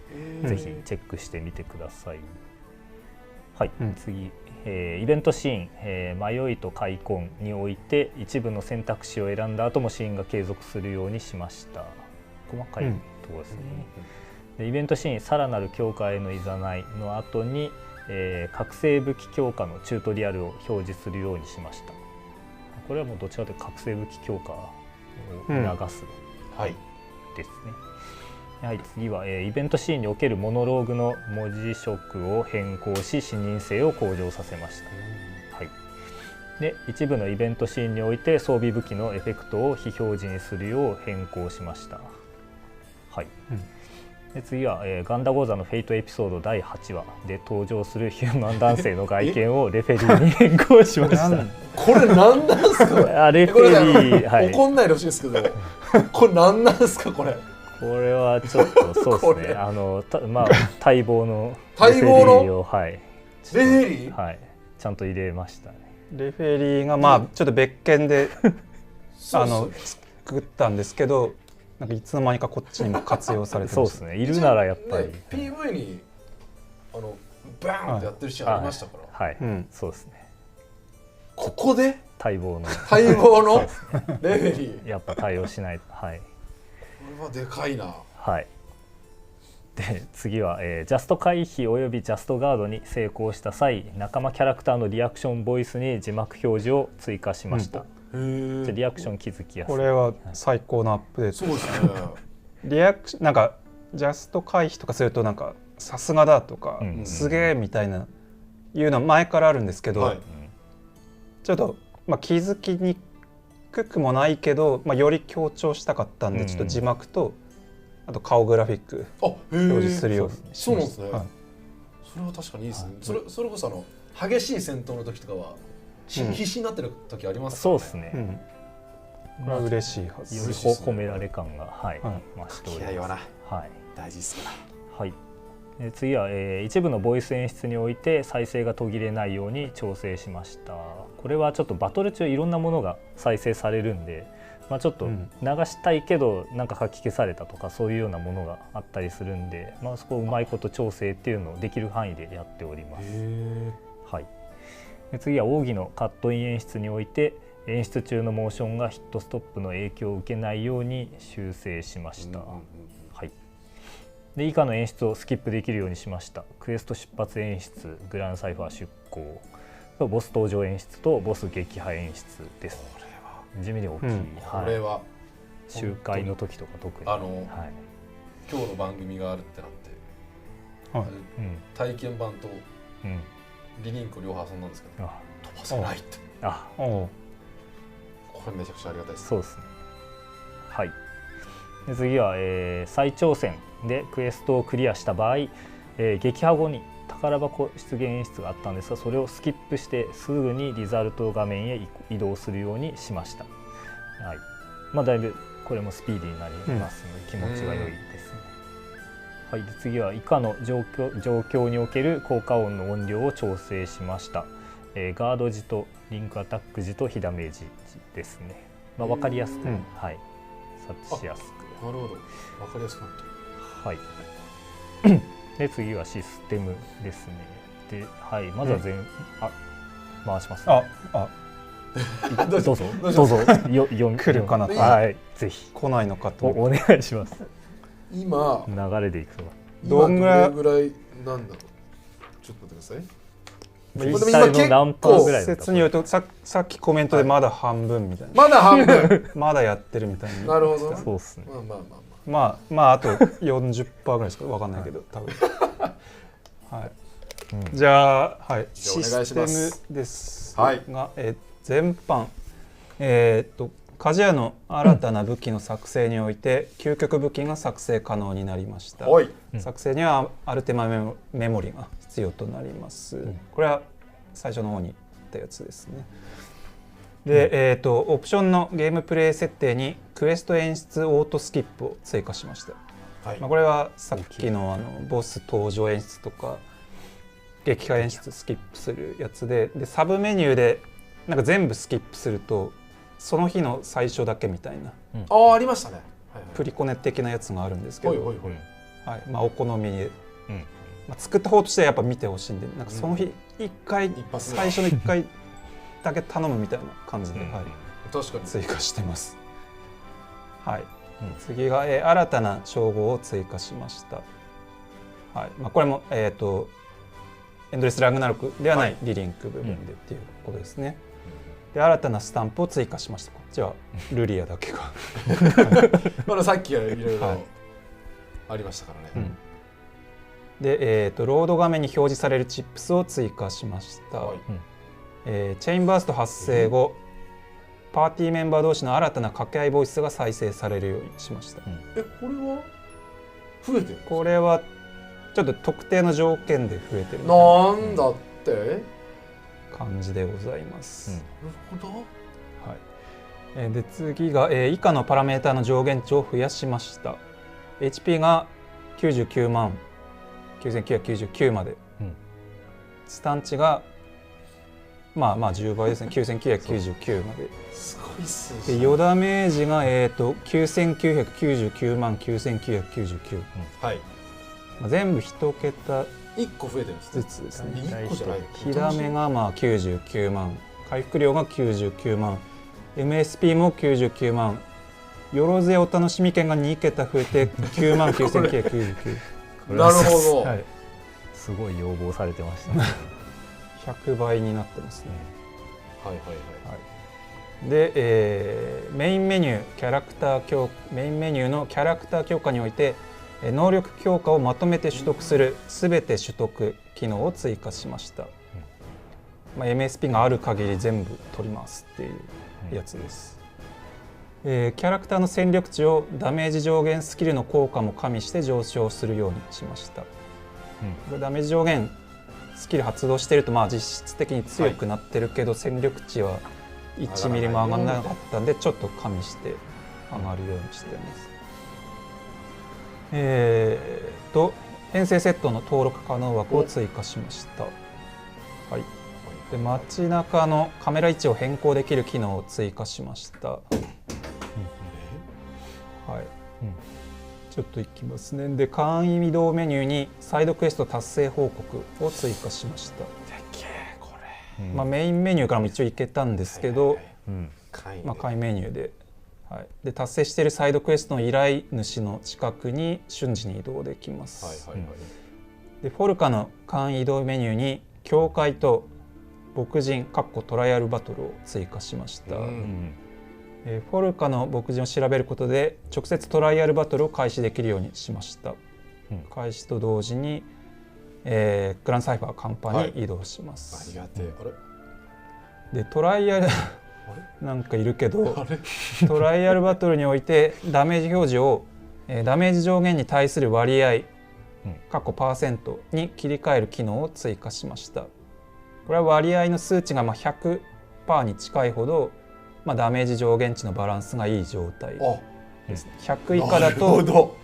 ぜひチェックしてみてください。はい、次、イベントシーン、迷いと開墾において一部の選択肢を選んだ後もシーンが継続するようにしました。細かいところですね。でイベントシーン、さらなる強化へのいざないの後に、覚醒武器強化のチュートリアルを表示するようにしました。これはもうどちらかというと覚醒武器強化を促すですね。はい、次は、イベントシーンにおけるモノローグの文字色を変更し視認性を向上させました。はい、で一部のイベントシーンにおいて装備武器のエフェクトを非表示にするよう変更しました。はい、で次は、ガンダゴーザのフェイトエピソード第8話で登場するヒューマン男性の外見をレフェリーに変更しました。これ何なんですか。レフェリー、怒んないでほしいですけど、これ何なんですかこれ。これはちょっとそうですね。待望のレフェリーを、レフェリー、ちゃんと入れましたね。レフェリーがちょっと別件で作ったんですけど、なんかいつの間にかこっちにも活用されてました。そうですね。いるならやっぱり PV にバーンってやってるシーンありましたから。はい、そうですね。ここで待望のレフェリーやっぱ対応しないと。はい。これはでかいな。はい。で次は、ジャスト回避およびジャストガードに成功した際、仲間キャラクターのリアクションボイスに字幕表示を追加しました。じゃリアクション気づきやすい。これは最高のアップデート。そうですね。リアクションなんかジャスト回避とかするとなんかさすがだとか、すげえみたいないうのは前からあるんですけど、ちょっと気づきにくくもないけど、より強調したかったんで、ちょっと字幕とあと顔グラフィック表示するようにしました。そうなんですね。それは確かにいいですね。それこそ激しい戦闘の時とかは必死になってる時あります。そうですね。これは嬉しいはず。より褒められ感が増しております。気合はな。大事ですから。はい。次は、一部のボイス演出において再生が途切れないように調整しました。これはちょっとバトル中いろんなものが再生されるんで、ちょっと流したいけどなんか書き消されたとかそういうようなものがあったりするんで、そこをうまいこと調整っていうのをできる範囲でやっております。はい。で次は奥義のカットイン演出において演出中のモーションがヒットストップの影響を受けないように修正しました。はい。で以下の演出をスキップできるようにしました。クエスト出発演出、グランサイファー出航、ボス登場演出とボス撃破演出です。これは地味に大きい。これは集会の時とか特に今日の番組があるってなって、体験版とリリンク両方遊んだんですけど、飛ばせないって。これめちゃくちゃありがたいです。そうですね。はい。で次は、再挑戦でクエストをクリアした場合、撃破後に宝箱出現演出があったんですが、それをスキップしてすぐにリザルト画面へ移動するようにしました。はい。だいぶこれもスピーディーになりますので、気持ちが良いですね。はい、で次は以下の状況における効果音の音量を調整しました。ガード時とリンクアタック時と火ダメージですね。まあ、分かりやすく、はい、察しやすく。なるほど、分かりやすくなってる。はい。で次はシステムですね。で、はい、まずは回します、ね。どうぞ来るかな。はい、ぜひ来ないのかとお願いします。今流れでいくとどんぐらいなんだろう。ちょっと待ってください。実際の何パーぐらいだった。説によるとさっきコメントでまだ半分みたいな。まだ半分。まだやってるみたいな。なるほど。そうですね。まああと40%ぐらいですか、わかんないけど多分。はい。じゃあはいシステムですが、全般鍛冶屋の新たな武器の作成において究極武器が作成可能になりました。作成にはアルテマメモリが必要となります。これは最初の方に言ったやつですね。で、オプションのゲームプレイ設定にクエスト演出オートスキップを追加しました。まあこれはさっきのボス登場演出とか撃破演出スキップするやつで、サブメニューでなんか全部スキップするとその日の最初だけみたいな、ありましたね、プリコネ的なやつがあるんですけど、まあお好みで、まあ作った方としてはやっぱ見てほしいんで、なんかその日1回最初の1回だけ頼むみたいな感じで、確かに追加してます。はい、次が、新たな称号を追加しました。はい、まあこれもエンドレスラグナロクではないリリンク部分でっていうことですね。で新たなスタンプを追加しました。こっちはルリアだけがまださっきはいろいろありましたからね。で、ロード画面に表示されるチップスを追加しました。チェインバースト発生後、パーティーメンバー同士の新たな掛け合いボイスが再生されるようにしました。これは増えてる？これはちょっと特定の条件で増えてるなんだって感じでございます。なるほど。はい。で次が、以下のパラメータの上限値を増やしました。HP が99万9999まで、スタン値がまあ10倍ですね、9999まで。すごいっすね。で余ダメージが9999万9999。はい。全部1桁1個増えてるんですずつですね。1個じゃない。火ダメがまあ99万、回復量が99万、MSP も99万、よろずやお楽しみ券が2桁増えて9万9999。なるほど。はい。すごい要望されてました。100倍になってますね。はいはいはい。で、メインメニューのキャラクター強化において能力強化をまとめて取得するすべて取得機能を追加しました。まあ、MSP がある限り全部取りますっていうやつです。キャラクターの戦力値をダメージ上限スキルの効果も加味して上昇するようにしました。これダメージ上限スキル発動しているとまあ実質的に強くなってるけど、戦力値は1ミリも上がらなかったんでちょっと加味して上がるようにしてます。編成セットの登録可能枠を追加しました。はい。で街中のカメラ位置を変更できる機能を追加しました。はい。ちょっといきますね。で簡易移動メニューにサイドクエスト達成報告を追加しました。これ。まあメインメニューからも一応いけたんですけど、まあ簡易メニューで。はい、で達成しているサイドクエストの依頼主の近くに瞬時に移動できます。でフォルカの簡易移動メニューに教会と牧人トライアルバトルを追加しました。フォルカの牧人を調べることで直接トライアルバトルを開始できるようにしました。開始と同時に、グランサイファーカンパに移動します。ありがてえ。でトライアルなんかいるけどトライアルバトルにおいてダメージ表示を、ダメージ上限に対する割合パーセントに切り替える機能を追加しました。これは割合の数値が100% に近いほど、ダメージ上限値のバランスがいい状態ですね。100以下だと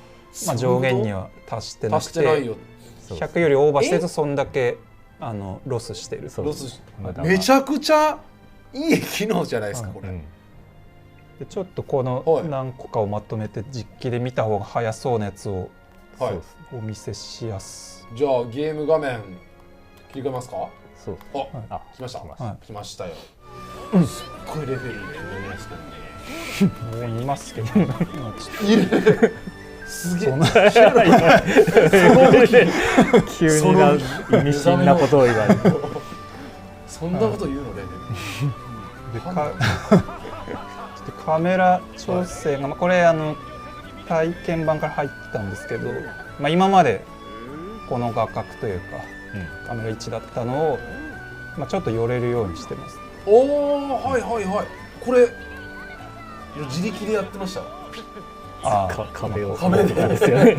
まあ、上限には達してなくて、達してないよ。100よりオーバーしてるとそんだけロスしてる。ロスめちゃくちゃいい機能じゃないですかこれ。でちょっとこの何個かをまとめて実機で見た方が早そうなやつをお見せしやす。じゃあゲーム画面切り替えますか。そう。あ、来ました。来ましたよ。すっごいレフェリー気になりますけどね。もういますけど。いる。すげえ。急に意味深なことを言われる。そんなこと言うのレフェリー。カメラ調整が、これ体験版から入ったんですけど、まあ、今までこの画角というか、カメラ位置だったのを、まあ、ちょっと寄れるようにしてます。おお、はいはいはい。これ自力でやってました。壁を壁ですよね。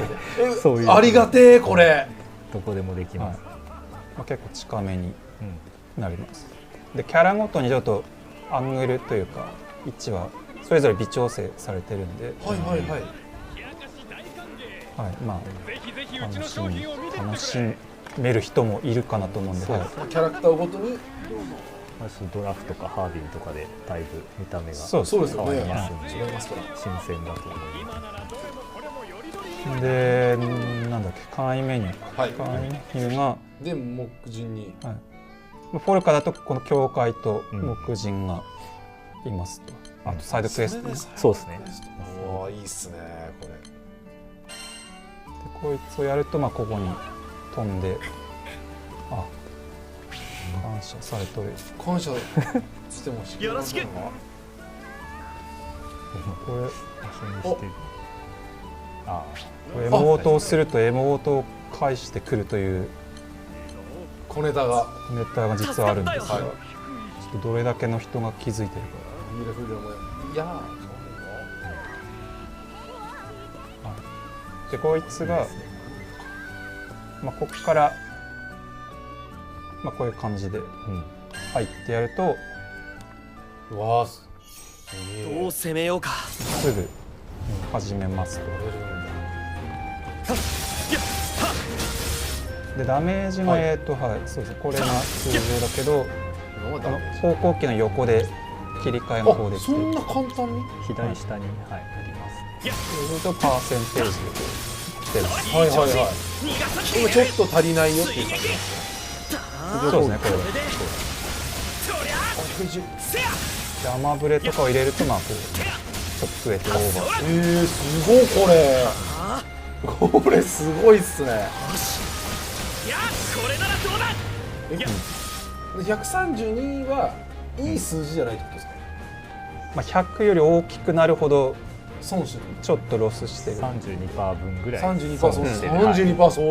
そういうありがてえこれ。どこでもできます。まあ、結構近めになります。でキャラごとにちょっとアングルというか位置はそれぞれ微調整されてるんで、はいはいはい。はい、まあ楽しめる人もいるかなと思うんで、キャラクターごとにドラフとかハービーとかでだいぶ見た目がそうですよね。変わりますんで、違いますから新鮮だと思います。でなんだっけ簡易メニュー、簡易メニューがで木人に、フォルカだとこの教会と木人がいますと、あとサイドクエスト、そうですね。おお、いいっすねこれ。こいつをやると、まあここに飛んで、あ、感謝されとる。感謝してもしよろしく。これエモートをするとエモートを返してくるという小ネタが実はあるんですが、ちょっとどれだけの人が気づいてるか。いやでこいつが、まあここから、まあこういう感じで入ってやると、わあ、どう攻めようか。すぐ始めますと。でダメージのそうですね、これが通常だけど、方向キーの横で切り替えの方できて、そんな簡単に左下にあります。そうするとパーセンテージで来てます。はいはいはい。今ちょっと足りないよっていう感じなんですね。そうですね、これは。でアマブレとかを入れると、まあこうちょっと増えてオーバー。すごいこれ。これすごいっすね。132はいい数字じゃないってことですか。まあ100より大きくなるほど損してる。ちょっとロスしてる。32%分ぐらい。32%相当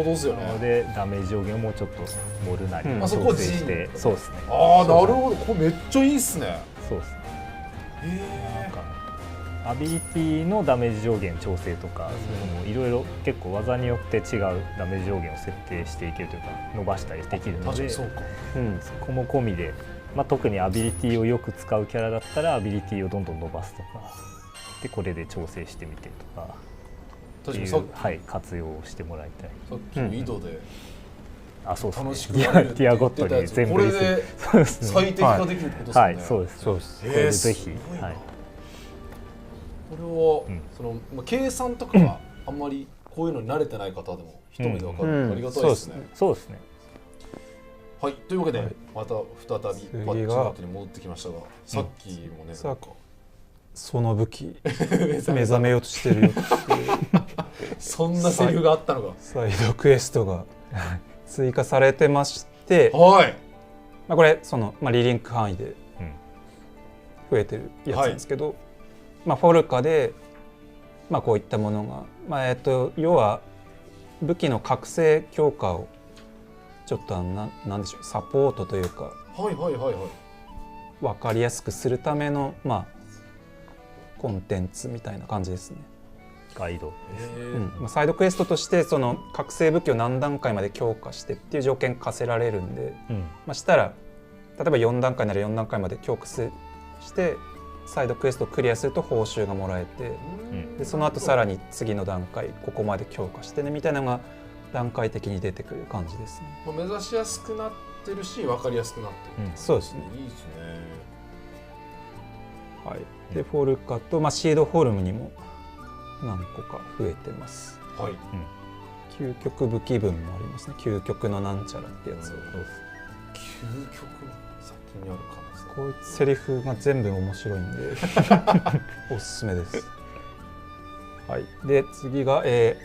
ですよね。なのでダメージ上限をもうちょっと盛るなり調整して、そうですね。ああ、なるほど。これめっちゃいいっすね。そうですね。なんかアビリティのダメージ上限調整とか、いろいろ結構技によって違うダメージ上限を設定していけるというか伸ばしたりできるので、そこも込みで、まあ、特にアビリティをよく使うキャラだったらアビリティをどんどん伸ばすとかで、これで調整してみてとかっていう、活用をしてもらいたい。さっきの井戸で、そうですね。楽しくティアゴットに全部これで最適化できるってことですね。はい、そうです。そうです。これでぜひ。これはその計算とかはあんまりこういうのに慣れてない方でも一目でわかる。ありがたいですね。そうですね。はい、というわけでまた再びパッチノートに戻ってきましたが、さっきもね、その武器目覚めようとしてるよってそんなセリフがあったのか。サイドクエストが追加されてまして、まあこれそのリリンク範囲で増えてるやつなんですけど、まあフォルカでまあこういったものが、まあ要は武器の覚醒強化をちょっとなんでしょう、サポートというか、分かりやすくするためのまあコンテンツみたいな感じですね。ガイド。サイドクエストとしてその覚醒武器を何段階まで強化してっていう条件課せられるんで、まあしたら例えば4段階なら4段階まで強化してサイドクエストをクリアすると報酬がもらえて、でその後さらに次の段階ここまで強化してねみたいなのが段階的に出てくる感じですね。目指しやすくなってるし分かりやすくなってる、そうですね。いいですね。はい、でフォルカと、シードフォルムにも何個か増えてます。はい、究極武器分もありますね。究極のなんちゃらってやつを。究極先にあるかも。こういうセリフが全部面白いんでおすすめです。はい、で次が、発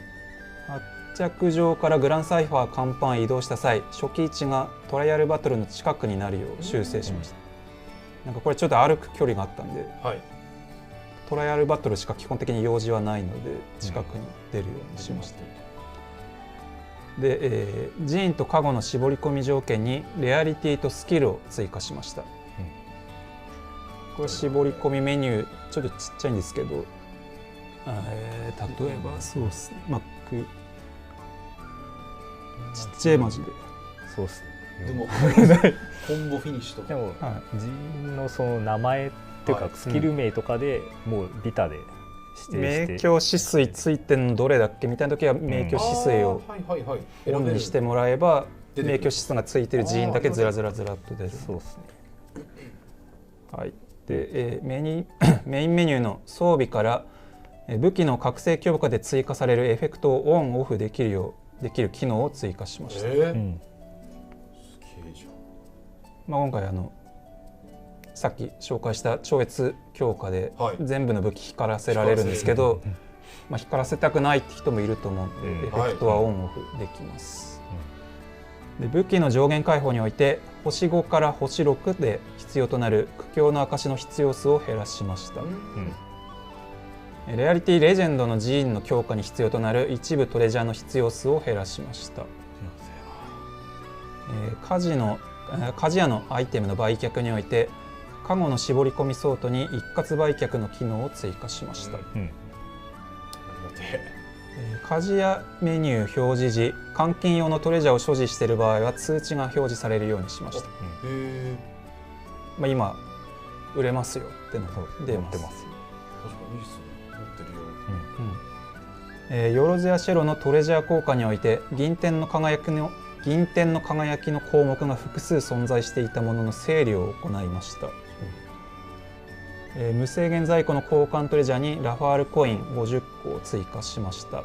着場からグランサイファー甲板へ移動した際、初期位置がトライアルバトルの近くになるよう修正しました。なんかこれちょっと歩く距離があったんで、トライアルバトルしか基本的に用事はないので近くに出るようにしました。で、ジーンとカゴの絞り込み条件にレアリティとスキルを追加しました。これ絞り込みメニューちょっとちっちゃいんですけど、例えばそうですね、マックちっちゃいマジで。そうっすでもコンボフィニッシュとか。でもジーンのその名前っていうかスキル名とかでもうビタで指定して、明鏡止水ついてんのどれだっけみたいな時は明鏡止水をオンにしてもらえば明鏡止水がついてるジーンだけずらずらずらっと出る。そうですね。はい。で、メインメニューの装備から武器の覚醒強化で追加されるエフェクトをオンオフできる機能を追加しました。今回さっき紹介した超越強化で全部の武器光らせられるんですけど、光らせたくないって人もいると思うんで、エフェクトはオンオフできます。で武器の上限解放において星5から星6で必要となる苦境の証の必要数を減らしました。レアリティレジェンドの寺院の強化に必要となる一部トレジャーの必要数を減らしました。鍛冶屋のアイテムの売却においてカゴの絞り込みソートに一括売却の機能を追加しました。鍛冶屋メニュー表示時、換金用のトレジャーを所持している場合は通知が表示されるようにしました。今売れますよってのが出ます。確かにいいっすね。持ってるよ。よろずやシェロのトレジャー効果において銀天の輝きの項目が複数存在していたものの整理を行いました。無制限在庫の交換トレジャーにラファールコイン50個を追加しました。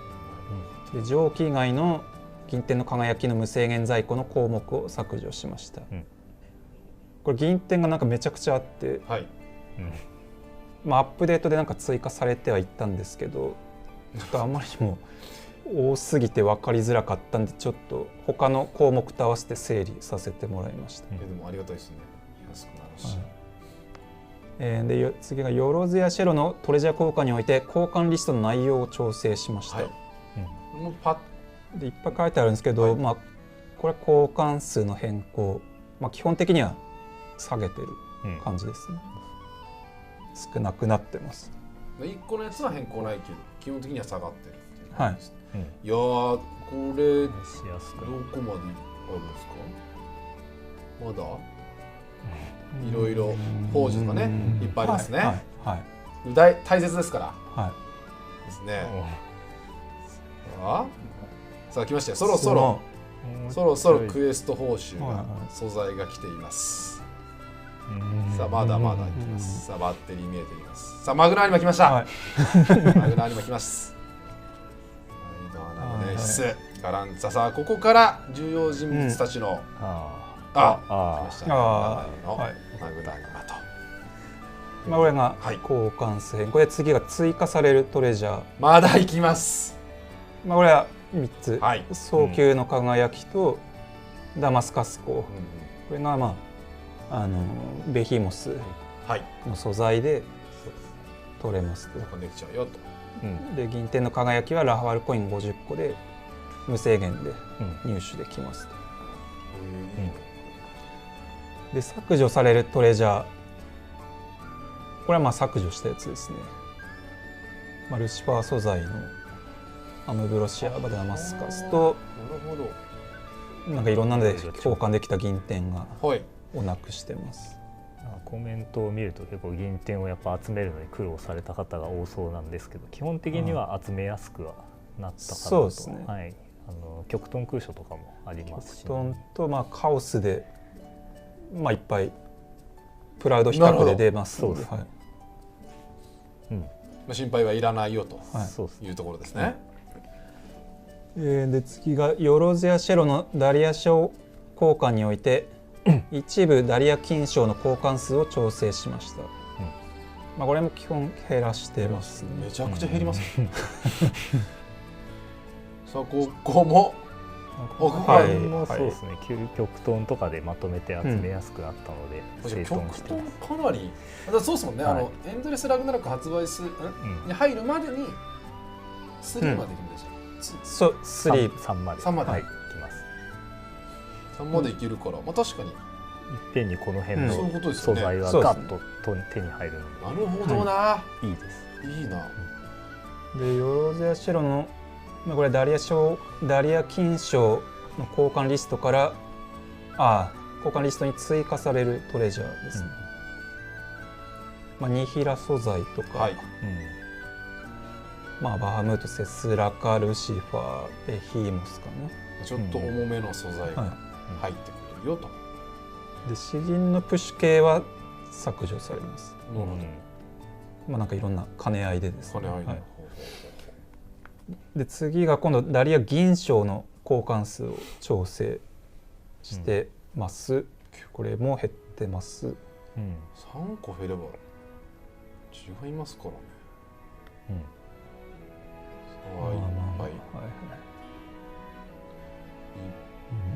で蒸気以外の銀天の輝きの無制限在庫の項目を削除しました。これ銀天がなんかめちゃくちゃあって、アップデートでなんか追加されてはいったんですけど、ちょっとあまりにも多すぎて分かりづらかったんで、ちょっと他の項目と合わせて整理させてもらいました。でもありがたいですね。安くなるし。で次がよろずやシェロのトレジャー効果において交換リストの内容を調整しました。でいっぱい書いてあるんですけど、これは交換数の変更、基本的には下げてる感じですね。少なくなってます。1個のやつは変更ないけど基本的には下がってるっていうはい。いやー、これどこまであるんですか？まだいろいろ工事とかね、いっぱいありますね。大切ですから。ですね。さあ来ましたよ。そろそろクエスト報酬が素材が来ています。さあまだまだいきます。さあバッテリー見えています。さあマグナーニマ来ました。マグナーニマ来ます。ガランツァ、さあここから重要人物たちの来ましたね。マグナーニマと。これが交換性。これ次が追加されるトレジャー。まだいきます。これは3つ。早急の輝きとダマスカス鋼。これがベヒモスの素材で取れますと。できちゃうよと。で銀天の輝きはラファールコイン50個で無制限で入手できますと。で削除されるトレジャー、これは削除したやつですね。ルシファー素材のアムブロシアバダマスカスとなんかいろんなので交換できた銀天がをなくしてます。コメントを見ると結構銀点をやっぱ集めるのに苦労された方が多そうなんですけど、基本的には集めやすくはなったかなと。そうですね、はい、極東空所とかもありますし、ね、極東とまあカオスで、まあ、いっぱいプラウド比較で出ますので、はい、心配はいらないよとはいいうところですね。で次がヨロゼア・シェロのダリア賞交換において一部ダリア金賞の交換数を調整しました、まあ、これも基本減らしてますね。めちゃくちゃ減りますね、さあここもはいもそうですね、極東とかでまとめて集めやすくなったので、整頓してます。極東かなりだそうですもんね、エンドレスラグナラク発売に入るまでに3まで来るでしょ。そう、3まで、3まで、はい、来ます。3までいけるから、まあ確かにいっぺんにこの辺の素材はガッと手に入るので、なるほどな、いいです。いいな。でヨロゼア・シェロのこれダリア金賞の交換リストから交換リストに追加されるトレジャーですね、まあ、ニヒラ素材とか、まあ、バハムート、セスラカ、ルシファー、ベヒーモスかな、ちょっと重めの素材が入ってくるよと。で詩人のプッシュ系は削除されます。なるほど。まあなんかいろんな兼ね合いでですね。兼ね合いで、で次が今度ダリア銀賞の交換数を調整してます、これも減ってます、3個減れば違いますからね、い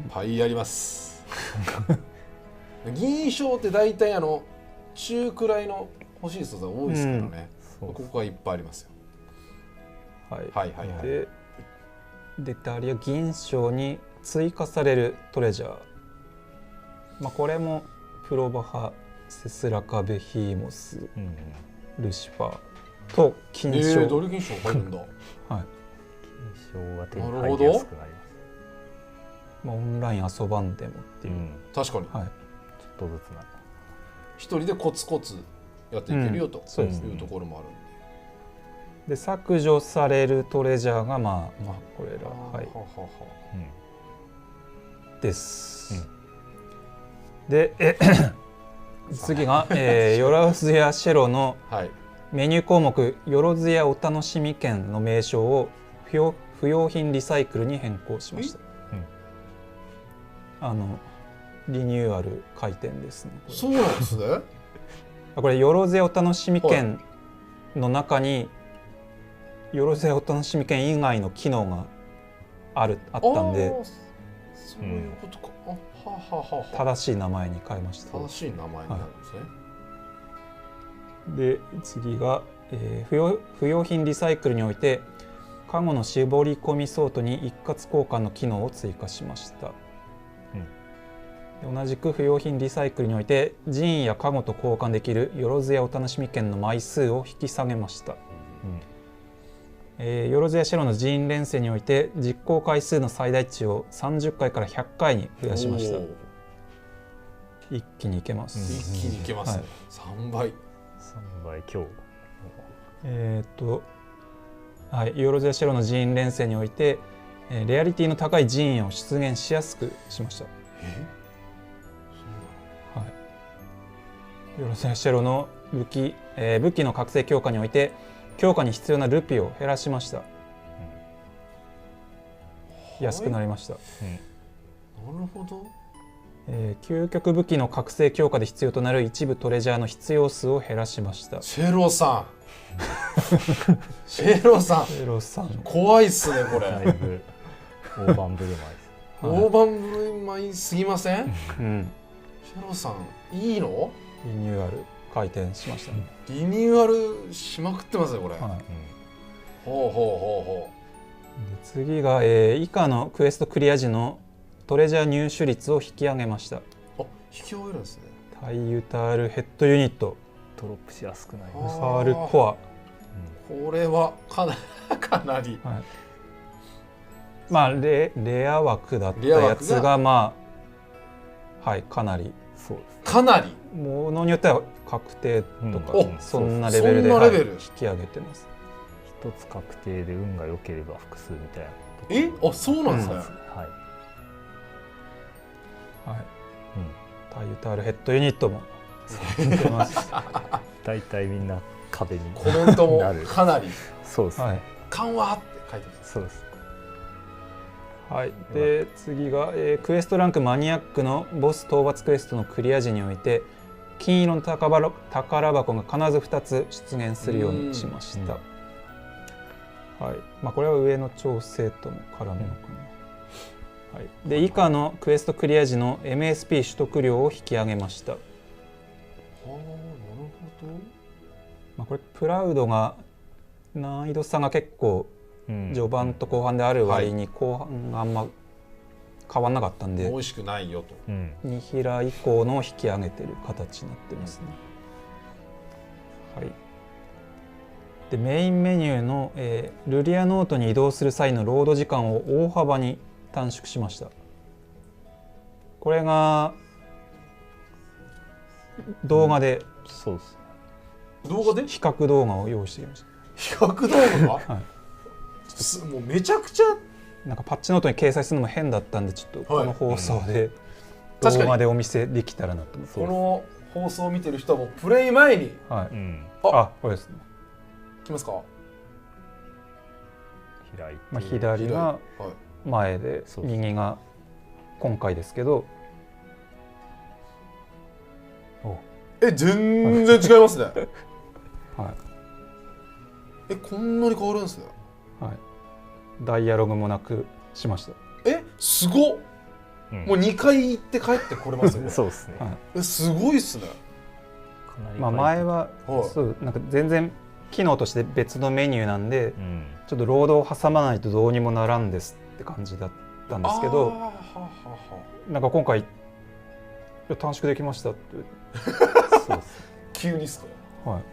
っぱいあります。銀賞って大体中くらいの欲しい素材多いですからね、ここはいっぱいありますよ。でダリア銀賞に追加されるトレジャー、まあ、これもプロバハ、セスラカ、ベヒーモス、ルシファーと金賞。ダリア銀賞入るんだ。はい。金賞が手に入りやすくなります。まあ、オンライン遊ばんでもっていう、確かに、ちょっとずつな一人でコツコツやっていけるよというところもあるんで。で削除されるトレジャーがまあこれらです。で次がヨロゼア・シェロのメニュー項目ヨロゼアお楽しみ券の名称を不用品リサイクルに変更しました。リニューアル開店ですね。そうなんですね。これヨロゼアお楽しみ券の中にヨロゼアお楽しみ券以外の機能があったんで、そういうことか。正しい名前に変えました。正しい名前になるんですね。で次が、不用品リサイクルにおいてカゴの絞り込みソートに一括交換の機能を追加しました。同じく不用品リサイクルにおいてジーンやカゴと交換できるヨロゼアお楽しみ券の枚数を引き下げました。ヨロゼア・シェロのジーン連戦において実行回数の最大値を30回から100回に増やしました。一気にいけます。一気にいけますね。3倍。3倍強。ヨロゼア・シェロのジーン連戦においてレアリティの高いジーンを出現しやすくしました。ヨロゼア・シェロの武器の覚醒強化において強化に必要なルピを減らしました。安くなりました。なるほど。究極武器の覚醒強化で必要となる一部トレジャーの必要数を減らしました。シェロさんシェロさん怖いっすねこれ。だいぶ大盤振る舞いです。大盤振る舞いすぎません？シェロさんいいの？リニューアル開店しましたね。リニューアルしまくってますねこれ。ほう。次が、以下のクエストクリア時のトレジャー入手率を引き上げました。引き上げるんですね。タイユタールヘッドユニットドロップしやすくなりました。サールコア、これはかなり、まあレア枠だったやつがまあかなりそうですかなりものによっては確定とか、うんそんなレベルで、そんなレベル引き上げてます。一つ確定で運が良ければ複数みたいな。あ、そうなんですね。はい。はい。タイユタールヘッドユニットも出てます。大体みんな壁にコメントもかなりそうですね、はい、緩和って書いてます。そうです。はい、で次が、クエストランクマニアックのボス討伐クエストのクリア時において金色の宝箱が必ず2つ出現するようにしました。はい、まあ、これは上の調整とも絡むのかな。はい、で以下のクエストクリア時の MSP 取得量を引き上げました。はあ、なるほど。まあ、これプラウドが難易度差が結構序盤と後半である割に後半があんま変わんなかったんで、美味しくないよと、2ヒラ以降の引き上げてる形になってますね。はい、でメインメニューの、ルリアノートに移動する際のロード時間を大幅に短縮しました。これが動画で、そうです。動画で比較動画を用意してきました。比較動画が、はい、もうめちゃくちゃなんかパッチノートに掲載するのも変だったんで、ちょっとこの放送で動画でお見せできたらなと思って。この放送を見てる人はもうプレイ前に、はい、あ、これですね。いきますか。まあ、左が前で右が今回ですけど、全然違いますね。はい、こんなに変わるんですね。はい、ダイアログもなくしました。すごっ、もう2回行って帰ってこれますよね。そうですね。はい、すごいっすね。まあ前は、そうなんか全然機能として別のメニューなんで、ちょっとロードを挟まないとどうにもならんですって感じだったんですけど、なんか今回短縮できましたってそう急にっすか。はい、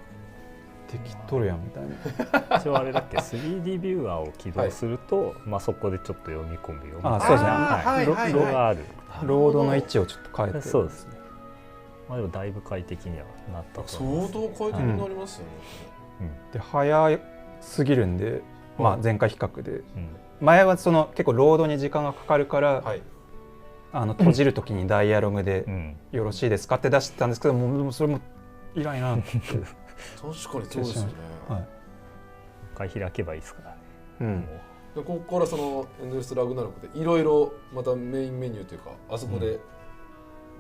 できとるやんみたいな。一応あれだっけ 3D ビューアーを起動すると、まあそこでちょっと読み込むような。そうですね。ロがある。ロードの位置をちょっと変えて。そうですね。まあでもだいぶ快適にはなったと思います。相当快適になりますよね。で早すぎるんで、まあ前回比較で、前はその結構ロードに時間がかかるから、閉じる時にダイアログでよろしいですかって出してたんですけど、もうそれもいらんなって。確かにそうですよね。一回開けばいいですからね。でここからそのエンドレスラグナロクでいろいろまたメインメニューというかあそこで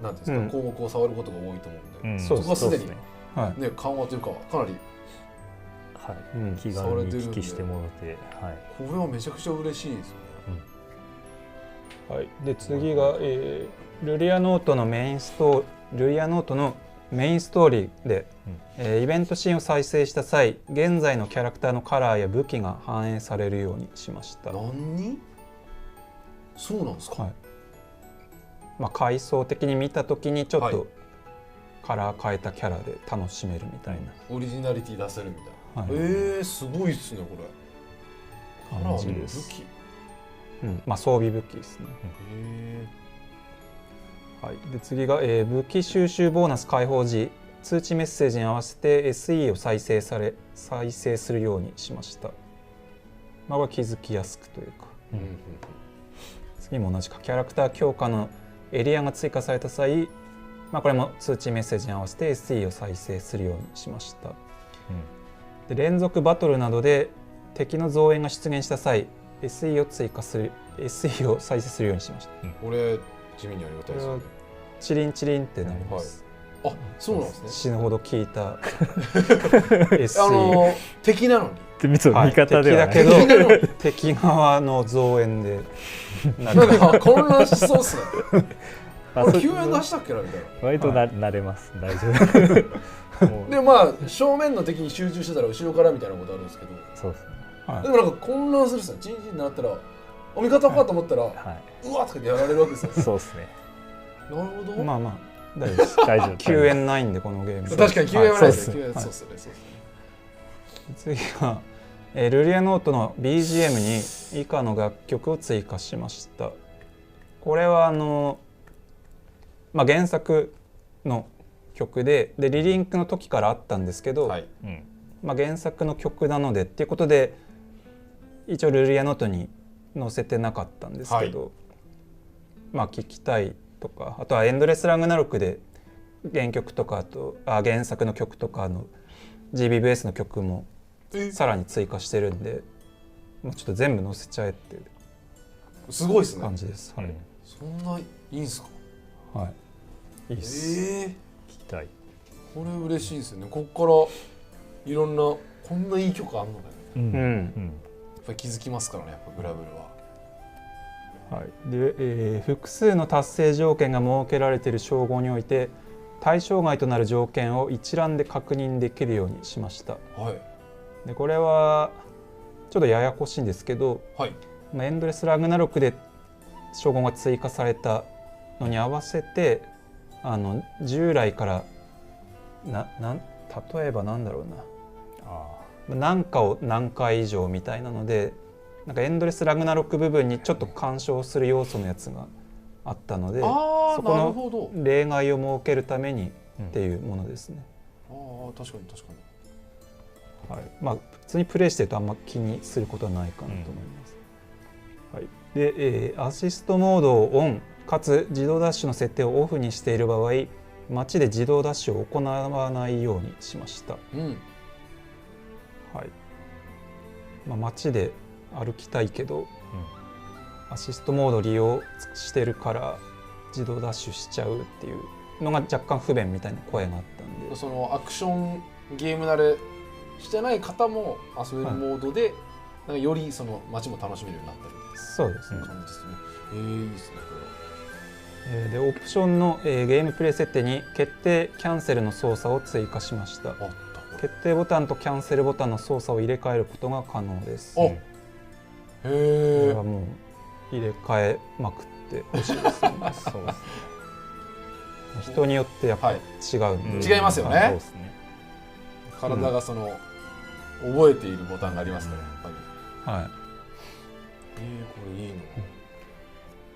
なんていうんですか、項目を触ることが多いと思うんで、そこはすでにね緩和というかかなり気軽に聞きしてもらって、これはめちゃくちゃ嬉しいですよね。はい、で次が、ルリアノートのメインストーリーで、イベントシーンを再生した際、現在のキャラクターのカラーや武器が反映されるようにしました。そうなんですか。まあ、階層的に見たときにちょっとカラー変えたキャラで楽しめるみたいな、オリジナリティ出せるみたいな。すごいっすねこれ。カラーの武器。まあ装備武器ですね。はい、で次が、武器収集ボーナス解放時通知メッセージに合わせて SE を再生するようにしました。まあ、これ気づきやすくというか、次も同じかキャラクター強化のエリアが追加された際、まあ、これも通知メッセージに合わせて SE を再生するようにしました。で連続バトルなどで敵の増援が出現した際SE を再生するようにしました。これ地味にありがたいですよね。チリンチリンってなります。あ、そうなんですね。死ぬほど効いた SE。敵なのに。味方ではない。敵だけど敵側の増援でなんか混乱しそうっすね。これ救援出したっけなみたいな。割と慣れます。大丈夫。でまあ正面の敵に集中してたら後ろからみたいなことあるんですけど。そうですね。でもなんか混乱するっすね。チンチンになったらお味方かと思ったら、うわっとかやられるわけですよ。そうですね。なるほど。まあまあ大丈夫です。大丈夫。救援ないんでこのゲーム。確かに救援はないですね。そうですね。次はルリアノートの BGM に以下の楽曲を追加しました。これはまあ、原作の曲でリリンクの時からあったんですけど、はい、まあ、原作の曲なのでっていうことで一応ルリアノートに載せてなかったんですけど、はい、まあ聞きたいとか、あとはエンドレスラグナロクで原曲とか、あと原作の曲とかGBVS の曲もさらに追加してるんで、もうちょっと全部載せちゃえってすごいですね感じです。はい、そんないいんすか？はい、いいっす。聞きたい。これ嬉しいですよね。ここからいろんなこんないい曲あんのね。やっぱり気づきますからね、やっぱグラブルは。はい、で、複数の達成条件が設けられている称号において対象外となる条件を一覧で確認できるようにしました。はい、でこれはちょっとややこしいんですけど、はい、エンドレスラグナロクで称号が追加されたのに合わせて従来から例えばなんだろうな、何かを何回以上みたいなので、なんかエンドレスラグナロク部分にちょっと干渉する要素のやつがあったので、そこの例外を設けるためにっていうものですね。確かに確かに。はい、まあ普通にプレイしてるとあんま気にすることはないかなと思います。はい、で、アシストモードをオンかつ自動ダッシュの設定をオフにしている場合、街で自動ダッシュを行わないようにしました。はい、まあ、街で歩きたいけど、アシストモード利用してるから自動ダッシュしちゃうっていうのが若干不便みたいな声があったんで、そのアクションゲーム慣れしてない方も遊べるモードで、なんかよりその街も楽しめるようになったり、そうですね、感じですね。いいですねこれ。でオプションの、ゲームプレイ設定に決定キャンセルの操作を追加しました。決定ボタンとキャンセルボタンの操作を入れ替えることが可能です。これはもう入れ替えまくってほしいですね。そうですね。人によってやっぱ違うんで、違いますよね。体がその、覚えているボタンがありますから、やっぱり。はい。これいいの。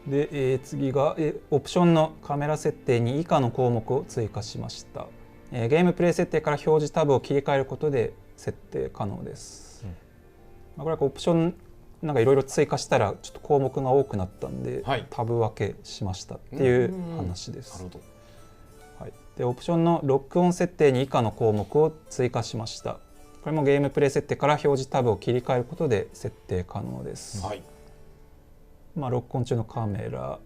で、次が、オプションのカメラ設定に以下の項目を追加しました。ゲームプレイ設定から表示タブを切り替えることで設定可能です。これはオプションなんかいろいろ追加したらちょっと項目が多くなったんで、タブ分けしましたっていう話です。はい、でオプションのロックオン設定に以下の項目を追加しました。これもゲームプレイ設定から表示タブを切り替えることで設定可能です。はい、まあ、ロックオン中のカメラ、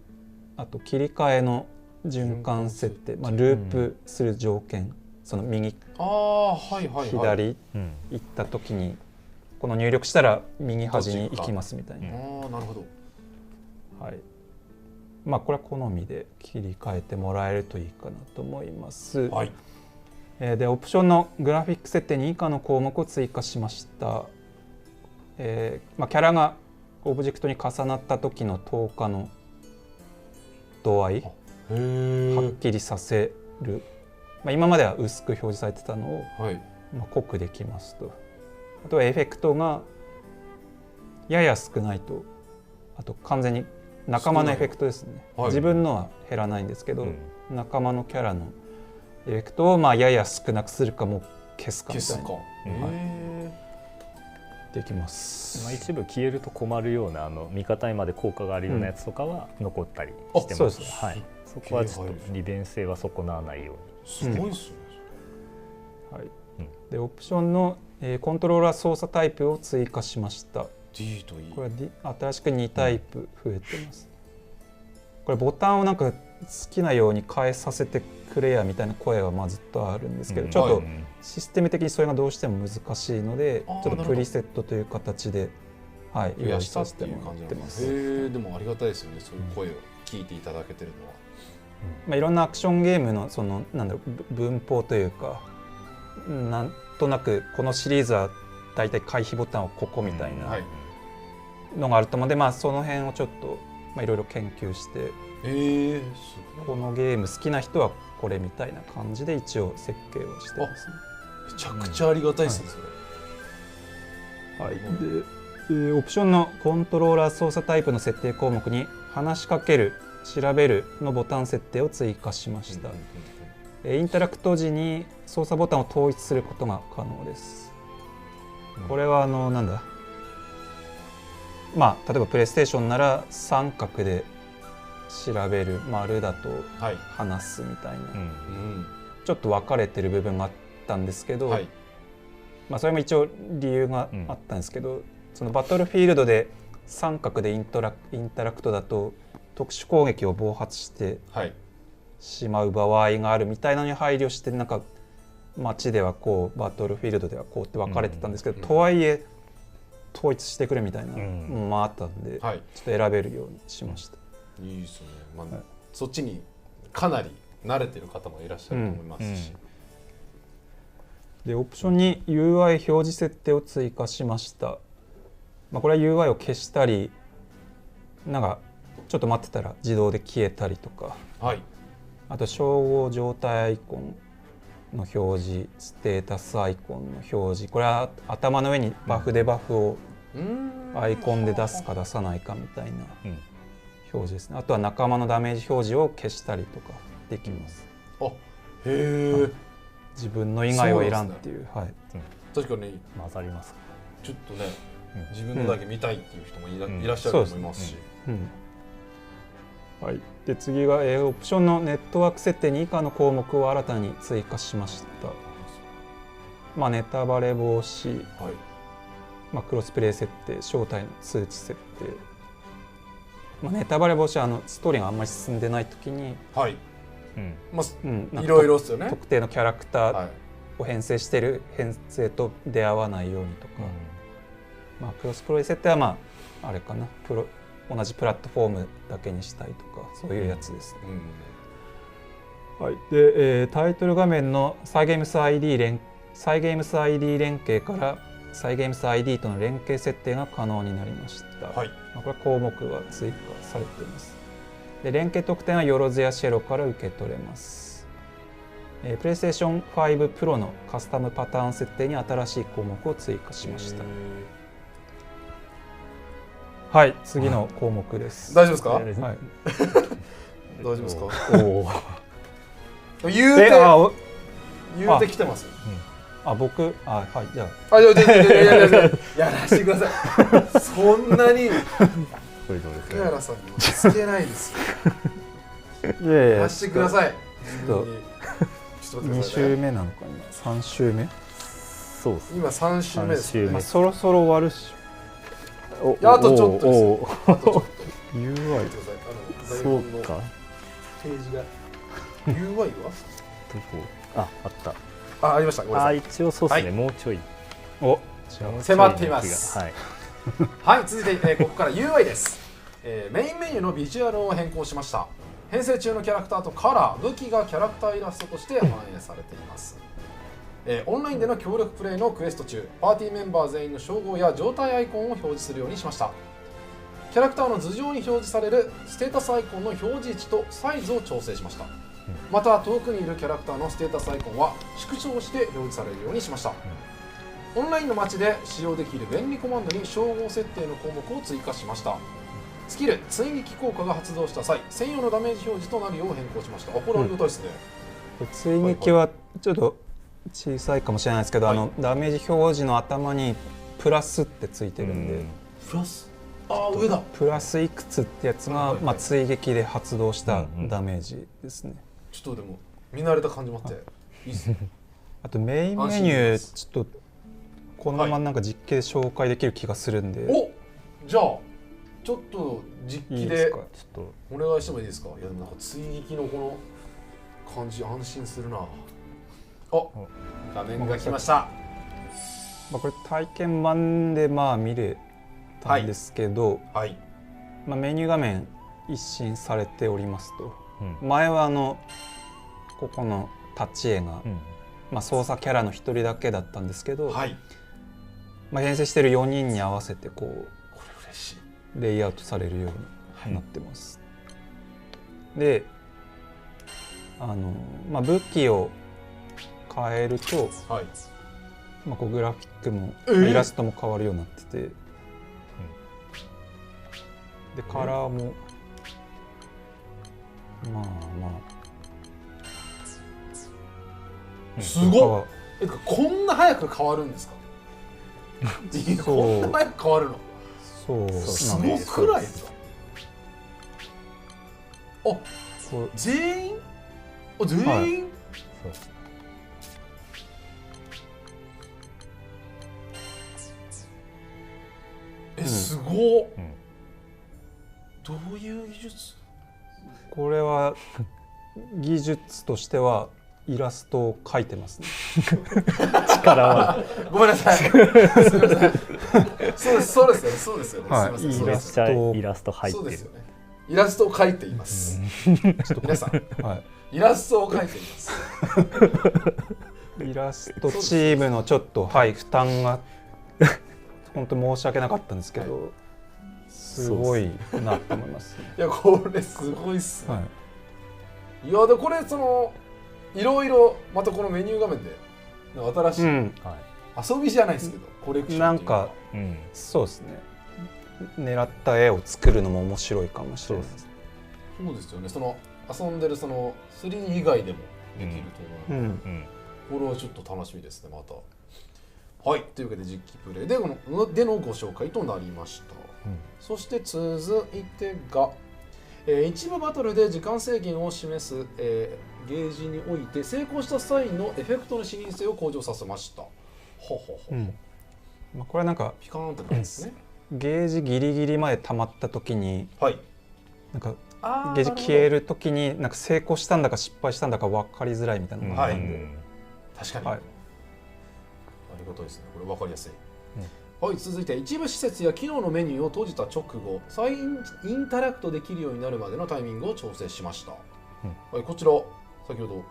あと切り替えの循環設定、まあ、ループする条件、その右、左行った時にこの入力したら右端に行きますみたいな。なるほど。はい。まあこれは好みで切り替えてもらえるといいかなと思います。はい。でオプションのグラフィック設定に以下の項目を追加しました。まあキャラがオブジェクトに重なった時の透過の度合いはっきりさせる。まあ今までは薄く表示されてたのを、まあ濃くできますと。あとはエフェクトがやや少ないと、あと完全に仲間のエフェクトですね。自分のは減らないんですけど、仲間のキャラのエフェクトをまあやや少なくするかもう消すかみたいな。できます。まあ一部消えると困るような味方にまで効果があるようなやつとかは残ったりしてます。はい。そこはちょっと利便性は損なわないように。すごいですね。はい。でオプションのコントローラー操作タイプを追加しました。D と E。これは新しく2タイプ増えてます。これボタンをなんか好きなように変えさせてくれやみたいな声はまあずっとあるんですけど、ちょっとシステム的にそれがどうしても難しいので、ちょっとプリセットという形で用意させてもらってます。でもありがたいですよね。そういう声を聞いていただけてるのは。まあいろんなアクションゲームのそのなんだろう文法というか。なんとなくこのシリーズはだいたい回避ボタンをここみたいなのがあると思うので、まあその辺をちょっといろいろ研究して、このゲーム好きな人はこれみたいな感じで一応設計をしてますね。めちゃくちゃありがたいですね、それ。はい。で、オプションのコントローラー操作タイプの設定項目に話しかける、調べるのボタン設定を追加しました。インタラクト時に操作ボタンを統一することが可能です。これはなんだ、まあ例えばプレイステーションなら三角で調べる、丸だと話すみたいな、ちょっと分かれてる部分があったんですけど、まあそれも一応理由があったんですけど、そのバトルフィールドで三角でインタラクトだと特殊攻撃を暴発してしまう場合があるみたいなのに配慮して、なんか街ではこうバトルフィールドではこうって分かれてたんですけど、とはいえ統一してくれみたいなのもあったんで、ちょっと選べるようにしました。いいですね。まあ、そっちにかなり慣れてる方もいらっしゃると思いますし、でオプションに UI 表示設定を追加しました。まあ、これは UI を消したり、なんかちょっと待ってたら自動で消えたりとか、あと称号状態アイコンの表示、ステータスアイコンの表示、これは頭の上にバフでバフをアイコンで出すか出さないかみたいな表示ですね。あとは仲間のダメージ表示を消したりとかできます。あ、へえ。自分の以外を選んっていう。確かに混ざります。ちょっとね、自分のだけ見たいっていう人もいらっしゃると思いますし。はい、で次が、オプションのネットワーク設定に以下の項目を新たに追加しました。まあ、ネタバレ防止、まあ、クロスプレイ設定、招待の通知設定、まあ、ネタバレ防止はストーリーがあんまり進んでない時に、いろいろですよね。特定のキャラクターを編成している編成と出会わないようにとか、まあ、クロスプレイ設定はまああれかな、同じプラットフォームだけにしたいとか、そういうやつですね。はい、で、タイトル画面のサイゲームス ID 連携からサイゲームス ID との連携設定が可能になりました。これは項目が追加されています。で連携特典はよろずやシェロから受け取れます。PlayStation 5 Pro のカスタムパターン設定に新しい項目を追加しました。はい、次の項目です。大丈夫ですか？はい。大丈夫ですか？言うて来てます。僕、はい、じゃあ。やらせてください。そんなに。福原さんにつけないですよ。やらせてください。ちょっと2週目なのか今3週目？そうです。今3週目ですね。そろそろ終わるし。あとちょっとです。UI。そうか。ページが。UI は？あった。ありました。ごめんなさい。一応そうですね。もうちょい。迫っています。はい。続いてここから UI です。メインメニューのビジュアルを変更しました。編成中のキャラクターとカラー、武器がキャラクターイラストとして反映されています。オンラインでの協力プレイのクエスト中、パーティーメンバー全員の称号や状態アイコンを表示するようにしました。キャラクターの頭上に表示されるステータスアイコンの表示位置とサイズを調整しました。また遠くにいるキャラクターのステータスアイコンは縮小して表示されるようにしました。オンラインの街で使用できる便利コマンドに称号設定の項目を追加しました。スキル追撃効果が発動した際、専用のダメージ表示となるよう変更しました。これはありがたいですね。追撃はちょっと小さいかもしれないですけど、ダメージ表示の頭にプラスってついてるんで、プラス、上だ。プラスいくつってやつが、まあ追撃で発動したダメージですね。ちょっとでも見慣れた感じもあっていいですね。あとメインメニューちょっとこのままなんか実機で紹介できる気がするんで、じゃあちょっと実機でお願いしてもいいですか？いやでもなんか追撃のこの感じ安心するな。画面が来ました。これ体験版で見れたんですけど、メニュー画面一新されておりますと、前はここの立ち絵が、操作キャラの1人だけだったんですけど、編成している4人に合わせてこうレイアウトされるようになってます。で武器を変えると、こうグラフィックも、イラストも変わるようになってて、でカラーもすごっ。こんな早く変わるんですか？こんな早く変わるの？そうすごくないですか？あ、全員？あ、全員？はい、すごっ、どういう技術？これは技術としてはイラストを描いてますね。力はごめんなさい。すみません。そうですよね。はい、すみません。イラスト入ってる。そうですよね。イラストを描いています。皆さん、はい、イラストを描いています。イラストチームのちょっと負担が本当申し訳なかったんですけど、はい、すごいなと思います。いやこれすごいっすね。はい、いやでこれいろいろまたこのメニュー画面で新しい、遊びじゃないですけどコレクションなんか、そうですね。狙った絵を作るのも面白いかもしれないです。そうですよね。遊んでる3以外でもできると思うので、これはちょっと楽しみですねまた。はい、というわけで実機プレイでのご紹介となりました。そして続いてが、一部バトルで時間制限を示す、ゲージにおいて成功した際のエフェクトの視認性を向上させました。これはなんかピカーンってなるんですね。ゲージギリギリまで溜まった時に、なんかゲージ消える時になんか成功したんだか失敗したんだか分かりづらいみたいなのがあるんで、確かに、ありがたいですね。これ分かりやすい。はい、続いて一部施設や機能のメニューを閉じた直後、再インタラクトできるようになるまでのタイミングを調整しました。はい、こちら先ほど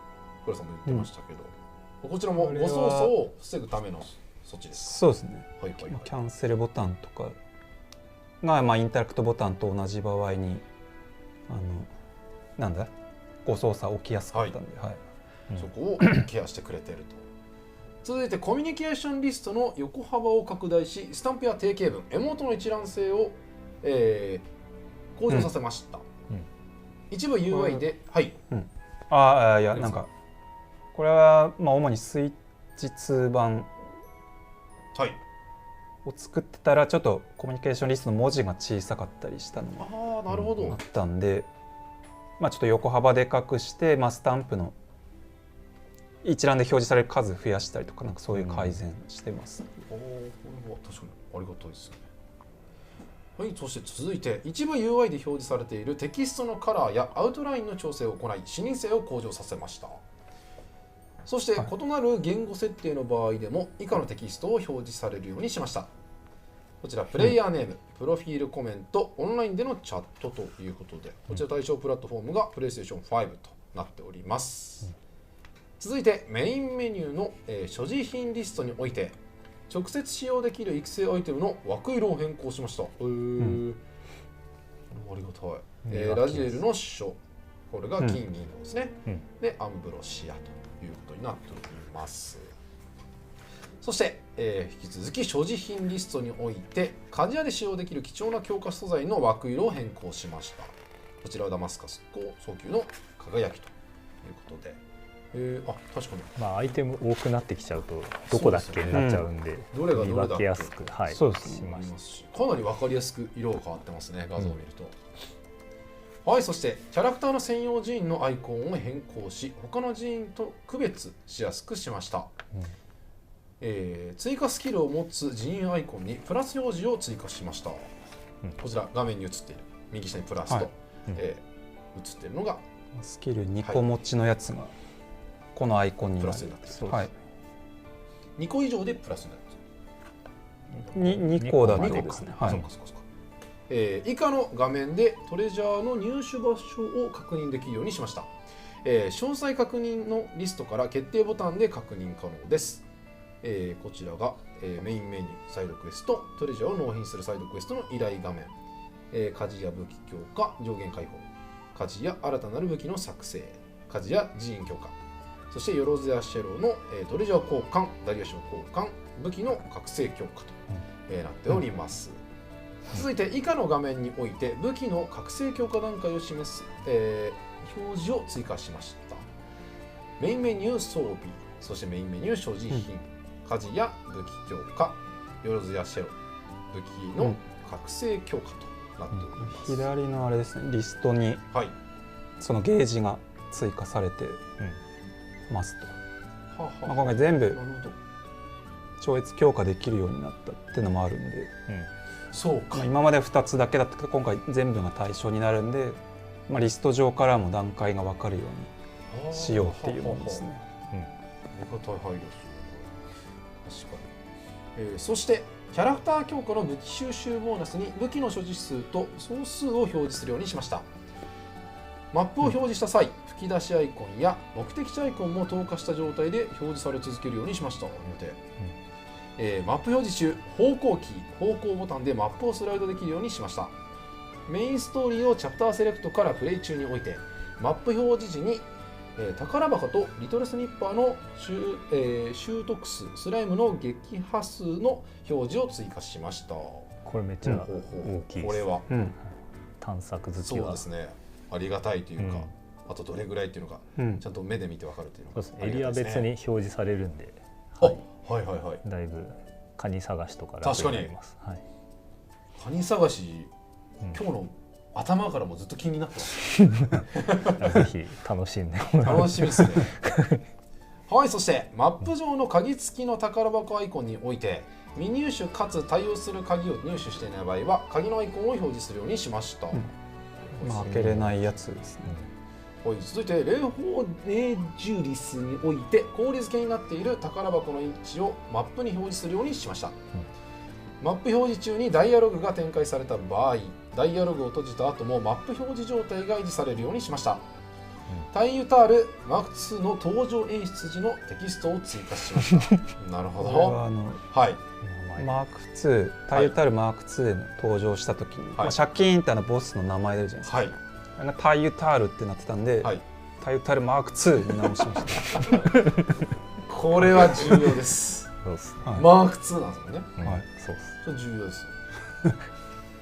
倉さんも言ってましたけど、こちらも誤操作を防ぐための措置です。そうですね。キャンセルボタンとかがインタラクトボタンと同じ場合に誤操作起きやすかったんで、そこをケアしてくれていると。続いてコミュニケーションリストの横幅を拡大し、スタンプや定型文、エモートの一覧性を、向上させました。一部 UI で、いやなんかこれは主にスイッチ2版を作ってたらちょっとコミュニケーションリストの文字が小さかったりしたのがあったんで、ちょっと横幅でかくして、スタンプの一覧で表示される数増やしたりとか、なんかそういう改善してます。これは確かにありがたいですね。はい、そして続いて一部 UI で表示されているテキストのカラーやアウトラインの調整を行い、視認性を向上させました。そして、異なる言語設定の場合でも以下のテキストを表示されるようにしました。こちらプレイヤーネーム、プロフィールコメント、オンラインでのチャットということで、こちら対象プラットフォームがプレイステーション5となっております。続いてメインメニューの、所持品リストにおいて直接使用できる育成アイテムの枠色を変更しました。ありがたい。ラジエルの書、これが金銀のですね、でアンブロシアということになっております。そして、引き続き所持品リストにおいて鍛冶屋で使用できる貴重な強化素材の枠色を変更しました。こちらはダマスカス高層級の輝きということで、確かにアイテム多くなってきちゃうとどこだっけになっちゃうんで、どれが見分けやすくそうですね、かなり分かりやすく色が変わってますね、画像を見ると。はい、そしてキャラクターの専用寺院のアイコンを変更し、他の寺院と区別しやすくしました。追加スキルを持つ寺院アイコンにプラス表示を追加しました。こちら画面に映っている右下にプラスと、映っているのがスキル2個持ちのやつがこのアイコンにプラスになっている。2個以上でプラスになっている。2個だとですね。以下の画面でトレジャーの入手場所を確認できるようにしました。詳細確認のリストから決定ボタンで確認可能です。こちらが、メインメニューサイドクエスト、トレジャーを納品するサイドクエストの依頼画面、鍛冶屋武器強化上限解放、鍛冶屋新たなる武器の作成、鍛冶屋寺院強化、そしてよろずやシェロの、トレジャー交換、ダリア賞交換、武器の覚醒強化と、なっております。続いて以下の画面において武器の覚醒強化段階を示す、表示を追加しました。メインメニュー装備、そしてメインメニュー所持品、家事や武器強化、よろずやシェロ武器の覚醒強化となっております。左のあれですね、リストにそのゲージが追加されてますと、まあ、今回全部超越強化できるようになったっていうのもあるんで、そうか、まあ、今まで2つだけだったけど今回全部が対象になるんで、まあ、リスト上からも段階が分かるようにしようっていうものですね。ありがたい配慮ですね。確かに。そしてキャラクター強化の武器収集ボーナスに武器の所持数と総数を表示するようにしました。マップを表示した際、吹き出しアイコンや目的地アイコンも透過した状態で表示され続けるようにしました。マップ表示中、方向キー、方向ボタンでマップをスライドできるようにしました。メインストーリーをチャプターセレクトからプレイ中において、マップ表示時に宝箱とリトルスニッパーの習得数、スライムの撃破数の表示を追加しました。これめっちゃ大きいです。これは、探索好きはそうですね、ありがたいというか、あとどれぐらいっていうのが、ちゃんと目で見て分かるというのが、そうですね、エリア別に表示されるんで、だいぶカニ探しとか楽になります。カニ探し、今日の頭からもずっと気になってます。ぜひ楽しんでもらう。楽しみですね。はい、そしてマップ上の鍵付きの宝箱アイコンにおいて、未入手かつ対応する鍵を入手していない場合は鍵のアイコンを表示するようにしました。まあ、開けれないやつですね。はい、続いて霊峰ネジュリスにおいて氷付けになっている宝箱の位置をマップに表示するようにしました。マップ表示中にダイアログが展開された場合、ダイアログを閉じた後もマップ表示状態が維持されるようにしました。タイユタールマーク2の登場演出時のテキストを追加しました。なるほど。はい。マーク2、タイユタールマーク2で登場した時に、まあ、シャキーンってボスの名前出るじゃないですか。タイユタールってなってたんで、タイユタールマーク2に直しました。これは重要です。マーク2なんですもんね。そうです。それ重要です。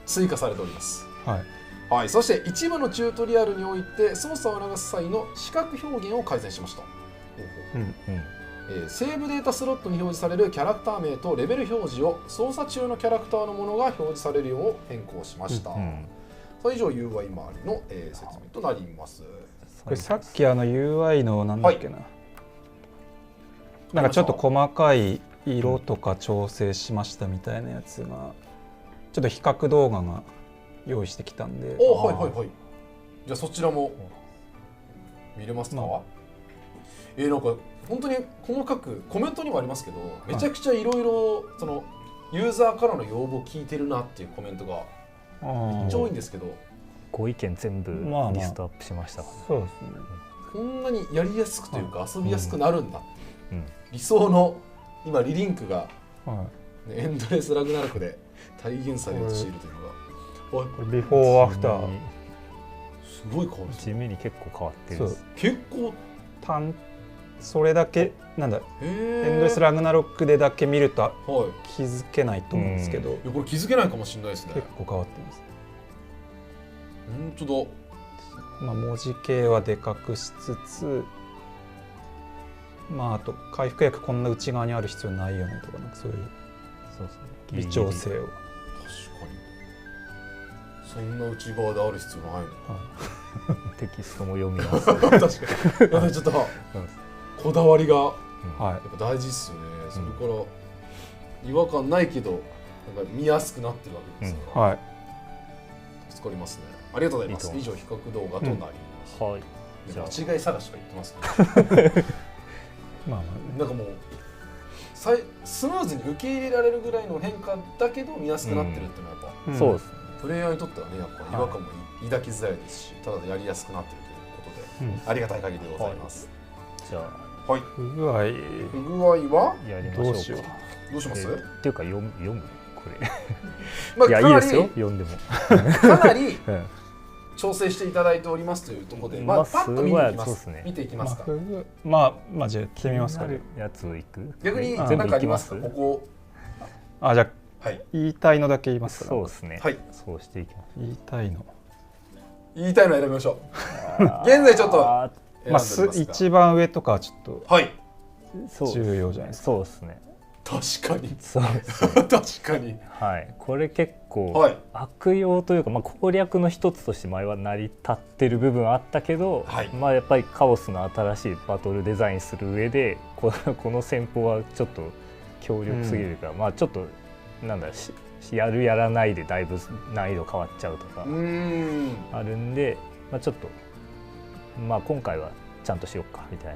追加されております。はい、そして一部のチュートリアルにおいて操作を促す際の視覚表現を改善しました。セーブデータスロットに表示されるキャラクター名とレベル表示を操作中のキャラクターのものが表示されるよう変更しました。それ以上 UI 周りの、説明となります。これさっきUI のなんだっけな、なんかちょっと細かい色とか調整しましたみたいなやつがちょっと比較動画が用意してきたんで、じゃあそちらも見れますか？なんか本当に細かくコメントにもありますけど、めちゃくちゃいろいろそのユーザーからの要望聞いてるなっていうコメントがめっちゃ多いんですけど、ご意見全部リストアップしました。そうですね。こんなにやりやすくというか遊びやすくなるんだっていう理想の今リリンクがエンドレスラグナロクで体現されようとしているというのが、ビフォーアフターすごい変わる。地味に結構変わってる。結構それだけなんだ、エンドレスラグナロックでだけ見ると気づけないと思うんですけど、これ気づけないかもしれないですね。結構変わってます。本当だ。まあ文字系はでかくしつつ、まああと回復薬こんな内側にある必要ないよねとか、なんかそういう微調整を。確かに。そんな内側である必要ないの。テキストも読みます。確かに。ちょっとこだわりがやっぱ大事ですよね。それから違和感ないけどなんか見やすくなってるわけですから。助かりますね。ありがとうございます。以上比較動画となります。はい。間違い探しが言ってますね。なんかもうスムーズに受け入れられるぐらいの変化だけど見やすくなってるっていうのはやっぱ、そうですね。プレイヤーにとってはね、やっぱ違和感も抱きづらいですし、ただやりやすくなってるということで、ありがたい限りでございます。じゃあ。不具合はやりましょうか。どうします？っていうか読むこれ。まあいやいいですよ、読んでも。かなり調整していただいておりますというところで、まあパッと見ていきます。見ていきますか。まあじゃあ決めますかね。やついく？逆に何かありますか？ここ。じゃあ言いたいのだけ言いますか。そうですね。はい。そうしていきます。言いたいの選びましょう。現在ちょっと一番上とかはちょっと重要じゃないですか。そうですね。確かにそう確かに、はい、これ結構、はい、悪用というか、攻略の一つとして前は成り立ってる部分あったけど、はい、やっぱりカオスの新しいバトルデザインする上でこの戦法はちょっと強力すぎるから、ちょっとなんだやるやらないでだいぶ難易度変わっちゃうとかあるんで、ちょっと今回はちゃんとしよっかみたい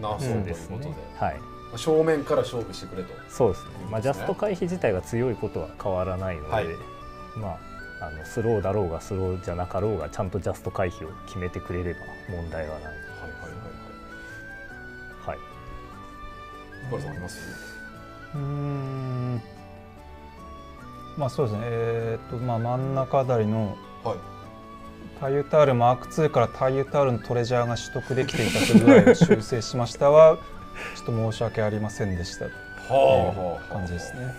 なそうですね。はい、正面から勝負してくれと。そうですね。ジャスト回避自体が強いことは変わらないので、はい、スローだろうがスローじゃなかろうがちゃんとジャスト回避を決めてくれれば問題はない。はいはいはいはい。はい。これさんあります？そうですね。真ん中あたりの、タイユタールマーク2からタイユタールのトレジャーが取得できていた不具合を修正しましたはちょっと申し訳ありませんでしたっていう感じですね。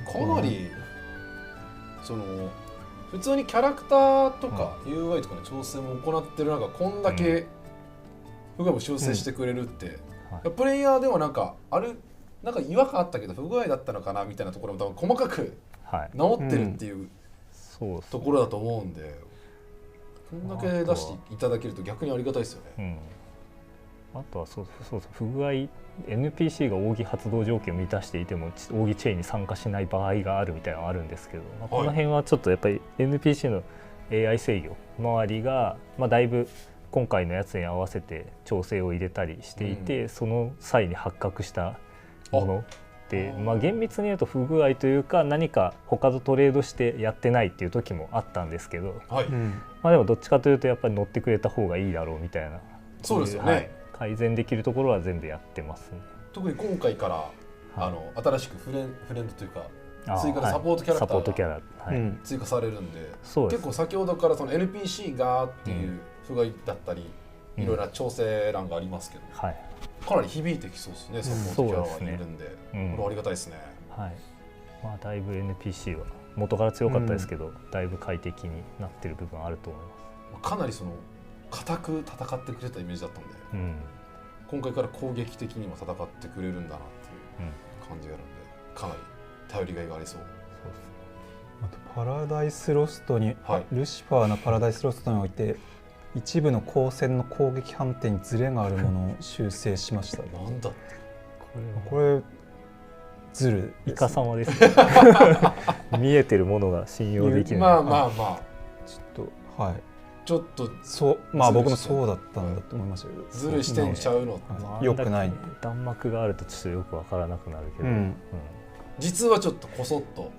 かなり普通にキャラクターとか UI とかの調整も行ってる中、こんだけ不具合も修正してくれるって、プレイヤーではなんか違和感あったけど不具合だったのかなみたいなところも多分細かく直ってるっていうところだと思うんで、こんだけ出していただけると逆にありがたいですよね。あとはそう不具合 NPC が奥義発動条件を満たしていても奥義チェーンに参加しない場合があるみたいなのがあるんですけど、この辺はちょっとやっぱり NPC の AI 制御周りが、だいぶ今回のやつに合わせて調整を入れたりしていて、その際に発覚したもので、厳密に言うと不具合というか何か他とトレードしてやってないっていう時もあったんですけど、でもどっちかというとやっぱり乗ってくれた方がいいだろうみたいな。そうですよね。改善できるところは全部やってますね。特に今回から新しくフレンドというか追加でサポートキャラクターが追加されるんで、結構先ほどからその NPC がっていう不具合だったりいろいろな調整欄がありますけど、かなり響いてきそうですね。サポートキャラがいるんで、これはありがたいですね。はい。だいぶ NPC は元から強かったですけど、だいぶ快適になってる部分あると思います。かなり固く戦ってくれたイメージだったんで、今回から攻撃的にも戦ってくれるんだなっていう感じがあるんで、かなり頼りがいがありそう。あとパラダイスロストに、ルシファーのパラダイスロストにおいて一部の光線の攻撃判定にズレがあるものを修正しました。なんだってこれズルイカ様ですね。見えてるものが信用できない。ちょっとちょっと僕もそうだったんだと思いましたけど、ズルしてんちゃうのってよくない。弾幕があるとちょっとよくわからなくなるけど、実はちょっとこそっと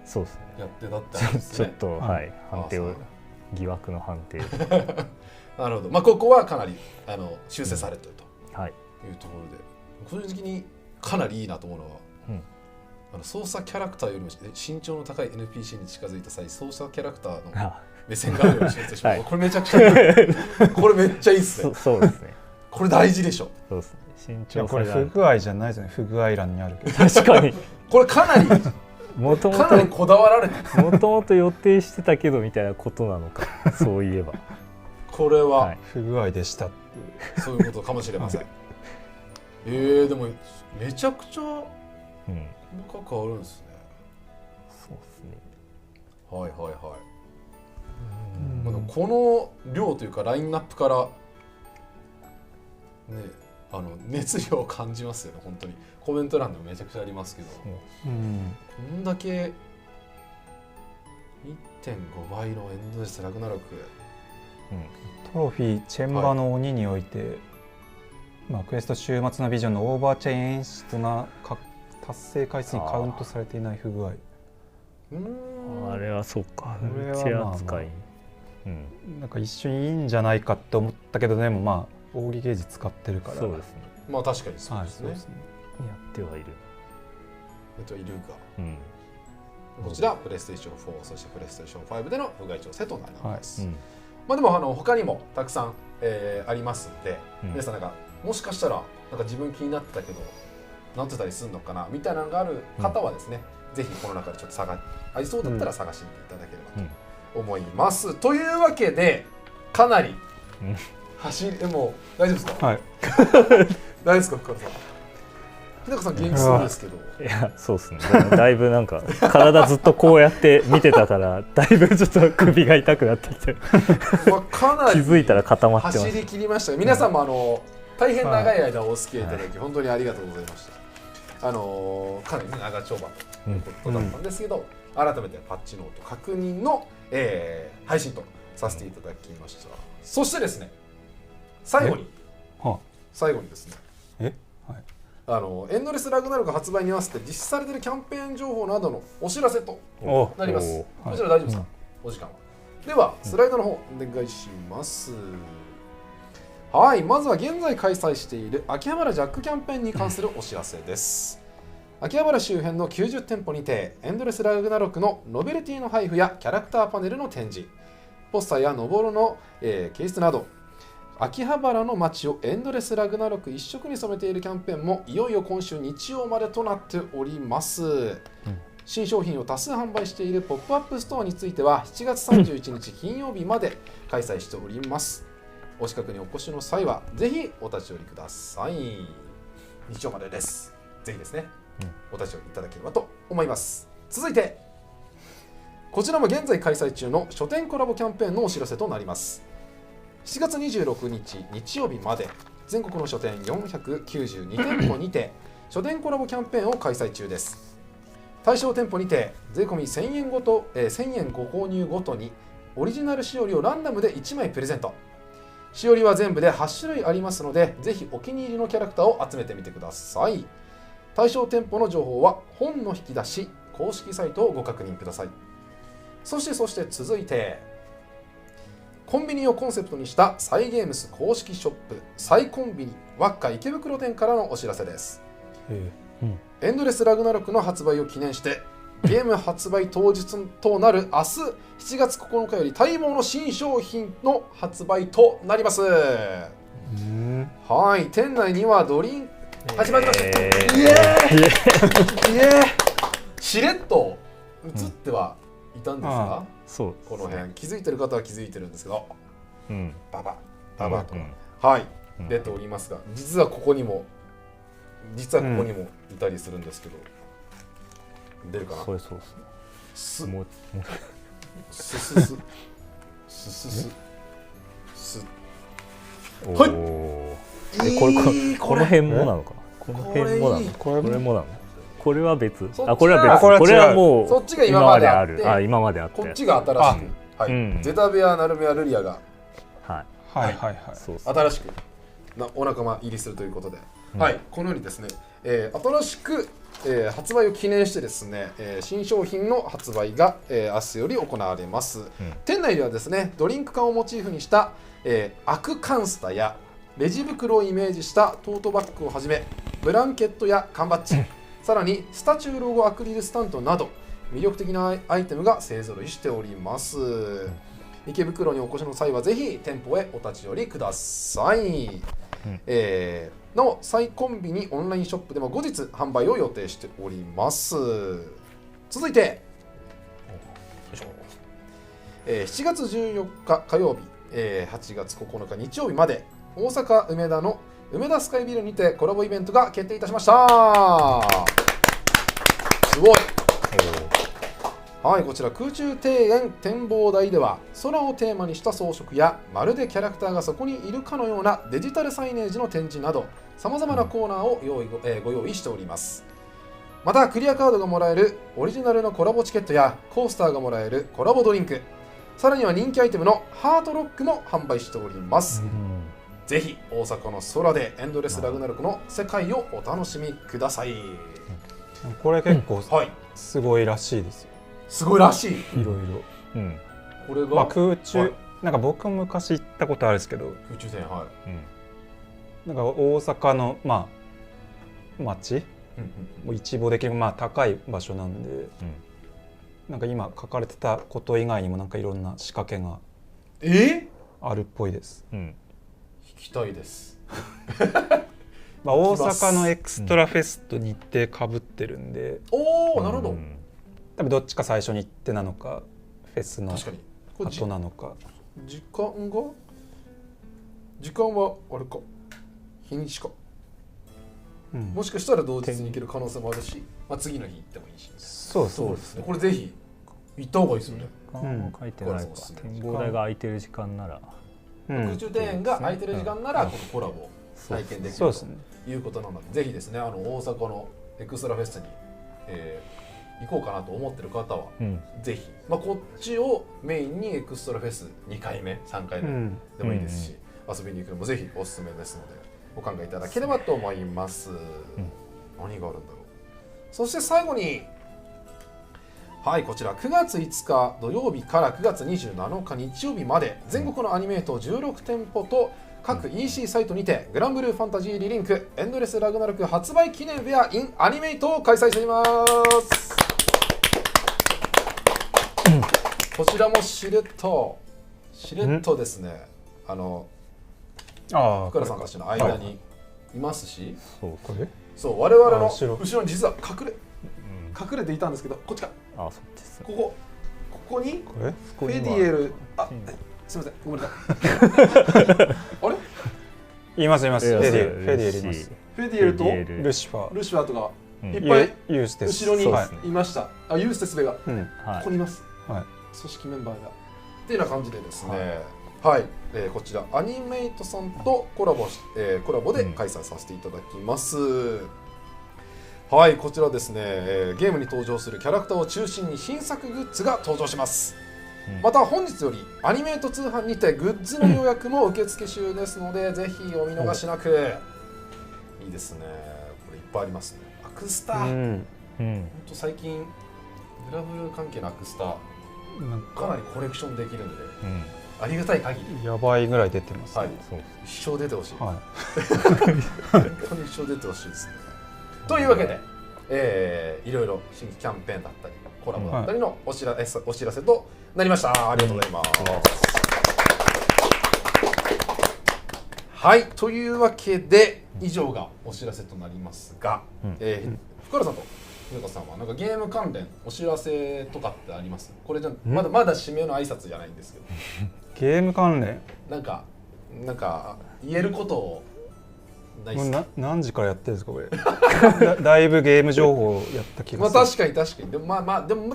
やってたってですね。ちょっと判定を疑惑の判定。なるほど。ここはかなり修正されてるというところで、個人的にかなりいいなと思うのは、操作キャラクターよりも身長の高い NPC に近づいた際、操作キャラクターの目線があるように修正します。これめちゃくちゃこれめっちゃいいっすね。そうですね。これ大事でしょ。そうですね。身長これ不具合じゃないですね。不具合欄にあるけど。確かに。これかなりこだわられてる。もともと予定してたけどみたいなことなのか。そういえば。これは不具合でしたっていうそういうことかもしれません。でもめちゃくちゃ細かくあるんですね。そうですね。はい。でもこの量というかラインナップからね、熱量を感じますよね。本当にコメント欄でもめちゃくちゃありますけど、こんだけ 1.5 倍のエンドレスラグナロク、トロフィーチェンバの鬼において、クエスト終末のビジョンのオーバーチェーン演出が達成回数にカウントされていない不具合。あれはそうか。チェア使い。なんか一瞬いいんじゃないかって思ったけど、でも奥義ゲージ使ってるから。そうですね。確かにそうですね。やってはいる。こちらプレイステーション4、そしてプレイステーション5での不具合調整となります。でも他にもたくさんありますんで、皆さんもしかしたら自分気になってたけどなってたりするのかなみたいなのがある方はですね、ぜひこの中でちょっとありそうだったら探してみていただければと思います。というわけでかなり走りもう大丈夫ですか？はい大丈夫ですか？深田さん。日高さん元気そうですけど。いやそうですね。だいぶなんか体ずっとこうやって見てたからだいぶちょっと首が痛くなってきてかなり気づいたら固まってました。走り切りましたが、皆さんも大変長い間お付き合いいただき、本当にありがとうございました。かなり長丁場ということだったんですけど、改めてパッチノート確認の、配信とさせていただきました。そしてですね、最後にですね、エンドレスラグナロク発売に合わせて実施されているキャンペーン情報などのお知らせとなります。こちら大丈夫ですか？お時間は。ではスライドの方お願いします。はい、まずは現在開催している秋葉原ジャックキャンペーンに関するお知らせです。秋葉原周辺の90店舗にてエンドレスラグナロクのノベルティの配布やキャラクターパネルの展示、ポスターやノボロの、掲出など秋葉原の街をエンドレスラグナロク一色に染めているキャンペーンもいよいよ今週日曜までとなっております。新商品を多数販売しているポップアップストアについては7月31日金曜日まで開催しております。お近くにお越しの際はぜひお立ち寄りください。日曜までです。ぜひですね、お立ち寄りいただければと思います。続いてこちらも現在開催中の書店コラボキャンペーンのお知らせとなります。7月26日日曜日まで全国の書店492店舗にて書店コラボキャンペーンを開催中です。対象店舗にて税込み1000円ごと、1000円ご購入ごとにオリジナルしおりをランダムで1枚プレゼント。しおりは全部で8種類ありますので、ぜひお気に入りのキャラクターを集めてみてください。対象店舗の情報は本の引き出し公式サイトをご確認ください。そして続いてコンビニをコンセプトにしたサイゲームス公式ショップサイコンビニワッカ池袋店からのお知らせです。エンドレスラグナロクの発売を記念してゲーム発売当日となる明日7月9日より待望の新商品の発売となります。はい、店内にはドリンク始まりました。イエーイしれっと映ってはいたんですが、そうこの辺気づいてる方は気づいてるんですけど、ババと、出ておりますが、実はここにもいたりするんですけど、出るかな。そうですね。はい。この辺もなのかな。この辺もなの。これもなの。これは別。これは別。これはもうそっちが今まであって、今まであって。こっちが新しく。ゼタベア、ナルメア、ルリアが新しくお仲間入りするということで、このようにですね、新しく発売を記念してですね、新商品の発売が明日より行われます。店内ではですね、ドリンク缶をモチーフにしたアクカンスタやレジ袋をイメージしたトートバッグをはじめ、ブランケットや缶バッジ、さらにスタチューロゴアクリルスタンドなど魅力的なアイテムが勢ぞろいしております。池袋にお越しの際はぜひ店舗へお立ち寄りください。なおサイコンビニオンラインショップでも後日販売を予定しております。続いて7月14日火曜日、8月9日日曜日まで大阪梅田の梅田スカイビルにてコラボイベントが決定いたしました。すごい。はい、こちら空中庭園展望台では空をテーマにした装飾やまるでキャラクターがそこにいるかのようなデジタルサイネージの展示などさまざまなコーナーをご用意しております。またクリアカードがもらえるオリジナルのコラボチケットやコースターがもらえるコラボドリンク、さらには人気アイテムのハートロックも販売しております。ぜひ大阪の空でエンドレスラグナロクの世界をお楽しみください。これ結構すごいらしいですよ。すごいらしい。いろいろ。これが空中、なんか僕も昔行ったことあるんですけど、空中戦、なんか大阪の街、もう一望できる高い場所なんで、なんか今書かれてたこと以外にもなんかいろんな仕掛けがあるっぽいです。行きたいです。大阪のエクストラフェスと日程かぶってるんで、なるほど。多分どっちか最初に行ってなのかフェスの後なのか。時間が時間はあれか日にちか、もしかしたら同日に行ける可能性もあるし、次の日行ってもいいし。そうですね。これぜひ行った方がいいですよね。書いてないか。展望台が空いてる時間なら、空中庭園が空いてる時間ならこのコラボを体験できるということなので、ぜひですね、大阪のエクストラフェスに、行こうかなと思ってる方は、ぜひ、こっちをメインにエクストラフェス2回目3回目でもいいですし、遊びに行くのもぜひおすすめですのでお考えいただければと思います。何があるんだろう。そして最後に、はい、こちら9月5日土曜日から9月27日日曜日まで全国のアニメート16店舗と各 EC サイトにてグランブルーファンタジーリリンクエンドレスラグナロク発売記念フェア in アニメイトを開催しています。こちらもしれっとですね、福原さんたちの間にいますし、そう我々の後ろに実は隠れていたんですけど、こっちか、そっちですね。ここにフェディエル、すみません、ごめんなさい。あれ？います。フェディエルいます。フェディエルとルシファーとかいっぱいユーステス後ろにいました。ユーステスベがここにいます。組織メンバーがっていうような感じでですね、はい、こちらアニメイトさんとコラボで開催させていただきます。はい、こちらですね、ゲームに登場するキャラクターを中心に新作グッズが登場します。また本日よりアニメート通販にてグッズの予約も受付中ですので、ぜひお見逃しなく。いいですね、これいっぱいありますね。アクスター、本当最近グラブル関係のアクスタかなりコレクションできるので、ありがたい限り。やばいぐらい出てます、ね。一生出てほしい。本当に一生出てほしいですね。というわけで、いろいろ新キャンペーンだったりコラボだったりのお知らせとなりました。ありがとうございます。はい、というわけで以上がお知らせとなりますが、福原さんとゆうかさんはなんかゲーム関連お知らせとかってあります？これじゃまだ締めの挨拶じゃないんですけど。ゲーム関連？なんか言えることをないですか？何時からやってるんですかこれ？だいぶゲーム情報をやった気がする。確かにでもでも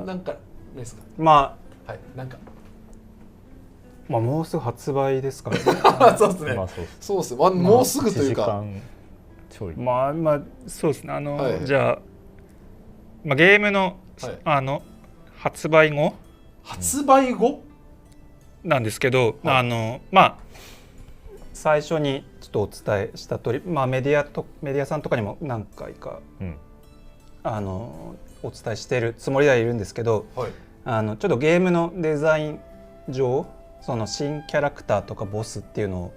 なんかないですか？はいなんか。もうすぐ発売ですからね。そうですね。そうですね。もうすぐというか。そうですね。じゃあゲームの発売後なんですけど、最初にちょっとお伝えした通り、メディアさんとかにも何回かお伝えしているつもりではいるんですけど、ちょっとゲームのデザイン上その新キャラクターとかボスっていうのを、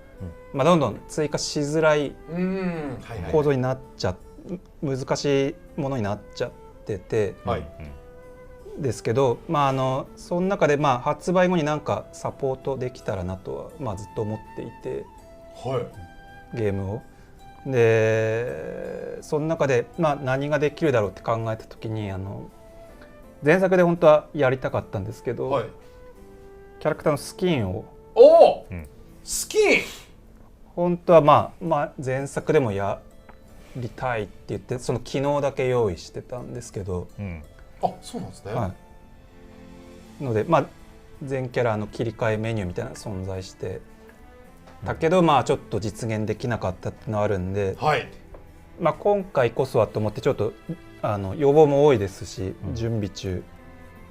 どんどん追加しづらい構造になっちゃ難しいものになっちゃってて、ですけど、その中で発売後になんかサポートできたらなとはずっと思っていて、ゲームを。でその中で何ができるだろうって考えた時に前作で本当はやりたかったんですけど、キャラクターのスキンをスキン本当は前作でもやりたいって言ってその機能だけ用意してたんですけど、そうなんですね。ので全キャラの切り替えメニューみたいなのが存在してだけどちょっと実現できなかったっていうのがあるんで、今回こそはと思ってちょっと要望も多いですし、準備中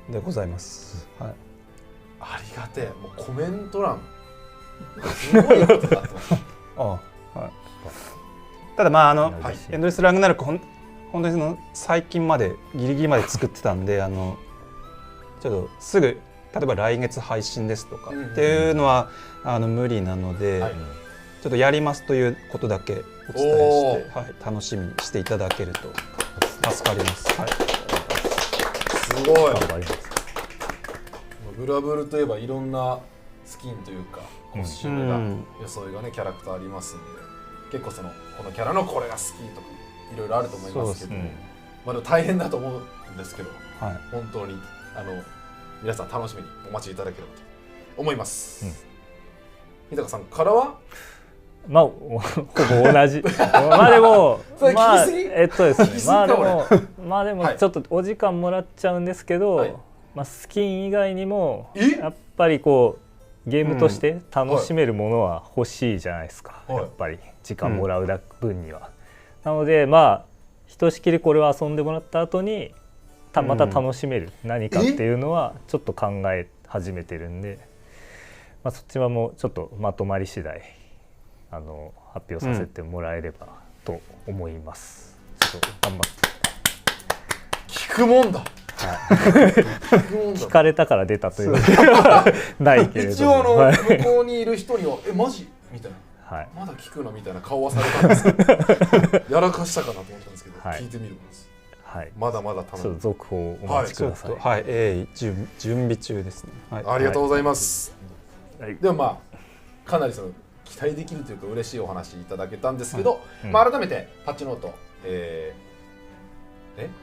でございます。ありがてえ。もうコメント欄すごいことだと。ただエンドレスラグナロク本当に最近までギリギリまで作ってたんでちょっとすぐ例えば来月配信ですとかっていうのは無理なので、ちょっとやりますということだけお伝えして、楽しみにしていただけると助かります。すごい。グラブルといえばいろんなスキンというかコスチュームが装いがねキャラクターありますんで、結構このキャラのこれが好きとかいろいろあると思いますけど、でも大変だと思うんですけど、本当に皆さん楽しみにお待ちいただければ思います。日高さんからはまあほぼ同じまあでもまあですねまあでもちょっとお時間もらっちゃうんですけど、まあスキン以外にもやっぱりこうゲームとして楽しめるものは欲しいじゃないですか、やっぱり時間もらう分には。なのでまあひとしきりこれを遊んでもらった後にまた楽しめる何かっていうのはちょっと考え始めてるんで、まあ、そっちはもうちょっとまとまり次第発表させてもらえればと思います。ちょっと頑張って聞くもんだ。聞かれたから出たというわけではないけれども、一応向こうにいる人にはマジみたいな、まだ聞くのみたいな顔はされたんですけどやらかしたかなと思ったんですけど、聞いてみるんです。まだまだ頼む。続報をお待ちください。はい、準備中ですね。ありがとうございます。でもまあかなり期待できるというか嬉しいお話いただけたんですけど、まあ改めてパッチノート、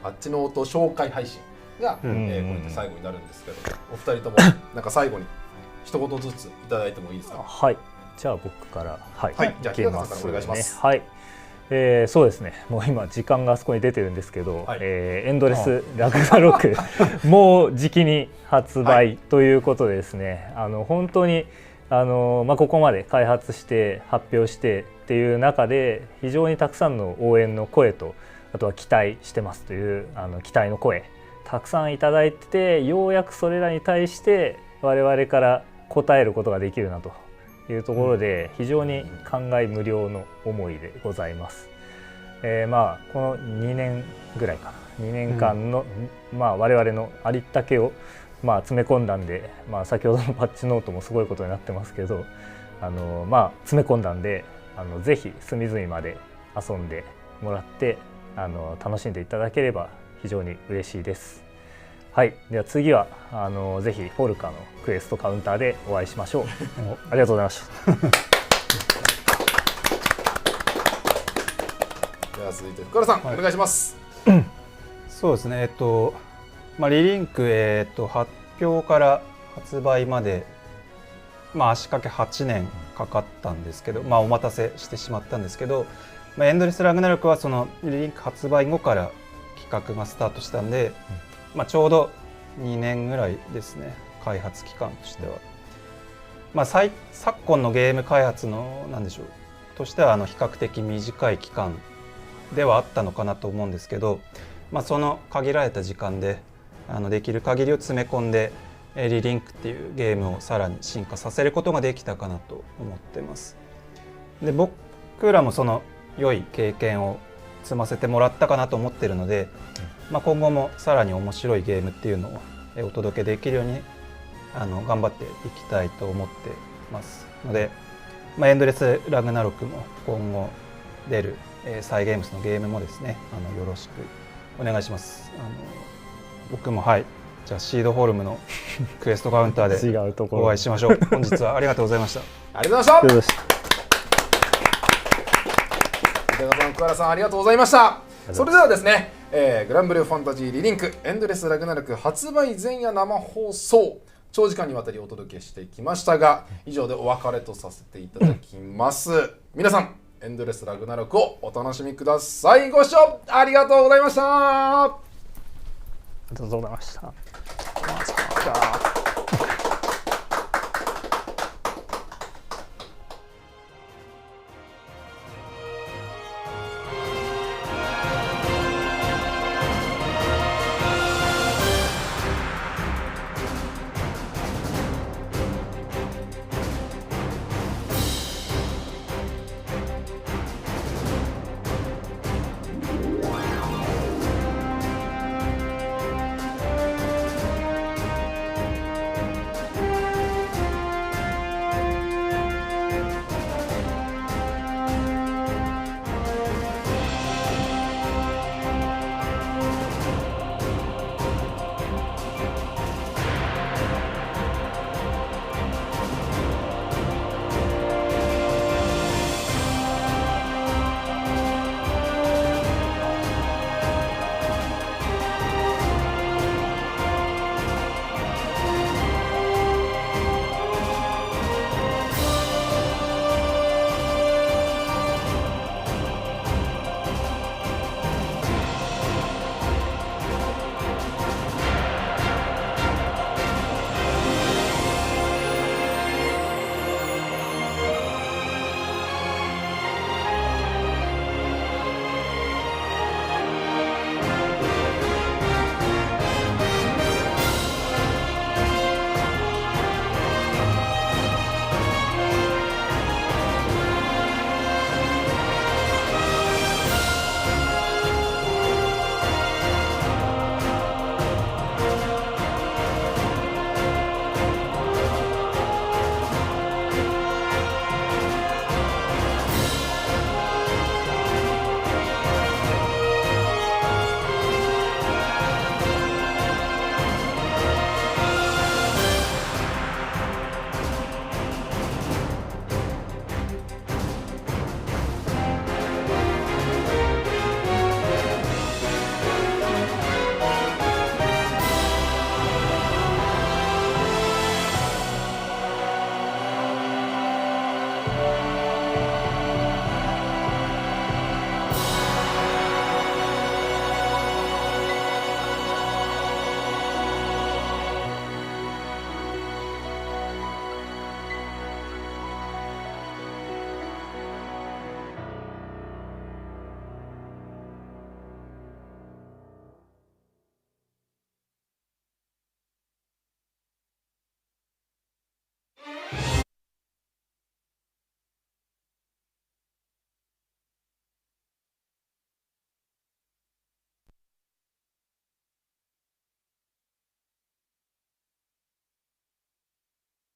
パッチノート紹介配信がこれで最後になるんですけど、お二人ともなんか最後に一言ずついただいてもいいですか。はい、じゃあ僕からじゃあ日高さんからお願いします。はい、そうですね、もう今時間があそこに出てるんですけど、エンドレスラグナロクもうじきに発売ということでですね、本当にここまで開発して発表してっていう中で非常にたくさんの応援の声と、あとは期待してますという期待の声たくさんいただいてて、ようやくそれらに対して我々から応えることができるなというところで、非常に感慨無量の思いでございます。まあこの2年ぐらいかな、2年間の、まあ我々のありったけを詰め込んだんで、先ほどのパッチノートもすごいことになってますけど、詰め込んだんでぜひ隅々まで遊んでもらって楽しんでいただければ非常に嬉しいです。はい、では次はぜひフォルカのクエストカウンターでお会いしましょう。ありがとうございました。では続いて福原さん、お願いします。そうですね、リリンク、発表から発売まで、足掛け8年かかったんですけど、お待たせしてしまったんですけど、エンドレスラグナロクはそのリリンク発売後から企画がスタートしたんで、ちょうど2年ぐらいですね、開発期間としては。昨今のゲーム開発のなんでしょうとしては比較的短い期間ではあったのかなと思うんですけど、その限られた時間でできる限りを詰め込んでリリンクっていうゲームをさらに進化させることができたかなと思ってます。で、僕らもその良い経験を積ませてもらったかなと思っているので、今後もさらに面白いゲームっていうのをお届けできるように頑張っていきたいと思ってますので、エンドレスラグナロクも今後出るサイゲームスのゲームもですねよろしくお願いします。僕もじゃあシードホルムのクエストカウンターでお会いしましょう。本日はありがとうございました。ありがとうございました。板川さん、福原さん、ありがとうございました。それではですね、グランブルーファンタジーリリンクエンドレスラグナロク発売前夜生放送、長時間にわたりお届けしてきましたが、以上でお別れとさせていただきます。皆さん、エンドレスラグナロクをお楽しみください。ご視聴ありがとうございました。ありがとうございました。